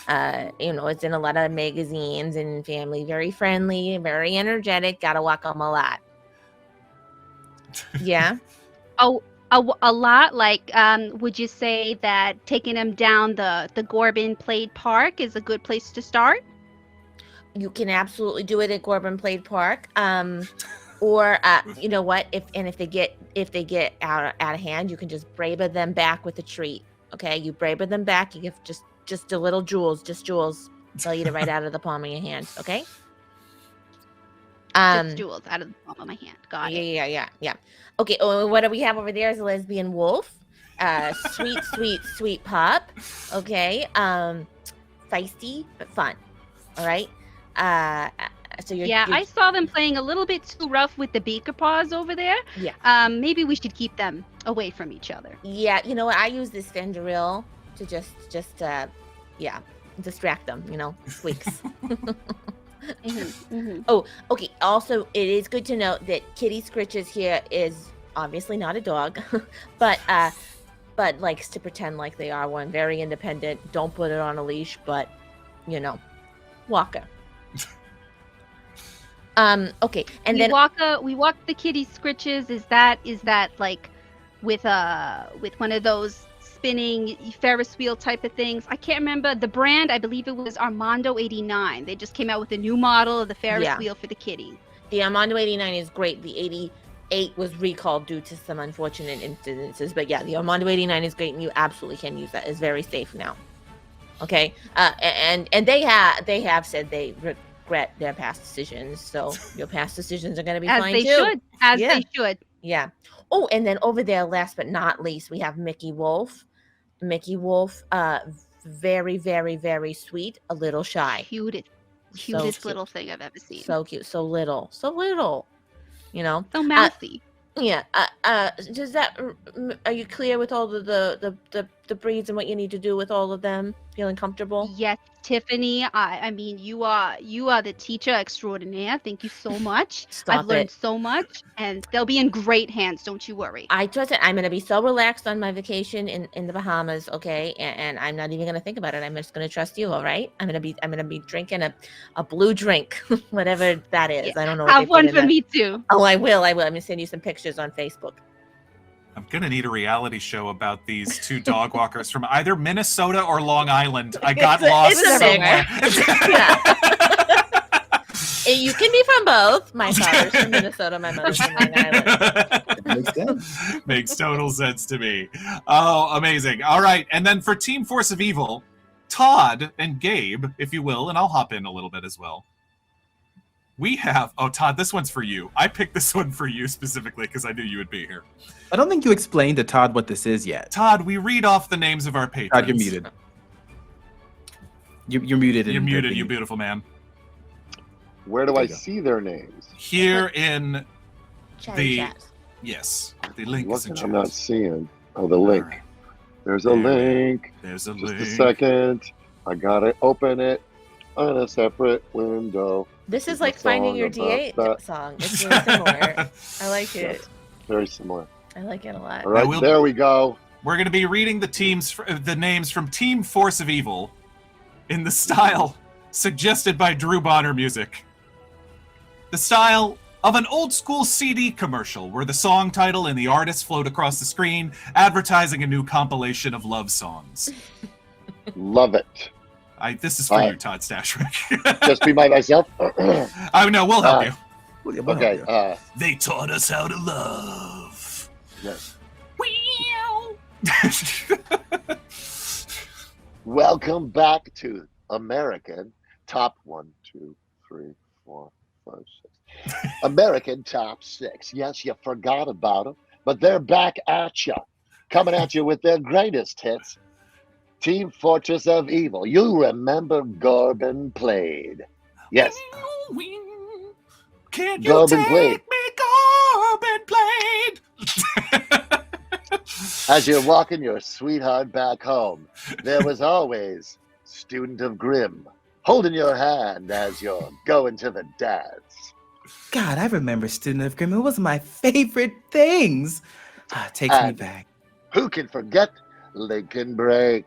It's in a lot of magazines and family. Very friendly, very energetic. Gotta walk them a lot. Yeah. Oh, a lot. Like, would you say that taking them down the Gorbin Plade Park is a good place to start? You can absolutely do it at Gorbin Plade Park. Or you know what? If they get out of hand, you can just Braba them back with a treat. Okay, you Braba them back. You give just a little jewels, just jewels. They'll eat it right out of the palm of your hand. Okay. Just jewels out of the palm of my hand. Got it. Yeah. Okay. Oh, what do we have over there is a lesbian wolf. Sweet pup. Okay. Feisty but fun. All right. So you're I saw them playing a little bit too rough with the beaker paws over there. Yeah. Maybe we should keep them away from each other. Yeah. You know what? I use this Fendril to just distract them. Squeaks. Oh, okay. Also, it is good to note that Kitty Scritches here is obviously not a dog, but likes to pretend like they are one. Very independent. Don't put it on a leash, but Walker. Okay, and then we walk the Kitty Scritches. Is that like with one of those spinning Ferris wheel type of things? I can't remember the brand. I believe it was Armando 89. They just came out with a new model of the Ferris wheel for the kitty. The Armando 89 is great. The 88 was recalled due to some unfortunate incidences, but yeah, the Armando 89 is great, and you absolutely can use that. It's very safe now. Okay, and they have said they regret their past decisions, so your past decisions are going to be fine too. They should. Yeah. Oh, and then over there, last but not least, we have Mickey Wolf. Very, very, very sweet, a little shy. Cutest little thing I've ever seen. So cute, so little. So mouthy. Does that? Are you clear with all the breeds and what you need to do with all of them? Feeling comfortable? Yes, Tiffany. I mean, you are the teacher extraordinaire. Thank you so much. I've learned so much, and they'll be in great hands. Don't you worry. I trust it. I'm gonna be so relaxed on my vacation in the Bahamas. Okay, and I'm not even gonna think about it. I'm just gonna trust you. All right. I'm gonna be drinking a blue drink, whatever that is. Yeah. I don't know. Have one for me too. Oh, I will. I'm gonna send you some pictures on Facebook. I'm gonna need a reality show about these two dog walkers from either Minnesota or Long Island. I got lost somewhere. You can be from both. My father's from Minnesota. My mother's from Long Island. Makes sense. Makes total sense to me. Oh, amazing. All right, and then for Team Force of Evil, Todd and Gabe, if you will, and I'll hop in a little bit as well. We have, Todd, this one's for you. I picked this one for you specifically because I knew you would be here. I don't think you explained to Todd what this is yet. Todd, we read off the names of our patrons. Todd, you're muted. You're muted. You're muted, you beautiful man. Where do I see their names? Here in chat. Yes, the link is in chat. I'm not seeing. Oh, the link. Right. There's a link. There's a link. Just a second. I gotta open it on a separate window. This is like finding your D8 song. It's really similar. I like it. Yes, very similar. I like it a lot. All right, there we go. We're going to be reading the names from Team Force of Evil in the style suggested by Drew Bonner Music. The style of an old school CD commercial where the song title and the artist float across the screen, advertising a new compilation of love songs. Love it. This is for you, Todd Stashwick. Just be myself? Oh, no, we'll help you. Okay. They taught us how to love. Yes. Welcome back to American Top 1, 2, 3, 4, 5, 6. American Top 6. Yes, you forgot about them, but they're back at you. Coming at you with their greatest hits. Team Fortress of Evil. You remember Gorbin Played. Yes. Can you Gorbin take Played. Me Gorbin Played? As you're walking your sweetheart back home, there was always Student of Grimm holding your hand as you're going to the dance. God, I remember Student of Grimm. It was my favorite things. Takes me back. Who can forget Lincoln Break?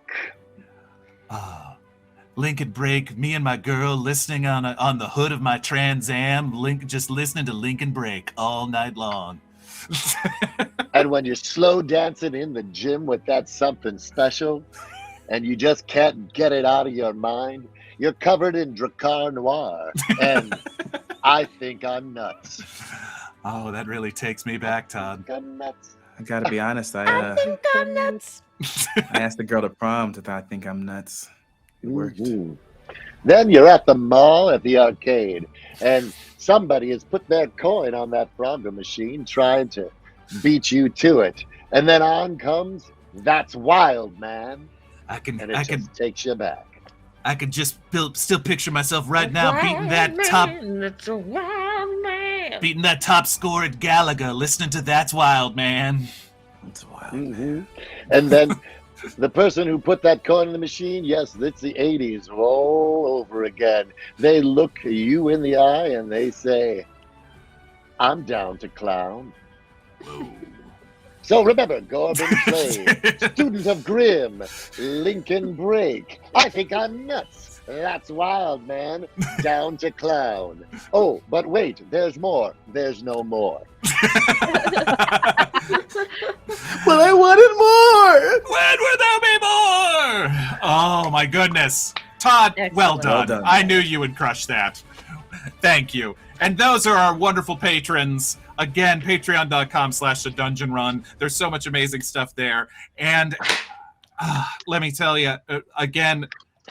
Lincoln Break, me and my girl listening on the hood of my Trans Am, just listening to Lincoln Break all night long. And when you're slow dancing in the gym with that something special, and you just can't get it out of your mind, you're covered in Dracar Noir, and I Think I'm Nuts. Oh, that really takes me back, Todd. I'm nuts. I gotta be honest, I think I'm nuts. I asked the girl to prom to I Think I'm Nuts. It worked. Mm-hmm. Then you're at the mall at the arcade, and somebody has put their coin on that Frogger machine trying to beat you to it. And then on comes That's Wild, Man. And it just takes you back. I could just still picture myself right now beating that top score at Gallagher, listening to That's Wild, Man. That's wild. Mm-hmm. And then the person who put that coin in the machine, yes, it's the 80s all over again. They look you in the eye and they say, I'm down to clown. Whoa. So remember, Corbin Slade, student of Grimm, Lincoln Break. I think I'm nuts. That's Wild, Man. Down to clown. Oh, but wait, there's more. There's no more. Well, I wanted more. When will there be more? Oh, my goodness. Todd, well Excellent. done. Well done. I knew you would crush that. Thank you. And those are our wonderful patrons. Again, patreon.com/thedungeonrun. There's so much amazing stuff there. And let me tell you, again,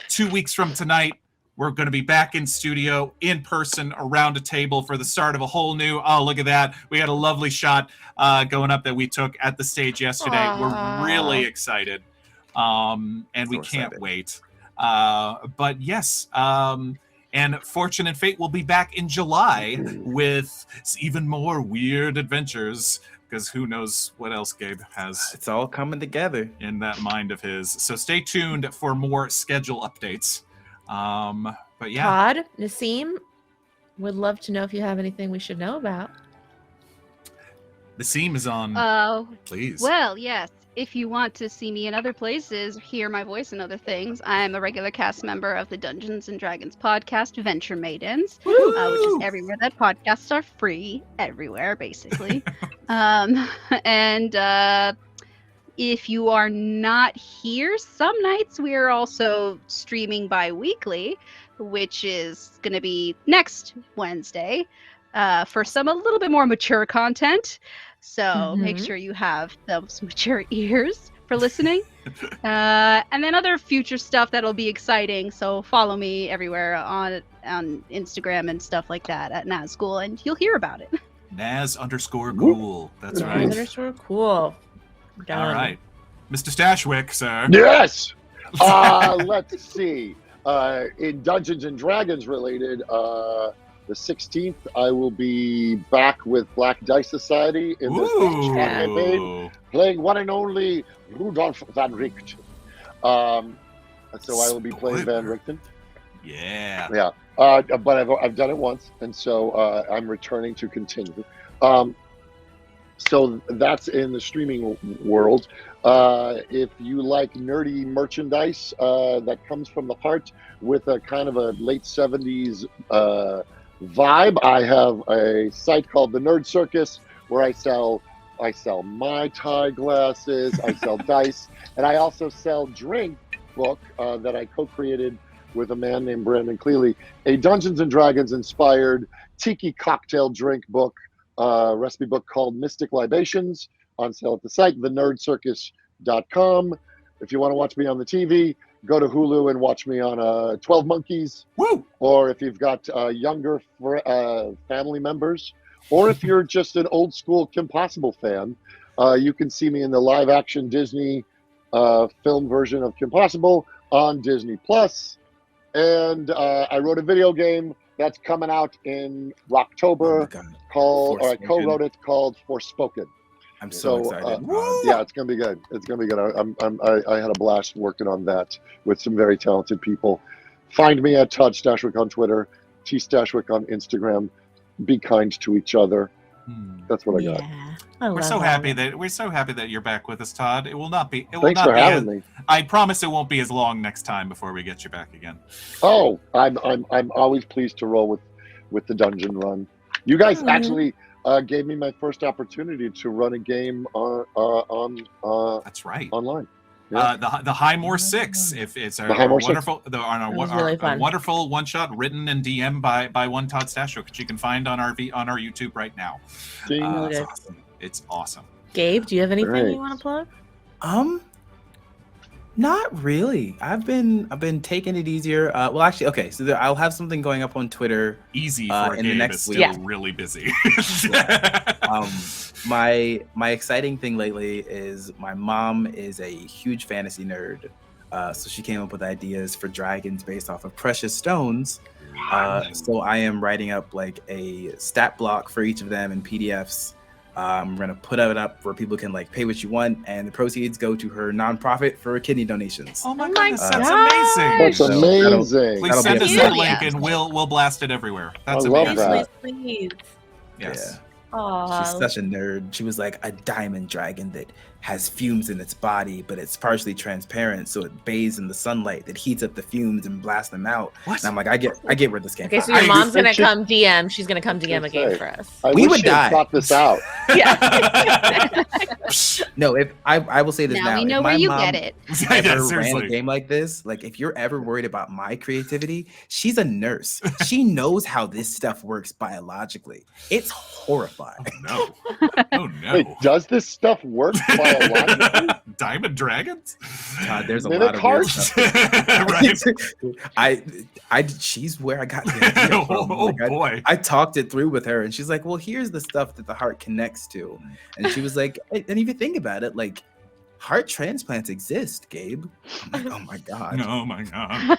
2 weeks from tonight, we're going to be back in studio, in person, around a table for the start of a whole new, oh, look at that. We had a lovely shot going up that we took at the stage yesterday. Aww. We're really excited. And we So can't excited. wait. But yes, and Fortune and Fate will be back in July with even more weird adventures, because who knows what else Gabe has It's all coming together. in that mind of his. So stay tuned for more schedule updates. But yeah, Todd, Nassim, would love to know if you have anything we should know about. the seam is on. Please. Well, yes. If you want to see me in other places, hear my voice and other things, I'm a regular cast member of the Dungeons and Dragons podcast, Venture Maidens, which is everywhere that podcasts are free, everywhere, basically. And if you are not here, some nights we are also streaming bi-weekly, which is going to be next Wednesday, for some a little bit more mature content. So make sure you have those mature ears for listening. And then other future stuff that'll be exciting. So follow me everywhere on Instagram and stuff like that at Nazgul, and you'll hear about it. Naz_Ghoul. That's right. Underscore cool. Done. All right. Mr. Stashwick, sir. Yes! Let's see. In Dungeons and Dragons related, the 16th, I will be back with Black Dice Society in the Ooh. campaign, playing one and only Rudolph Van Richten. So I will be playing Van Richten. Yeah. Yeah. But I've done it once, and so I'm returning to continue. So that's in the streaming world. If you like nerdy merchandise that comes from the heart with a kind of a late 70s vibe, I have a site called the Nerd Circus where I sell Mai Tai glasses, I sell dice, and I also sell drink book that I co-created with a man named Brandon Cleely, a Dungeons and Dragons inspired tiki cocktail drink book, recipe book called Mystic Libations, on sale at the site, thenerdcircus.com. If you want to watch me on the TV, go to Hulu and watch me on 12 Monkeys. Woo! Or if you've got younger family members, or if you're just an old school Kim Possible fan, you can see me in the live action Disney film version of Kim Possible on Disney Plus. And I wrote a video game that's coming out in October called, or I co-wrote it, called Forspoken. I'm so excited. Yeah, it's gonna be good. It's gonna be good. I had a blast working on that with some very talented people. Find me at Todd Stashwick on Twitter, T Stashwick on Instagram. Be kind to each other. That's what I got. We're so happy that you're back with us, Todd. It will not be. Thanks for having me. I promise it won't be as long next time before we get you back again. Oh, I'm always pleased to roll with the Dungeon Run. You guys actually gave me my first opportunity to run a game That's right. online. Yeah. The Highmore 6. If it's a wonderful one shot written and DM by one Todd Stashwick, which you can find on our YouTube right now. Noted. It's awesome. Gabe, do you have anything Great. you want to plug? Not really. I've been taking it easier. Well, actually, okay. So I'll have something going up on Twitter. Easy for in the Gabe next is week. still Yeah. really busy. My exciting thing lately is my mom is a huge fantasy nerd. So she came up with ideas for dragons based off of precious stones. So I am writing up like a stat block for each of them in PDFs. I'm gonna put it up where people can like pay what you want, and the proceeds go to her nonprofit for kidney donations. Oh my Oh my goodness, that's gosh. amazing. That's So amazing. Please that'll send be us a that huge- link and we'll blast it everywhere. That's I love amazing. that. Please. Yes. Aw. She's such a nerd. She was like a diamond dragon that has fumes in its body, but it's partially transparent, so it bathes in the sunlight that heats up the fumes and blasts them out. What? And I'm like, I get where this came Okay, from. so your mom's gonna should- come DM. She's gonna come DM a game say. for us. I We wish would you had die. thought this out. Yeah. No, if I will say this Now now. we if know my where you mom get it. Yeah, ever ran a seriously. game like this, like if you're ever worried about my creativity, she's a nurse. She knows how this stuff works biologically. It's horrifying. No. Oh no. Wait, does this stuff work biologically? Diamond dragons? God, there's a Mimic lot of weird hearts? stuff. Right. She's where I got the idea from. Oh Like, boy. I talked it through with her, and she's like, "Well, here's the stuff that the heart connects to," and she was like, "And if you think about it, like, heart transplants exist, Gabe." I'm like, "Oh my god!" Oh my god.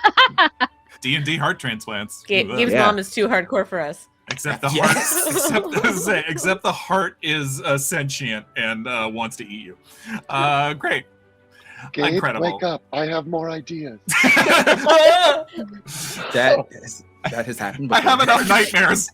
D&D heart transplants. Gabe's Yeah. mom is too hardcore for us. Except the Yes. heart, except the heart is sentient and wants to eat you. Great. Gabe, Incredible. wake up. I have more ideas. That has happened. I have before. enough nightmares.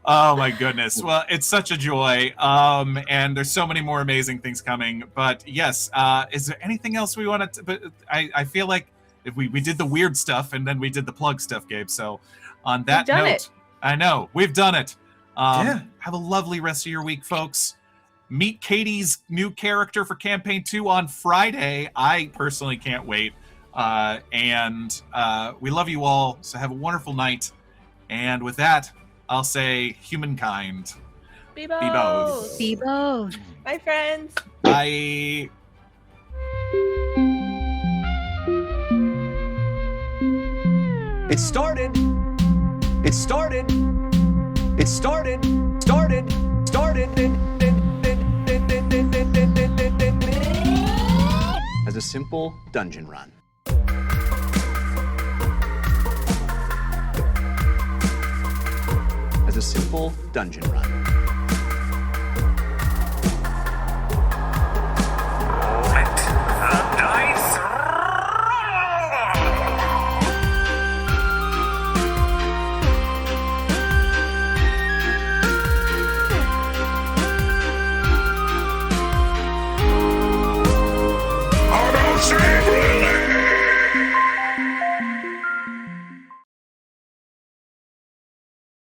Oh my goodness. Well, it's such a joy. And there's so many more amazing things coming. But yes, is there anything else we want to? But I feel like if we did the weird stuff and then we did the plug stuff, Gabe. So on that done note, it. I know we've done it. Yeah. Have a lovely rest of your week, folks. Meet Katie's new character for campaign 2 on Friday. I personally can't wait. And we love you all. So have a wonderful night. And with that, I'll say humankind. Be both. both. Be both. Bye, friends. Bye. It started. It started. It started. Started. As a simple dungeon run. As a simple dungeon run.